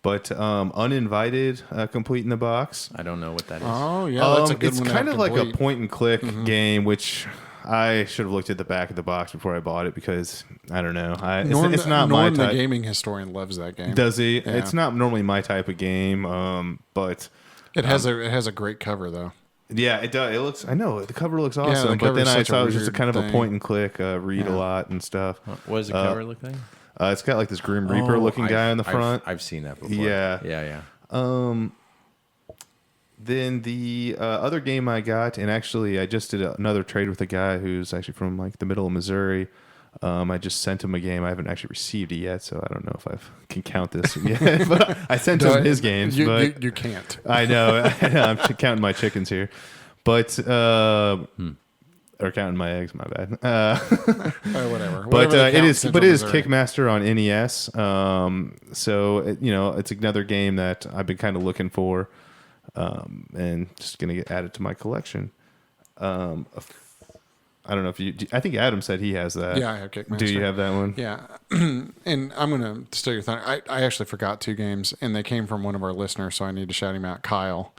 But Uninvited, complete in the box. I don't know what that is. Oh yeah, that's a good It's one. to kind have of like a complete. point and click game, which I should have looked at the back of the box before I bought it because I don't know. It's not my Norm, the type. gaming historian, loves that game. Does he? Yeah. It's not normally my type of game, but It has a great cover though. yeah, it does. It looks. I know the cover looks the awesome, but cover's then I such a saw it was just a weird kind of a thing. point and click, read a Yeah. lot and stuff. What does the cover look like? It's got like this Grim Reaper looking guy on the front. I've seen that before. Yeah. Yeah. Then the other game I got, and actually I just did another trade with a guy who's actually from like the middle of Missouri. I just sent him a game. I haven't actually received it yet, so I don't know if I can count this yet. But I sent him his games. But You can't. I know. I'm counting my chickens here, but or counting my eggs. My bad. Whatever. But Whatever they it count is. Central But it is Missouri. Kickmaster on NES. So it's another game that I've been kind of looking for, and just gonna get added to my collection. I don't know if you. I think Adam said he has that. Yeah, I have Kickmaster. Do you have that one? Yeah, and I'm gonna steal your thunder. I actually forgot 2 games, and they came from one of our listeners, so I need to shout him out, Kyle.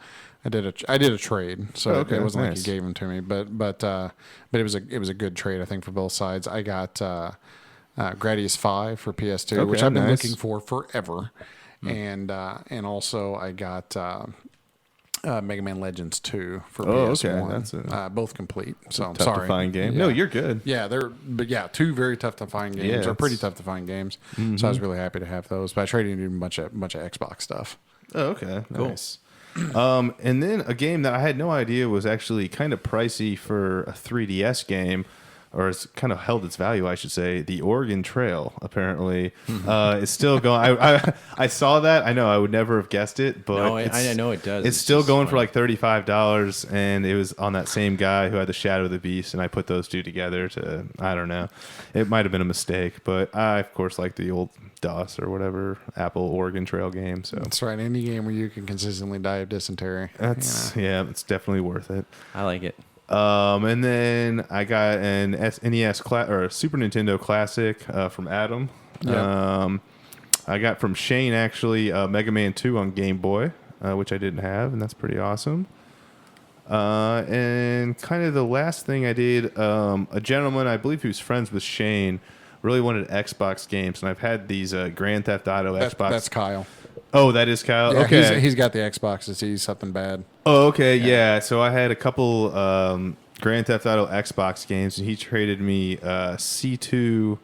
I did a trade, so Okay, it wasn't like nice. he gave them to me, but it was a good trade, I think, for both sides. I got Gradius 5 for PS2, Okay, which I've been nice. looking for forever, and also I got Mega Man Legends 2 for Oh, PS1. okay, that's both complete. So I'm Tough sorry. to find game. Yeah. No, you're good. Yeah, but 2 very tough to find games, Yeah, or pretty it's- tough to find games. So I was really happy to have those. But I traded in a bunch of Xbox stuff. Oh, okay, nice. And then a game that I had no idea was actually kind of pricey for a 3DS game, or it's kind of held its value, I should say. The Oregon Trail apparently is still going. I saw that. I know I would never have guessed it, but No, I know it does. It's It's still just going for funny. like $35, and it was on that same guy who had the Shadow of the Beast, and I put those two together to. I don't know. It might have been a mistake, but I of course like the old DOS or whatever Apple Oregon Trail game. So That's right. Any game where you can consistently die of dysentery. that's it's definitely worth it. I like it. And then I got an NES or a Super Nintendo Classic from Adam. Yeah. I got from Shane actually Mega Man 2 on Game Boy, which I didn't have, and that's pretty awesome. And kind of the last thing I did, a gentleman I believe who's friends with Shane really wanted Xbox games, and I've had these Grand Theft Auto Xbox. That's Kyle. Oh, that is Kyle. Yeah, Okay, he's got the Xbox to see something bad. Oh, okay, yeah. So I had a couple Grand Theft Auto Xbox games, and he traded me C2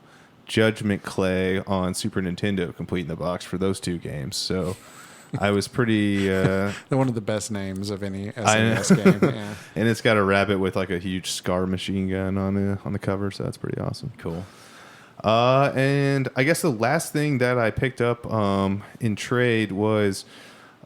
Judgment Clay on Super Nintendo, complete in the box for those 2 games. So I was pretty. They're one of the best names of any know. SNES game. Yeah. And it's got a rabbit with like a huge Scar machine gun on the cover, so that's pretty awesome. Cool. And I guess the last thing that I picked up in trade was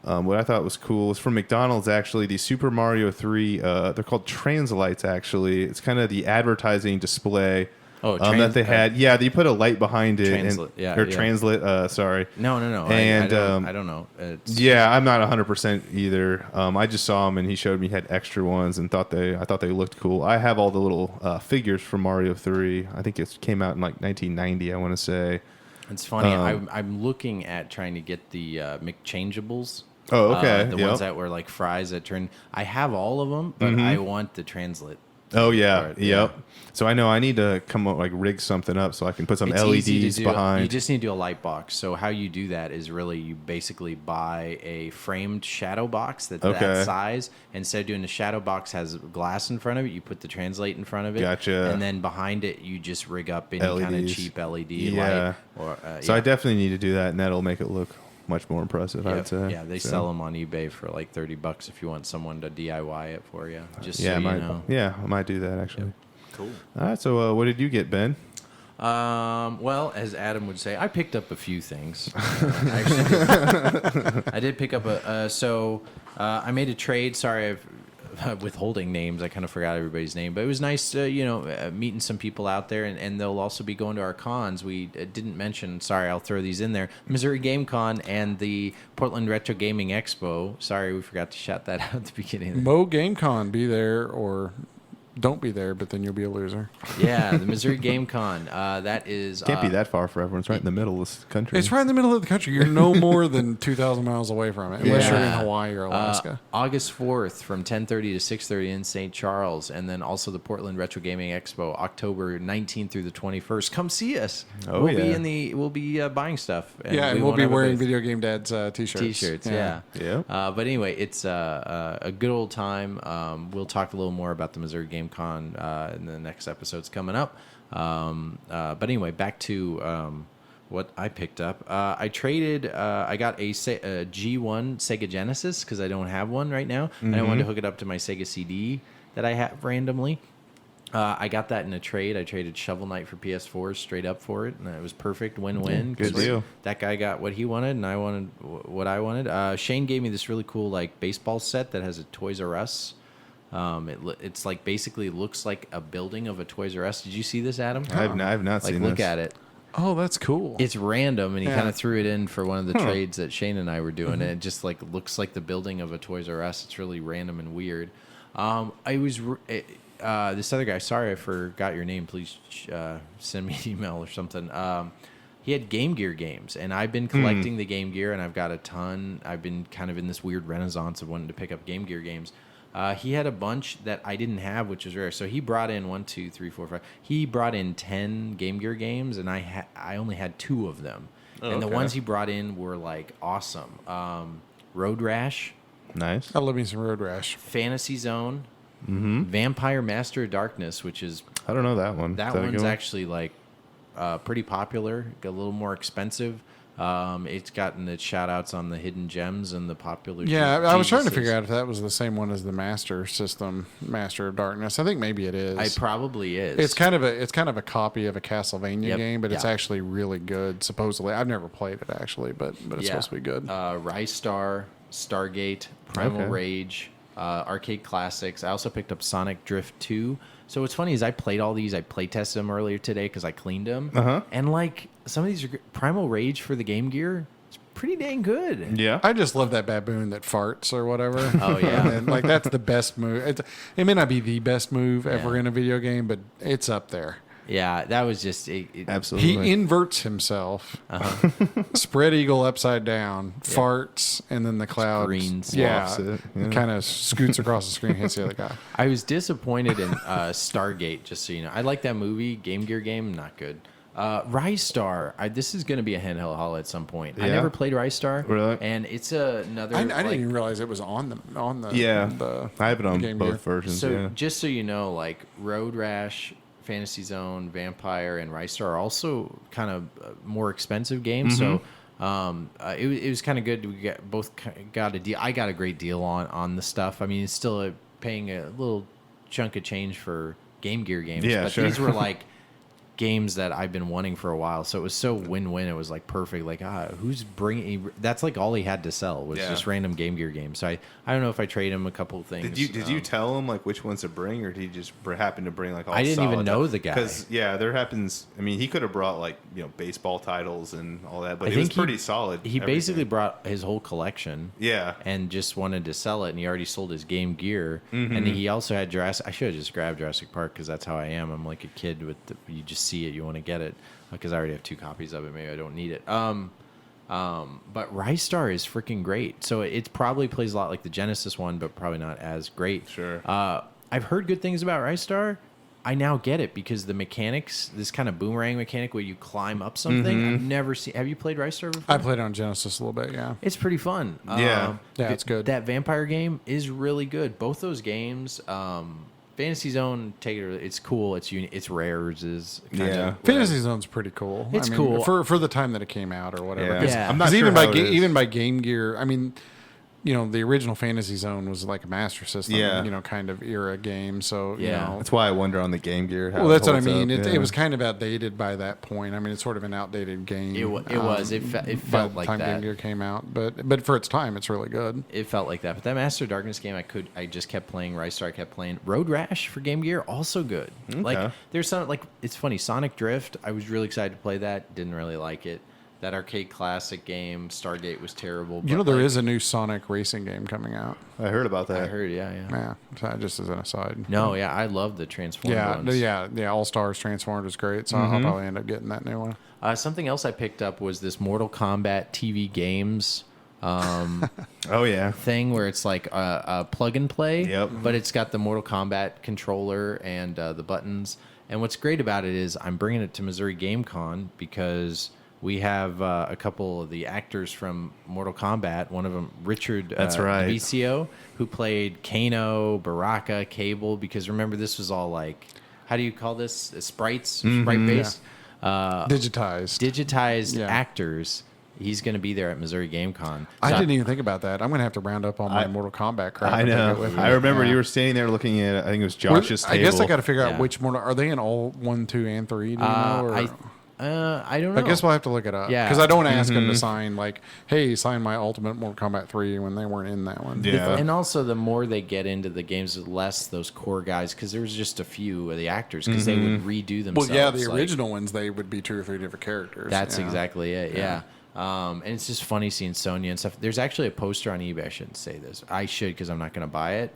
what I thought was cool was from McDonald's, actually, the Super Mario 3. They're called Translights, actually. It's kind of the advertising display Oh, that they had. Yeah, they put a light behind it. Translit, yeah, Or yeah. Translit, sorry. No. And, I don't know. It's, Yeah, I'm not 100% either. I just saw him, and he showed me he had extra ones, and I thought they looked cool. I have all the little figures from Mario 3. I think it came out in like 1990, I want to say. It's funny. I'm looking at trying to get the McChangeables. Oh, okay. The Yep. ones that were like fries that turn. I have all of them, but I want the Translit. Oh yeah, Right, yep. So I know I need to come up rig something up so I can put some It's easy to LEDs do. behind. You just need to do a light box. So how you do that is really you basically buy a framed shadow box that's Okay. that size. Instead of doing the shadow box has glass in front of it, you put the Translate in front of it. Gotcha. And then behind it, you just rig up any kind of LEDs. cheap LED Yeah. light. Or, So yeah. I definitely need to do that, and that'll make it look much more impressive. I'd say. Yeah, they So, sell them on eBay for like $30 if you want someone to DIY it for you. Just Yeah, so I you might. know. Yeah, I might do that actually. Cool. All right. So what did you get, Ben? Well, as Adam would say, I picked up a few things. I did pick up I made a trade. Sorry, I'm withholding names. I kind of forgot everybody's name, but it was nice, meeting some people out there, and they'll also be going to our cons. We didn't mention. Sorry, I'll throw these in there: Missouri Game Con and the Portland Retro Gaming Expo. Sorry, we forgot to shout that out at the beginning. Mo GameCon, be there or don't be there, but then you'll be a loser. Yeah, the Missouri Game Con. That is Can't be that far for everyone. It's right in the middle of this country. It's right in the middle of the country. You're no more than 2,000 miles away from it, unless you're in Hawaii or Alaska. August 4th from 10:30 to 6:30 in St. Charles, and then also the Portland Retro Gaming Expo, October 19th through the 21st. Come see us. Oh, We'll be buying stuff. And we'll won't be have a wearing booth. Video Game Dad's t-shirts. T-shirts, yeah. But anyway, it's a good old time. We'll talk a little more about the Missouri Game Con in the next episodes coming up. But anyway, back to what I picked up. I traded. I got a G1 Sega Genesis because I don't have one right now, and I wanted to hook it up to my Sega CD that I have randomly. I got that in a trade. I traded Shovel Knight for PS4 straight up for it, and it was perfect win-win. Good deal. That guy got what he wanted, and I wanted what I wanted. Shane gave me this really cool like baseball set that has a Toys R Us. It's like basically looks like a building of a Toys R Us. Did you see this, Adam? I've not seen this. Look at it. Oh, that's cool. It's random, and he kind of threw it in for one of the trades that Shane and I were doing. And it just like looks like the building of a Toys R Us. It's really random and weird. This other guy, sorry I forgot your name. Please send me an email or something. He had Game Gear games, and I've been collecting the Game Gear, and I've got a ton. I've been kind of in this weird renaissance of wanting to pick up Game Gear games. He had a bunch that I didn't have, which was rare. So he brought in 1, 2, 3, 4, 5. He brought in 10 Game Gear games, and I only had 2 of them. And the ones he brought in were like awesome. Road Rash, Nice. I love me some Road Rash. Fantasy Zone, Vampire Master of Darkness, which is I don't know that one. that Is that a one's good one? actually like pretty popular, a little more expensive. It's gotten its shout outs on the hidden gems and the popular. Yeah, I was trying to Jesuses. figure out if that was the same one as the Master System, Master of Darkness. I think maybe it is. It probably is. It's kind of a copy of a Castlevania Yep, game, but it's yeah. actually really good. Supposedly, I've never played it actually, but it's supposed to be good. Rise Star, Stargate, Primal Okay. Rage, arcade classics. I also picked up Sonic Drift 2. So what's funny is I played all these. I play tested them earlier today because I cleaned them. And like some of these are Primal Rage for the Game Gear. It's pretty dang good. Yeah. I just love that baboon that farts or whatever. Oh, yeah. And like that's the best move. It may not be the best move ever Yeah. in a video game, but it's up there. Yeah, that was just Absolutely. He inverts himself, spread eagle upside down, farts, and then the cloud Screen swaps it, yeah. kind of scoots across the screen, hits the other guy. I was disappointed in Stargate, just so you know. I like that movie, Game Gear game, not good. Rise Star, this is going to be a handheld haul at some point. I Yeah? never played Rise Star. Really? And it's another... I didn't even realize it was on the Yeah. the I have it on Game both Gear. versions. So yeah. just so you know, like Road Rash, Fantasy Zone, Vampire, and Rise Star are also kind of more expensive games. So it was kind of good. We got a deal. I got a great deal on the stuff. I mean, it's still paying a little chunk of change for Game Gear games. Yeah, but sure. these were like games that I've been wanting for a while. So it was so win-win. It was like perfect. Like, who's bringing? That's like all he had to sell was Yeah. just random Game Gear games. So I don't know if I trade him a couple of things. Did you tell him like which ones to bring, or did he just happen to bring like all? I didn't even solid know stuff? the guy. Because there happens. I mean, he could have brought like baseball titles and all that, but I it was think pretty solid. He basically everything. brought his whole collection. Yeah. And just wanted to sell it, and he already sold his Game Gear. And he also had Jurassic. I should have just grabbed Jurassic Park because that's how I am. I'm like a kid with you just see it, you want to get it because I already have 2 copies of it. Maybe I don't need it. But Rise Star is freaking great. So it probably plays a lot like the Genesis one, but probably not as great. Sure. I've heard good things about Rise Star. I now get it because the mechanics, this kind of boomerang mechanic where you climb up something, I've never seen. Have you played Rise Star before? I played on Genesis a little bit. Yeah. It's pretty fun. Yeah. Yeah, it's good. That vampire game is really good. Both those games, Fantasy Zone, it's cool. It's rares. Is kind Yeah. of Fantasy Zone's pretty cool. It's cool. for the time that it came out or whatever. Yeah. 'Cause- Yeah. I'm not 'cause sure even how it is. even by Game Gear, I mean, the original Fantasy Zone was like a Master System, Yeah. kind of era game. So Yeah. That's why I wonder on the Game Gear. How well, that's it what I holds mean. up. It was kind of outdated by that point. I mean, it's sort of an outdated game. It was. It by felt the like time that. Game Gear came out, but for its time, it's really good. It felt like that. But that Master of Darkness game, I just kept playing Rise Star. I kept playing Road Rash for Game Gear, also good. Like there's some it's funny. Sonic Drift, I was really excited to play that. Didn't really like it. That arcade classic game, Stargate, was terrible. You know, but, there like, is a new Sonic racing game coming out. I heard about that. I heard, yeah. Yeah, so just as an aside. No, yeah, I love the Transformers ones. Yeah. All Stars Transformed is great, so I'll probably end up getting that new one. Something else I picked up was this Mortal Kombat TV games Oh yeah. thing where it's like a plug and play, Yep. but it's got the Mortal Kombat controller and the buttons. And what's great about it is I'm bringing it to Missouri Game Con because we have a couple of the actors from Mortal Kombat. One of them, Richard That's right. Vicio, who played Kano, Baraka, Cable. Because remember, this was all like, how do you call this? Sprites, sprite-based? Digitized actors. He's going to be there at Missouri Game Con. I didn't even think about that. I'm going to have to round up on my Mortal Kombat crap. I and take it know. with me. I remember Yeah. you were standing there looking at, I think it was Josh's I table. guess I got to figure out Yeah. which Mortal. Are they in all 1, 2, and 3? Do you know? I don't know. I guess we'll have to look it up. Yeah. Because I don't want to ask them to sign, like, hey, sign my Ultimate Mortal Kombat 3 when they weren't in that one. Yeah. And also, the more they get into the games, the less those core guys, because there was just a few of the actors, because they would redo Well, themselves. yeah, the like, original ones, they would be 2 or 3 different characters. That's yeah. exactly it. Yeah. And it's just funny seeing Sonya and stuff. There's actually a poster on eBay. I shouldn't say this. I should because I'm not going to buy it.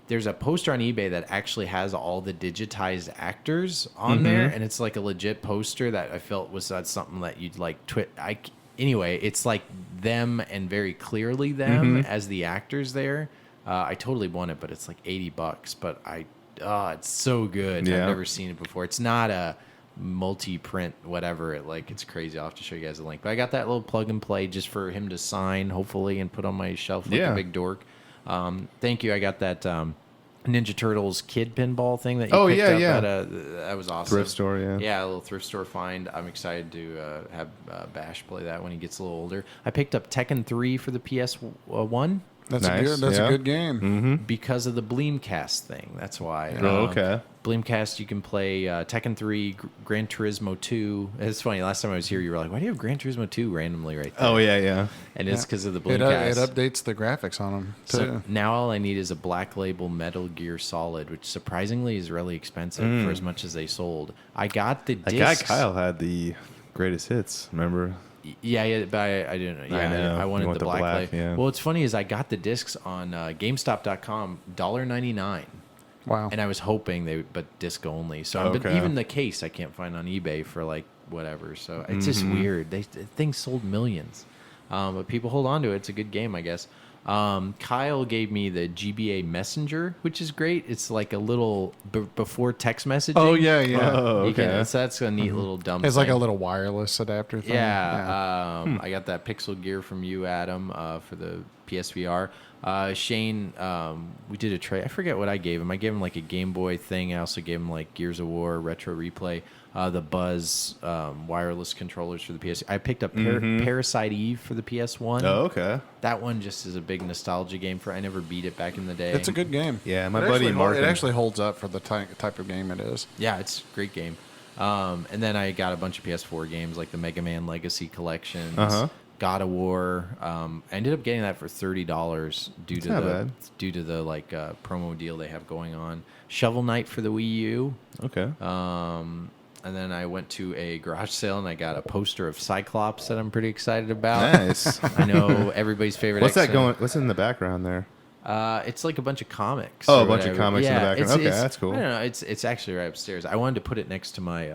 There's a poster on eBay that actually has all the digitized actors on there, and it's like a legit poster that I felt was something that you'd like. Anyway, it's like them and very clearly them as the actors there. I totally want it, but it's like $80. But it's so good. Yeah. I've never seen it before. It's not a multi-print whatever. It's crazy. I'll have to show you guys the link. But I got that little plug and play just for him to sign, hopefully, and put on my shelf like a big dork. Thank you. I got that Ninja Turtles kid pinball thing that you picked up at that was awesome. Thrift store, yeah. Yeah, a little thrift store find. I'm excited to have Bash play that when he gets a little older. I picked up Tekken 3 for the PS1. That's Nice, a yeah. good game. Because of the Bleemcast thing. That's why. Oh, okay. Bleemcast, you can play Tekken 3, Gran Turismo 2. It's funny, last time I was here, you were like, why do you have Gran Turismo 2 randomly right there? Oh yeah. And it's because of the It Bleemcast. updates the graphics on them, too. So now all I need is a Black Label Metal Gear Solid, which surprisingly is really expensive for as much as they sold. I got the That discs. guy Kyle had the greatest hits, remember? Yeah, but I didn't. Yeah, I know. I wanted You want the the black black, play. yeah. Well, what's funny is I got the discs on GameStop.com, $1.99. Wow. And I was hoping but disc only. So but Okay. even the case I can't find on eBay for like whatever. So it's just weird. The thing sold millions, but people hold on to it. It's a good game, I guess. Kyle gave me the GBA Messenger, which is great. It's like a little before text messaging. Oh, yeah. Oh, You okay. so that's a neat little dumb. It's like thing. a little wireless adapter thing. Yeah, I got that Pixel Gear from you, Adam, for the PSVR. Shane, we did a trade. I forget what I gave him. I gave him like a Game Boy thing. I also gave him like Gears of War Retro Replay, the Buzz wireless controllers for the PS. I picked up Parasite Eve for the PS1. Oh, okay. That one just is a big nostalgia game for. I never beat it back in the day. It's a good game. Yeah, my It buddy actually Mark. It actually holds up for the type of game it is. Yeah, it's a great game. And then I got a bunch of PS4 games like the Mega Man Legacy Collections, God of War. I ended up getting that for $30 due not bad. to the like promo deal they have going on. Shovel Knight for the Wii U. Okay. And then I went to a garage sale and I got a poster of Cyclops that I'm pretty excited about. Nice. I know everybody's favorite. What's that X-Men. going? What's in the background there? It's like a bunch of comics. Oh, or a bunch of whatever. comics in the background. Okay, that's cool. I don't know. It's actually right upstairs. I wanted to put it next to my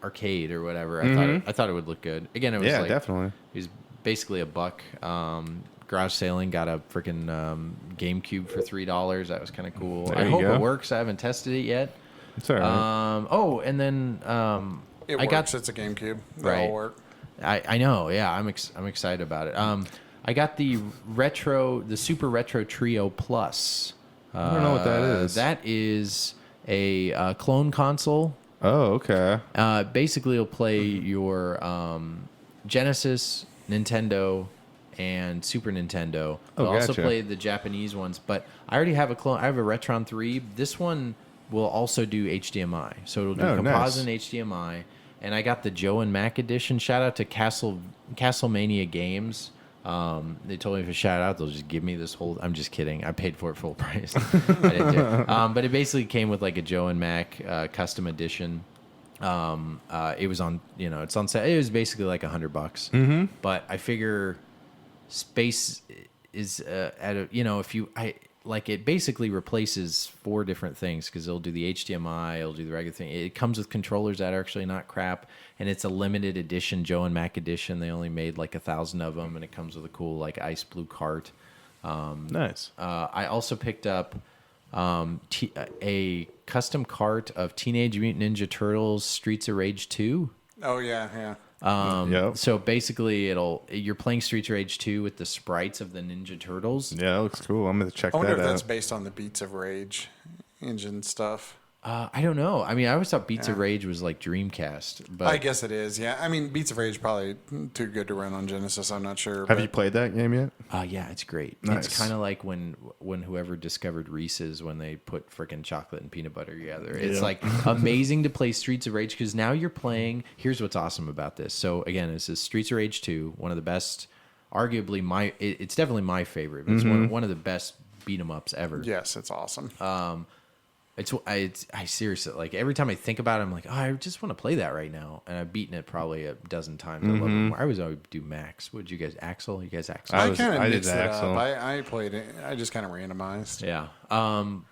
arcade or whatever. I thought it would look good. Again, it was Yeah, like, definitely. It was basically $1. Garage sailing, got a freaking GameCube for $3. That was kind of cool. There I you hope go. it works. I haven't tested it yet. It's all right. And then It I works. got It's a GameCube. They Right. all work. I know, yeah. I'm excited about it. I got the Super Retro Trio Plus. I don't know what that is. That is a clone console. Oh, okay. Basically, it'll play your Genesis, Nintendo, and Super Nintendo. Oh, It'll also gotcha. play the Japanese ones. But I already have a clone. I have a Retron 3. This one will also do HDMI. So it'll do Oh, composite nice. and HDMI. And I got the Joe and Mac edition. Shout out to Castlemania Games. They told me if I shout out, they'll just give me this whole. I'm just kidding. I paid for it full price. I didn't do it. But it basically came with like a Joe and Mac custom edition. It was on, it's on sale. It was basically like $100. Mm-hmm. But I figure space is at a, if it basically replaces 4 different things because it'll do the HDMI, it'll do the regular thing. It comes with controllers that are actually not crap, and it's a limited edition, Joe and Mac edition. They only made like 1,000 of them, and it comes with a cool like ice blue cart. Nice. I also picked up a custom cart of Teenage Mutant Ninja Turtles Streets of Rage 2. Oh yeah, yeah. Yep. So basically, you're playing Streets of Rage 2 with the sprites of the Ninja Turtles. Yeah, that looks cool. I'm gonna check I wonder that if that's out. based on the Beats of Rage engine stuff. I don't know. I mean, I always thought Beats of Rage was like Dreamcast, but I guess it is. Yeah, I mean, Beats of Rage probably too good to run on Genesis. I'm not sure. Have you played that game yet? yeah, it's great. Nice. It's kind of like when whoever discovered Reese's when they put freaking chocolate and peanut butter together. It's like amazing to play Streets of Rage because now you're playing. Here's what's awesome about this. So again, this is Streets of Rage 2, one of the best, arguably it's definitely my favorite. But it's one of the best beat 'em ups ever. Yes, it's awesome. I seriously, like, every time I think about it, I'm like, oh, I just want to play that right now. And I've beaten it probably a dozen times. I love it more. I always do Max. What did you guys, Axel? You guys Axel? I kind of I did mixed it Axel. up. I played it. I just kind of randomized. Yeah.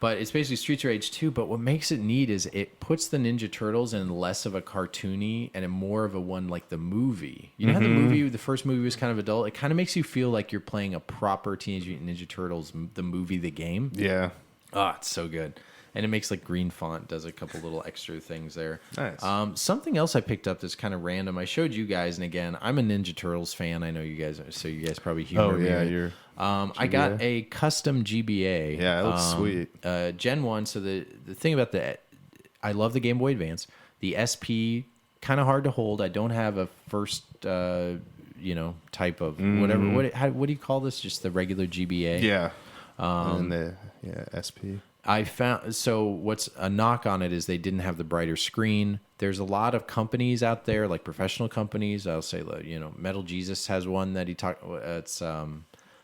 But it's basically Streets of Rage 2. But what makes it neat is it puts the Ninja Turtles in less of a cartoony and more of a one like the movie. You know how the first movie was kind of adult? It kind of makes you feel like you're playing a proper Teenage Mutant Ninja Turtles, the movie, the game. Yeah. Oh, it's so good. And it makes like green font, does a couple little extra things there. Nice. Something else I picked up that's kind of random. I showed you guys, and again, I'm a Ninja Turtles fan. I know you guys are, so you guys probably humor me. Oh, yeah, you're... I got a custom GBA. Yeah, it looks sweet. Gen 1. So the thing about I love the Game Boy Advance. The SP, kind of hard to hold. I don't have a first, type of whatever. What do you call this? Just the regular GBA? Yeah. And the SP. I found, so what's a knock on it is they didn't have the brighter screen. There's a lot of companies out there, like professional companies. I'll say, Metal Jesus has one that he talked. It's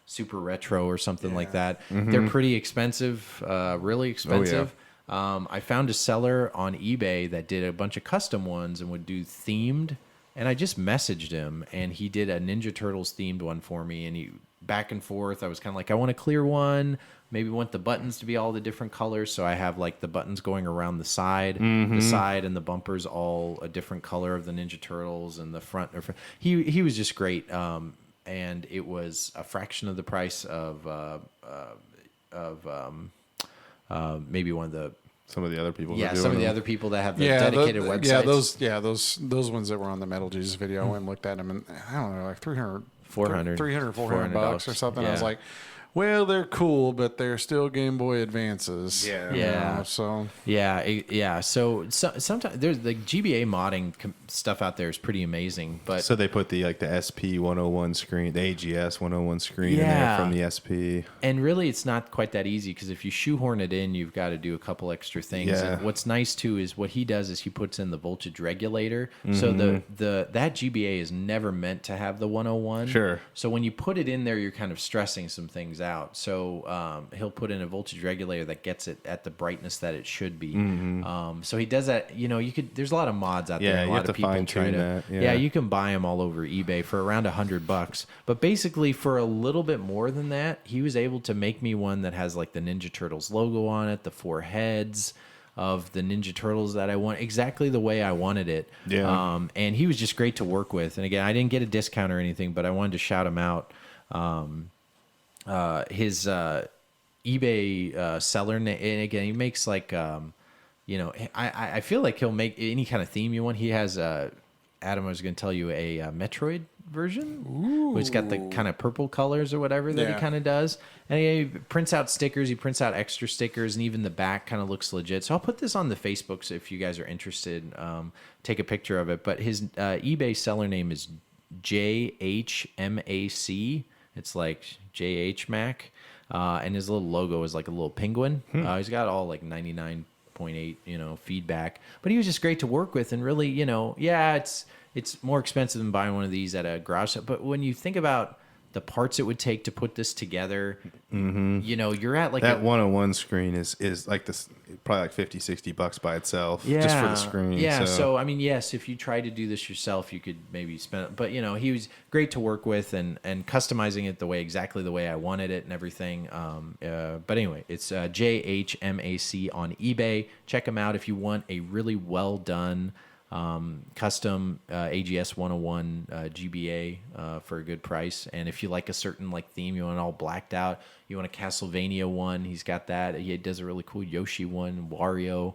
Super Retro or something like that. They're pretty expensive, really expensive. I found a seller on eBay that did a bunch of custom ones and would do themed. And I just messaged him, and he did a Ninja Turtles themed one for me. And he back and forth. I was kind of like, I want a clear one. Maybe want the buttons to be all the different colors. So I have like the buttons going around the side, and the bumpers all a different color of the Ninja Turtles, and the front. He was just great. And it was a fraction of the price of maybe one of the. Some of the other people. Yeah, some of the other people that have the dedicated websites. Those ones that were on the Metal Jesus video. I went and looked at them, and I don't know, like 400 bucks or something. Yeah. I was like, well, they're cool, but they're still Game Boy Advances. Yeah. So sometimes there's the GBA modding stuff out there is pretty amazing. But so they put the SP 101 screen, the AGS 101 screen in there from the SP. And really, it's not quite that easy because if you shoehorn it in, you've got to do a couple extra things. Yeah. And what's nice too is what he does is he puts in the voltage regulator. So that GBA is never meant to have the 101. Sure. So when you put it in there, you're kind of stressing some things out. So he'll put in a voltage regulator that gets it at the brightness that it should be. So he does that. There's a lot of mods out there. Yeah, A you lot have of to people fine-tune try to. that, yeah. Yeah, you can buy them all over eBay for around $100. But basically, for a little bit more than that, he was able to make me one that has like the Ninja Turtles logo on it, the 4 heads of the Ninja Turtles that I want, exactly the way I wanted it. Yeah. And he was just great to work with. And again, I didn't get a discount or anything, but I wanted to shout him out. His eBay seller name, and again, he makes like I feel like he'll make any kind of theme you want. He has Adam, I was going to tell you a Metroid version. Ooh. It's got the kind of purple colors or whatever that he kind of does. And he prints out stickers. He prints out extra stickers, and even the back kind of looks legit. So I'll put this on the Facebook, so if you guys are interested, take a picture of it. But his eBay seller name is JHMAC. It's like JH Mac. And his little logo is like a little penguin. He's got all like 99.8, feedback. But he was just great to work with, and really, it's more expensive than buying one of these at a garage sale. But when you think about the parts it would take to put this together, you know, you're at like that 101 screen is like this, probably like $50-$60 by itself, yeah, just for the screen. Yeah. So I mean, yes, if you tried to do this yourself, you could maybe spend. But you know, he was great to work with, and customizing it exactly the way I wanted it and everything. But anyway, it's JHMAC on eBay. Check him out if you want a really well done. Custom AGS 101 GBA for a good price, and if you like a certain like theme, you want it all blacked out, you want a Castlevania one, he's got that. He does a really cool Yoshi one, Wario.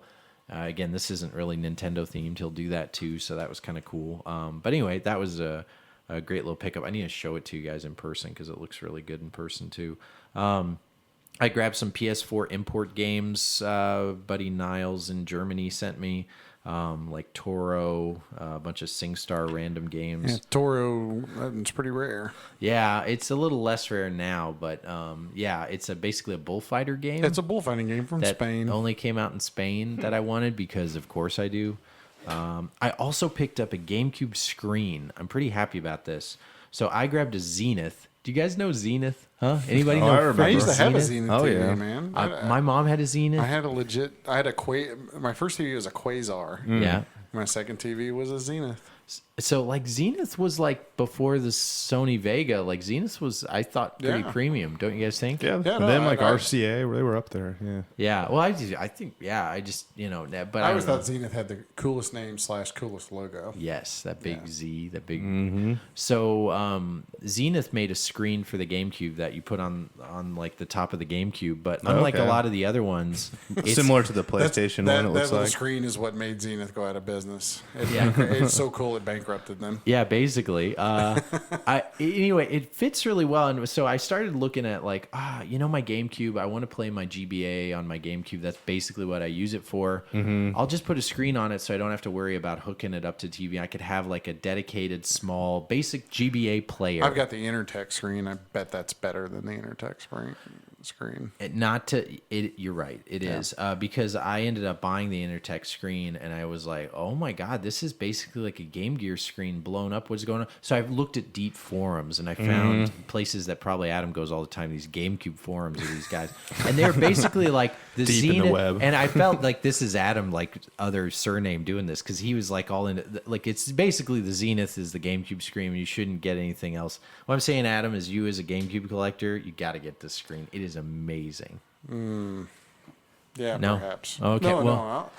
Again, this isn't really Nintendo themed. He'll do that too, so that was kind of cool. But anyway, that was a great little pickup. I need to show it to you guys in person because it looks really good in person too. I grabbed some PS4 import games. Buddy Niles in Germany sent me. Like Toro, a bunch of SingStar random games. Yeah, Toro, that's pretty rare. Yeah, it's a little less rare now, but yeah, it's basically a bullfighter game. It's a bullfighting game from that Spain. only came out in Spain that I wanted because, of course, I do. I also picked up a GameCube screen. I'm pretty happy about this. So I grabbed a Zenith. Do you guys know Zenith? Huh? Anybody know? I remember. I used to have a Zenith Oh, TV, yeah. man. My mom had a Zenith. I had my first TV was a Quasar. Yeah. My second TV was a Zenith. So like Zenith was like before the Sony Vega. Like Zenith was, I thought, pretty Yeah. premium. Don't you guys think? Yeah, Yeah, and no, then like I- RCA, they were up there. Yeah. Yeah. Well, I think, yeah, I just, you know, but I always don't know. thought Zenith had the coolest name / coolest logo. Yes, that big Z, that big. Mm-hmm. So Zenith made a screen for the GameCube that you put on like the top of the GameCube, but unlike a Okay. lot of the other ones, it's, Similar to the PlayStation that one, it looks little like. screen is what made Zenith go out of business. Yeah. It's so cool it bankrupted them. Yeah, basically. Anyway, it fits really well, and so I started looking at like, you know, my GameCube. I want to play my GBA on my GameCube. That's basically what I use it for. I'll just put a screen on it, so I don't have to worry about hooking it up to TV. I could have like a dedicated, small, basic GBA player. I've got the Intertech screen. I bet that's better than the Intertech screen. You're right. It is because I ended up buying the Intertech screen, and I was like, oh my god, this is basically like a Game Gear screen blown up. What's going on? So I've looked at deep forums, and I found places that probably Adam goes all the time. These GameCube forums of these guys, and they're basically like the Deep Zenith. in the web. And I felt like this is Adam, like other surname doing this, because he was like all in. Like it's basically the Zenith is the GameCube screen, and you shouldn't get anything else. What I'm saying, Adam, is you as a GameCube collector, you got to get this screen. It is amazing. Yeah, No? perhaps. Okay, No, well,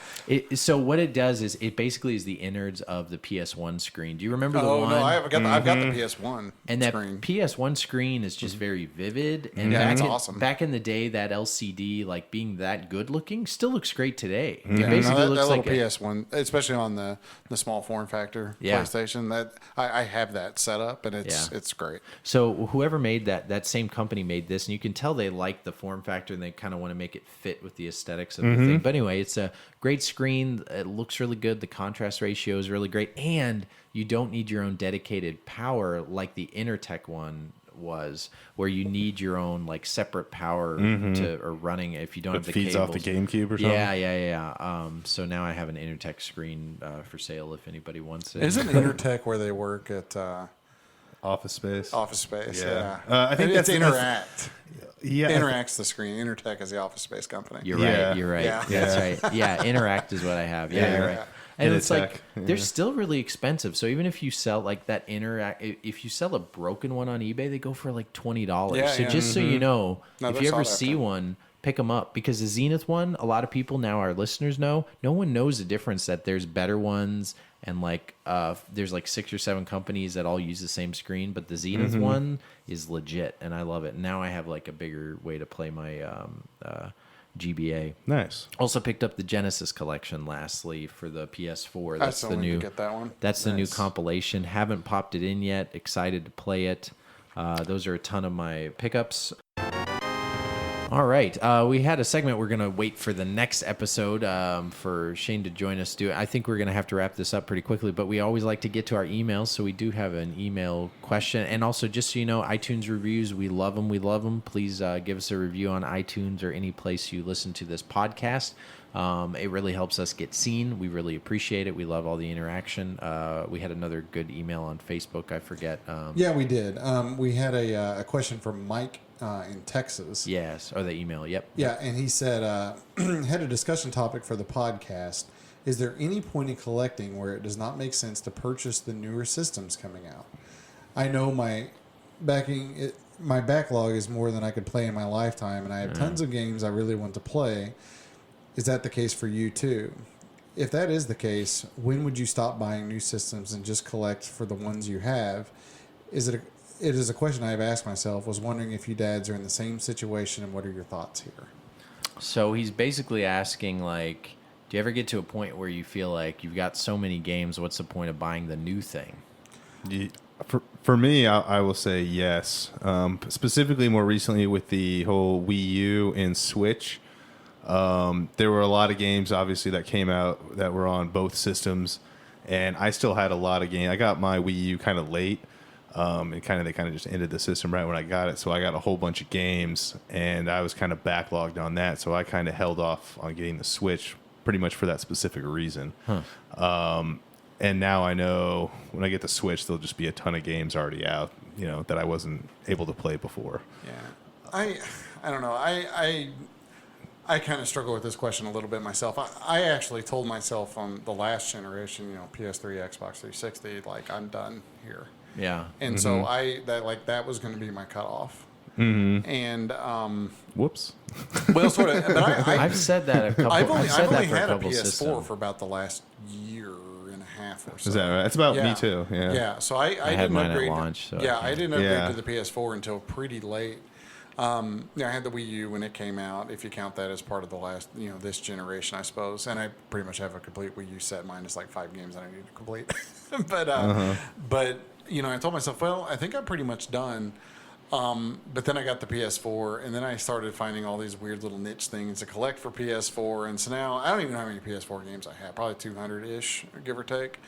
so what it does is it basically is the innards of the PS1 screen. Do you remember the Oh one? no, I've got the PS1 and that screen. PS1 screen is just very vivid. And Yeah, back it's in, awesome. Back in the day, that LCD, like being that good looking, still looks great today. It Yeah, basically that looks little like PS1, especially on the small form factor Yeah. PlayStation. That I have that set up, and it's great. So whoever made that same company made this, and you can tell they like the form factor and they kind of want to make it fit with the aesthetics of the thing. But anyway, it's a great screen. It looks really good. The contrast ratio is really great, and you don't need your own dedicated power like the Intertech one was, where you need your own like separate power or running if you don't have the feeds cables. off the GameCube or something. Yeah. So now I have an Intertech screen for sale if anybody wants it. Isn't Intertech where they work at Office Space. Office Space? Yeah. Yeah. I think it's that's- Interact. Yeah. Interact's the screen. Intertech is the Office Space company. You're Yeah. right. You're right. Yeah. That's right. Yeah, Interact is what I have. Yeah, Yeah. you're right. And it's Interact, like they're still really expensive. So even if you sell like that Interact, if you sell a broken one on eBay, they go for like $20. Yeah, so yeah. just so you know, No, if they're you ever sought see after. one, pick them up, because the Zenith one, a lot of people now, our listeners know, no one knows the difference, that there's better ones, and like there's like 6 or 7 companies that all use the same screen, but the Zenith one is legit, and I love it. Now I have like a bigger way to play my GBA. Nice. Also picked up the Genesis collection lastly for the PS4. I That's still the need to new. get that one. That's the new Nice. compilation. Haven't popped it in yet. Excited to play it. Those are a ton of my pickups. All right. We had a segment. We're going to wait for the next episode for Shane to join us. I think we're going to have to wrap this up pretty quickly, but we always like to get to our emails. So we do have an email question. And also, just so you know, iTunes reviews, we love them. We love them. Please give us a review on iTunes or any place you listen to this podcast. It really helps us get seen. We really appreciate it. We love all the interaction. We had another good email on Facebook. I forget. Yeah, we did. We had a question from Mike in Texas. Yes, or the email. Yep. Yeah, and he said, had a discussion topic for the podcast. Is there any point in collecting where it does not make sense to purchase the newer systems coming out? I know my backlog is more than I could play in my lifetime, and I have tons of games I really want to play. Is that the case for you too? If that is the case, when would you stop buying new systems and just collect for the ones you have? It is a question I have asked myself. Was wondering if you dads are in the same situation, and what are your thoughts here? So he's basically asking, like, do you ever get to a point where you feel like you've got so many games, what's the point of buying the new thing? For me, I will say yes. Specifically, more recently with the whole Wii U and Switch, there were a lot of games, obviously, that came out that were on both systems, and I still had a lot of games. I got my Wii U kind of late, and they kind of just ended the system right when I got it, so I got a whole bunch of games, and I was kind of backlogged on that, so I kind of held off on getting the Switch pretty much for that specific reason. And now I know when I get the Switch, there'll just be a ton of games already out, that I wasn't able to play before. Yeah, I don't know. I kind of struggle with this question a little bit myself. I actually told myself on the last generation, PS3, Xbox 360, like, I'm done here. Yeah. And so that was going to be my cutoff. Mm-hmm. And Whoops. well, sort of. But I've said that a couple. I've only had a couple PS4 systems. for about the last year and a half or so. Is that right? That's about me too. Yeah. Yeah. So I had didn't mine upgrade at launch. So I didn't upgrade Yeah. to the PS4 until pretty late. I had the Wii U when it came out, if you count that as part of the last, this generation, I suppose. And I pretty much have a complete Wii U set. Minus like 5 games that I need to complete. But I told myself, well, I think I'm pretty much done. But then I got the PS4, and then I started finding all these weird little niche things to collect for PS4. And so now I don't even know how many PS4 games I have, probably 200-ish, give or take.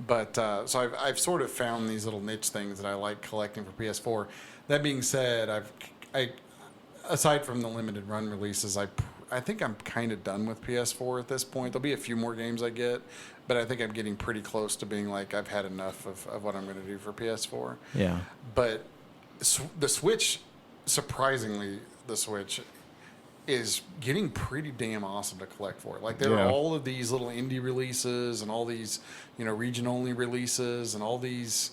But so I've sort of found these little niche things that I like collecting for PS4. That being said, aside from the limited run releases, I think I'm kind of done with PS4 at this point. There'll be a few more games I get, but I think I'm getting pretty close to being like I've had enough of what I'm going to do for PS4. Yeah. But the Switch, surprisingly, the Switch is getting pretty damn awesome to collect for. Like, there are all of these little indie releases and all these, region-only releases and all these,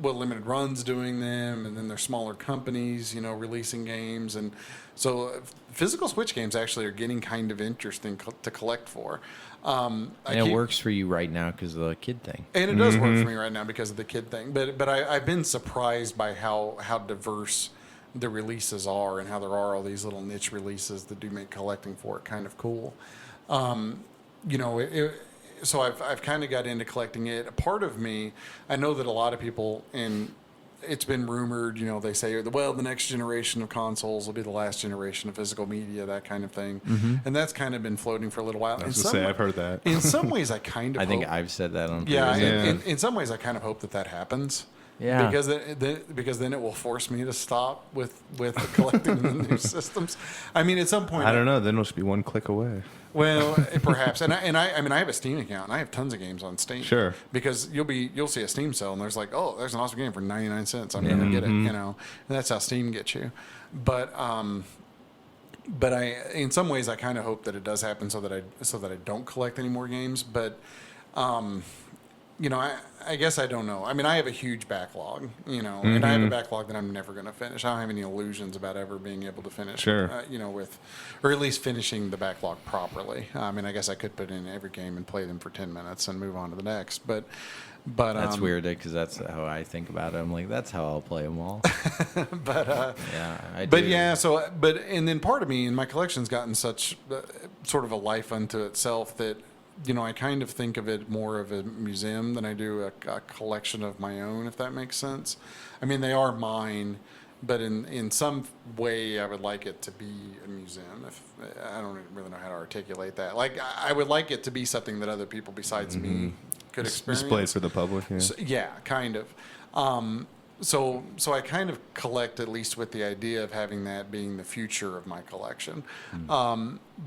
limited runs doing them, and then there's smaller companies, releasing games. And so physical Switch games actually are getting kind of interesting to collect for. And it works for you right now because of the kid thing. And it does work for me right now because of the kid thing. But I've been surprised by how diverse the releases are, and how there are all these little niche releases that do make collecting for it kind of cool. So I've kind of got into collecting it. A part of me, I know that a lot of people, and it's been rumored, they say, well, the next generation of consoles will be the last generation of physical media, that kind of thing. Mm-hmm. And that's kind of been floating for a little while. I've heard that. In some ways, I kind of I think I've said that on in some ways, I kind of hope that happens. Yeah. Because then it will force me to stop with collecting the new systems. I mean, at some point, I don't know. Then it'll just be one click away. Well, perhaps, and I have a Steam account, and I have tons of games on Steam. Sure. Because you'll see a Steam sale, and there's like, oh, there's an awesome game for 99 cents. I'm gonna get it, and that's how Steam gets you. But in some ways, I kind of hope that it does happen so that I don't collect any more games. But I guess I don't know. I mean, I have a huge backlog, and I have a backlog that I'm never going to finish. I don't have any illusions about ever being able to finish, sure. Or at least finishing the backlog properly. I mean, I guess I could put in every game and play them for 10 minutes and move on to the next. But that's weird, because that's how I think about it. I'm like, that's how I'll play them all. I do. And then part of me in my collection's gotten such sort of a life unto itself that, I kind of think of it more of a museum than I do a collection of my own, if that makes sense. I mean, they are mine, but in some way I would like it to be a museum. I don't really know how to articulate that. Like, I would like it to be something that other people besides me could experience. Displayed for the public, yeah. So, kind of. So I kind of collect, at least with the idea of having that being the future of my collection.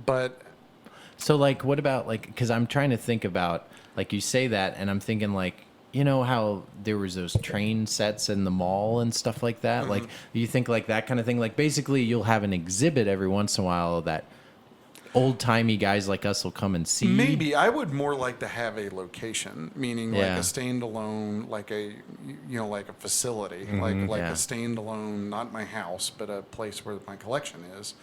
But... So, like, what about, like, because I'm trying to think about, like, you say that, and I'm thinking, like, you know how there was those train sets in the mall and stuff like that? Like, you think like that kind of thing? Like, basically, you'll have an exhibit every once in a while that old-timey guys like us will come and see. Maybe I would more like to have a location, meaning like Yeah. a standalone, like a like a facility, like Yeah. a standalone, not my house, but a place where my collection is,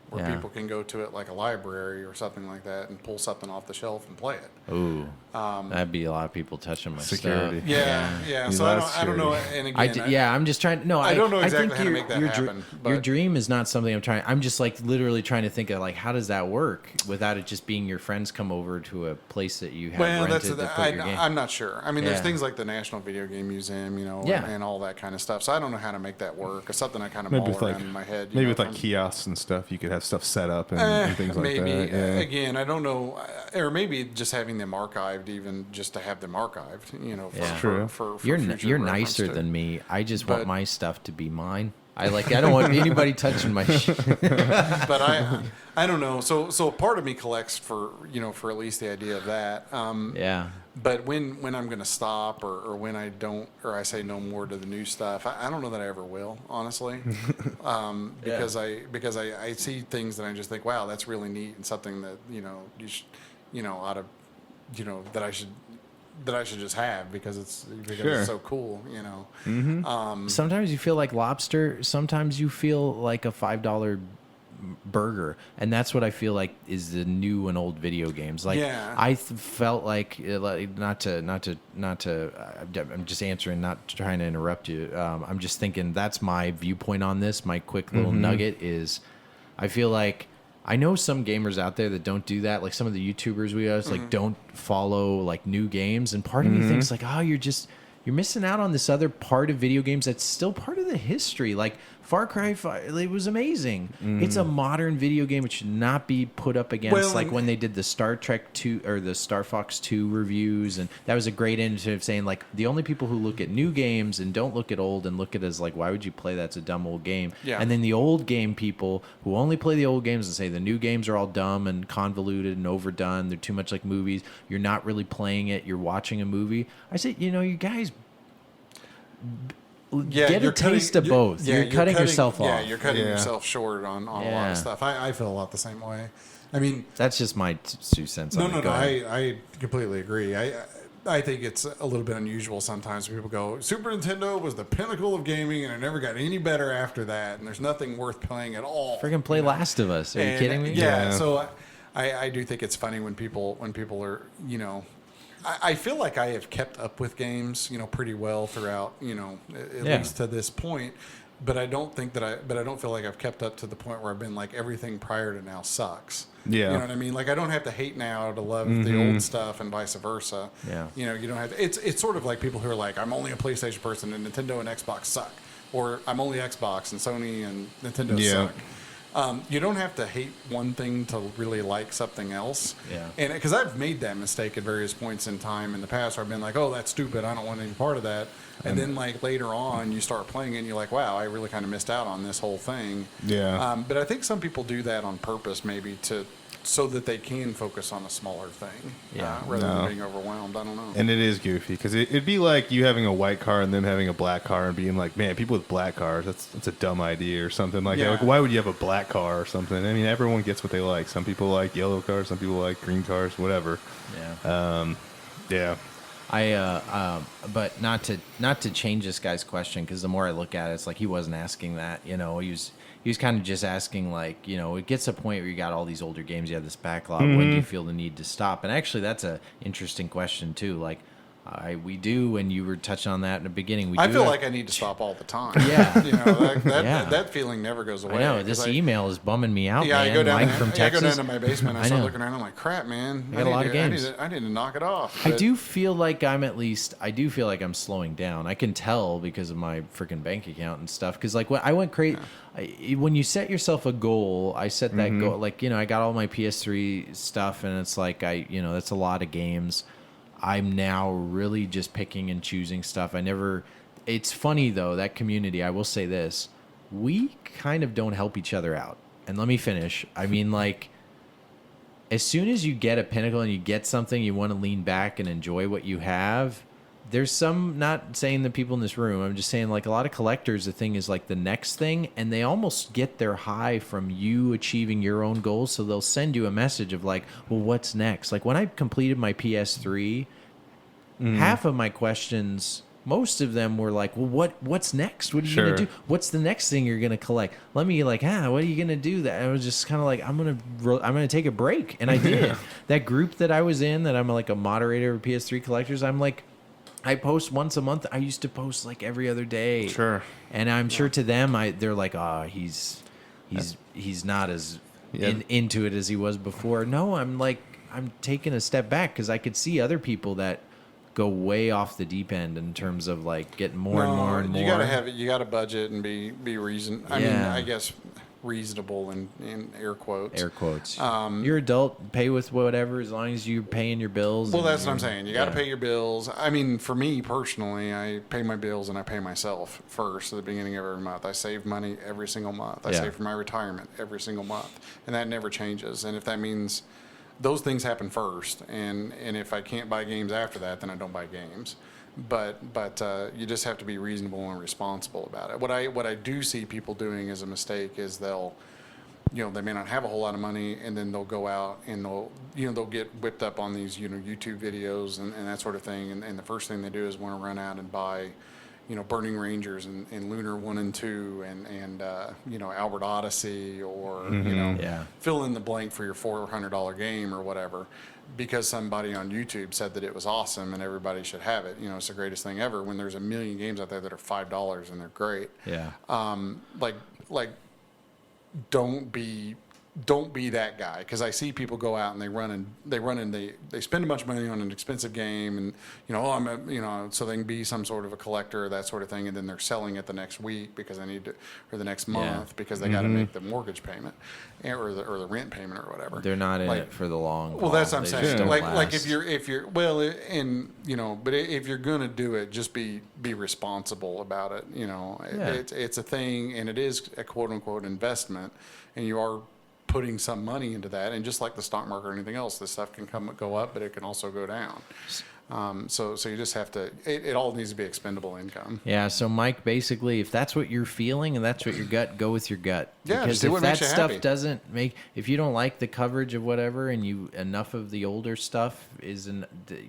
where Yeah. people can go to it like a library or something like that and pull something off the shelf and play it. Ooh, that'd be a lot of people touching my Security. stuff. Yeah. Need So a I lot of don't know. security. And again, I'm just trying. No, I don't know exactly think how to make that happen, Your but- dream is not something I'm trying. I'm just like literally trying to think of like how does that work without it just being your friends come over to a place that you have well, rented to put your game. I'm not sure. I mean, there's Yeah. things like the National Video Game Museum, Yeah. and all that kind of stuff. So I don't know how to make that work. It's something I kind of Maybe mull with around like in my head. maybe with like kiosks and stuff, you could have stuff set up and things like maybe. that. Yeah. Again, I don't know. Or maybe just having them archived, even just to have them archived, for, Yeah. True. for You're future you're reference nicer to. than me. I just want But- my stuff to be mine. I don't want anybody touching my shit. But I don't know. So part of me collects for at least the idea of that. Yeah. But when I'm going to stop or when I don't, or I say no more to the new stuff, I don't know that I ever will, honestly. Because I see things that I just think, wow, that's really neat and something that, you should, ought to, that I should just have because it's so cool, Sometimes you feel like lobster. Sometimes you feel like a $5 burger, and that's what I feel like is the new and old video games. Like Yeah. I felt like not to. I'm just answering, not trying to interrupt you. I'm just thinking that's my viewpoint on this. My quick little nugget is, I feel like. I know some gamers out there that don't do that. Like some of the YouTubers we have, like don't follow like new games. And part of me thinks like, oh, you're missing out on this other part of video games that's still part of the history. Like Far Cry 5, it was amazing. It's a modern video game. It should not be put up against like when they did the Star Trek 2 or the Star Fox 2 reviews. And that was a great initiative saying like the only people who look at new games and don't look at old and look at it as like, why would you play that? It's a dumb old game. Yeah. And then the old game people who only play the old games and say the new games are all dumb and convoluted and overdone. They're too much like movies. You're not really playing it. You're watching a movie. I say, you guys get a taste of both. You're cutting yourself off. Yeah, you're cutting Yeah. yourself short on a lot Yeah. of stuff. I feel a lot the same way. I mean, That's just my 2 cents. no, on it. no, Go no. ahead. I completely agree. I think it's a little bit unusual sometimes when people go, Super Nintendo was the pinnacle of gaming and it never got any better after that, and there's nothing worth playing at all. Freaking play Last of Us. Are you And, kidding me? Yeah. Yeah. So I do think it's funny when people are, I feel like I have kept up with games, pretty well throughout, at least to this point. But I don't think I don't feel like I've kept up to the point where I've been like everything prior to now sucks. Yeah. You know what I mean? Like I don't have to hate now to love the old stuff and vice versa. Yeah. You don't have to, it's sort of like people who are like, I'm only a PlayStation person and Nintendo and Xbox suck. Or I'm only Xbox and Sony and Nintendo Yeah. suck. You don't have to hate one thing to really like something else. Yeah. And because I've made that mistake at various points in time in the past where I've been like, oh, that's stupid. I don't want any part of that. And then like later on you start playing it and you're like, wow, I really kind of missed out on this whole thing. Yeah. But I think some people do that on purpose maybe so that they can focus on a smaller thing rather than being overwhelmed. I don't know. And it is goofy because it'd be like you having a white car and them having a black car and being like, man, people with black cars, that's a dumb idea or something like that. Like, why would you have a black car or something? I mean, everyone gets what they like. Some people like yellow cars, some people like green cars, whatever. Yeah. Yeah. But not to change this guy's question, because the more I look at it, it's like he wasn't asking that. He was kind of just asking like, it gets to a point where you got all these older games, you have this backlog. When do you feel the need to stop? And actually, that's a interesting question too. Like, we do, when you were touching on that in the beginning. I feel like I need to stop all the time. Yeah. That feeling never goes away. I know 'cause this email is bumming me out. Yeah, man. I go down. Mike from I go Texas. down to my basement. I I start know. looking around. I'm like, crap, man. I got a lot of games. I need to knock it off. I But- do feel like I do feel like I'm slowing down. I can tell because of my freaking bank account and stuff. Because like when I went crazy, when you set yourself a goal, I set that goal. Like I got all my PS3 stuff, and it's like that's a lot of games. I'm now really just picking and choosing stuff. It's funny though, that community, I will say this, we kind of don't help each other out. And let me finish. I mean, like, as soon as you get a pinnacle and you get something, you want to lean back and enjoy what you have. there's some, not saying the people in this room, I'm just saying like a lot of collectors, the thing is like the next thing, and they almost get their high from you achieving your own goals. So they'll send you a message of like, well, what's next? Like when I completed my PS3, half of my questions, most of them were like, well, what's next? What are you going to do? What's the next thing you're going to collect? Let me like, what are you going to do? That I was just kind of like, I'm going to take a break. And I did. That group that I was in, that I'm like a moderator of PS3 collectors, I'm like, I post once a month. I used to post like every other day. Sure. And I'm sure to them, they're like, he's not as into it as he was before. No, I'm taking a step back because I could see other people that go way off the deep end in terms of like getting more and more and more. You gotta have it. You gotta budget and be reason. I mean, I guess reasonable in air quotes. Air quotes. You're adult. Pay with whatever as long as you're paying your bills. Well, that's what I'm saying. You got to pay your bills. I mean, for me personally, I pay my bills and I pay myself first at the beginning of every month. I save money every single month. I save for my retirement every single month, and that never changes. And if that means those things happen first, and if I can't buy games after that, then I don't buy games. But you just have to be reasonable and responsible about it. What I do see people doing as a mistake is they may not have a whole lot of money, and then they'll go out and they'll get whipped up on these YouTube videos and that sort of thing, and the first thing they do is want to run out and buy Burning Rangers and Lunar 1 and 2 and Albert Odyssey or fill in the blank for your $400 game or whatever, because somebody on YouTube said that it was awesome and everybody should have it. It's the greatest thing ever, when there's a million games out there that are $5 and they're great. Yeah. Don't be that guy, because I see people go out and they spend a bunch of money on an expensive game, and so they can be some sort of a collector or that sort of thing, and then they're selling it the next week because they need to, or the next month because they got to make the mortgage payment or the rent payment or whatever. They're not in it for the long haul. Well, that's what I'm saying. Like last. if you're well, and but if you're gonna do it, just be responsible about it. It's a thing, and it is a quote unquote investment, and you are putting some money into that, and just like the stock market or anything else, this stuff can go up, but it can also go down. So you just have to. It all needs to be expendable income. Yeah. So Mike, basically, if that's what you're feeling and that's what your gut, go with your gut. Yeah. Because if that stuff happy. doesn't if you don't like the coverage of whatever, and enough of the older stuff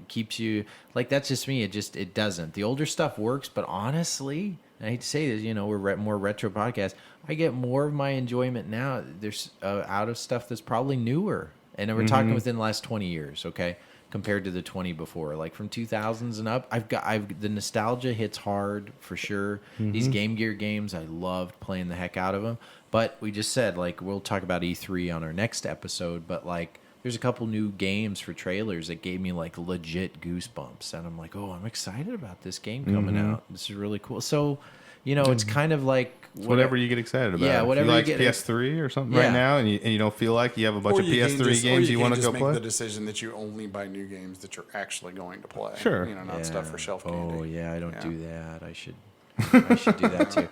keeps you like, that's just me. It doesn't. The older stuff works, but honestly, I hate to say this, we're more retro podcast. I get more of my enjoyment now. There's out of stuff that's probably newer, and we're talking within the last 20 years, okay, compared to the 20 before, like from 2000s and up. The nostalgia hits hard for sure. These Game Gear games, I loved playing the heck out of them. But we just said, like, we'll talk about E3 on our next episode. But like, there's a couple new games for trailers that gave me like legit goosebumps, and I'm like, oh, I'm excited about this game coming out. This is really cool. So, it's kind of like whatever you get excited about. Yeah, whatever if you you like get PS3 or something right now, and you don't feel like you have a bunch of PS3 games you want to go play. Or you make the decision that you only buy new games that you're actually going to play. Sure. Not stuff for shelf candy. Oh yeah, I don't do that. I should do that too.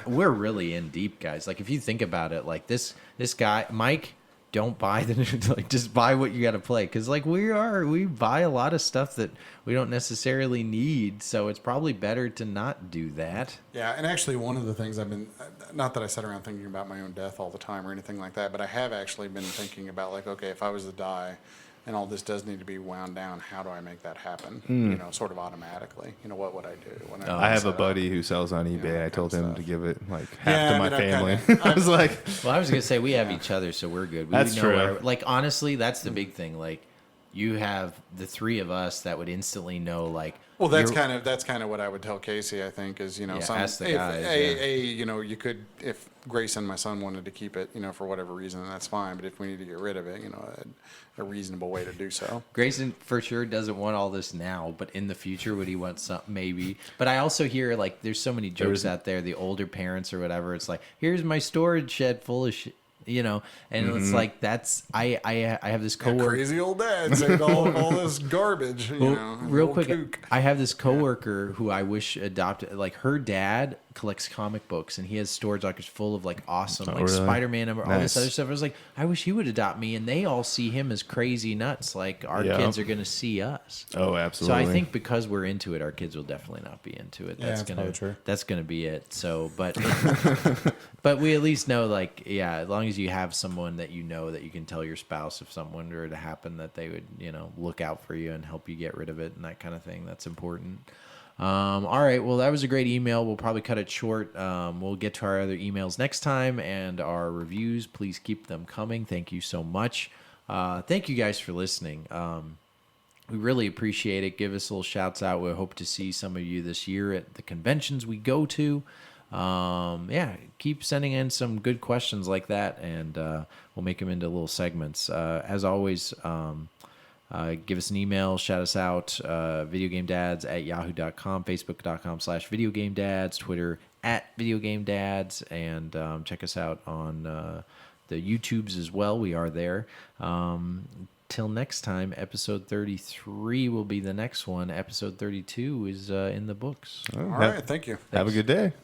We're really in deep, guys. Like if you think about it, like this guy Mike. Don't buy just buy what you got to play, because like we buy a lot of stuff that we don't necessarily need, so it's probably better to not do that. Yeah, and actually one of the things I've been, not that I sit around thinking about my own death all the time or anything like that, but I have actually been thinking about, like, okay, if I was to die and all this does need to be wound down, how do I make that happen? Sort of automatically. What would I do? I have a buddy who sells on eBay. I told him to give it like half to my family. I was like, well, I was gonna say we have each other, so we're good. That's true. Like honestly, that's the big thing. Like you have the three of us that would instantly know, like. Well, that's kind of what I would tell Casey. I think is ask the guys, you could, if Grayson, my son, wanted to keep it, for whatever reason, that's fine. But if we need to get rid of it, a reasonable way to do so. Grayson for sure doesn't want all this now, but in the future, would he want some? Maybe. But I also hear like there's so many jokes out there. The older parents or whatever, it's like, here's my storage shed full of shit. And it's like I have this coworker, crazy old dad saying all this garbage. Real quick, kook. I have this coworker who I wish adopted. Like her dad collects comic books, and he has storage lockers full of like awesome like really? Spider-Man and all this Nice. other stuff. I was like, I wish he would adopt me, and they all see him as crazy nuts. Like our Yeah. kids are going to see us. Oh, So absolutely. I think because we're into it, our kids will definitely not be into it. Yeah, That's that's gonna probably true. that's gonna be it. So, but but we at least know, like, yeah, as long as you have someone that you know that you can tell your spouse if someone were to happen, that they would, you know, look out for you and help you get rid of it and that kind of thing. That's important. All right. Well, that was a great email. We'll probably cut it short. We'll get to our other emails next time, and our reviews. Please keep them coming. Thank you so much. Thank you guys for listening. We really appreciate it. Give us little shouts out. We hope to see some of you this year at the conventions we go to. Yeah, keep sending in some good questions like that, and we'll make them into little segments. As always, give us an email, shout us out, videogamedads@yahoo.com, facebook.com/videogamedads, Twitter @videogamedads, and check us out on the YouTubes as well. We are there. Till next time, episode 33 will be the next one. Episode 32 is in the books. All right, thank you. Have a good day.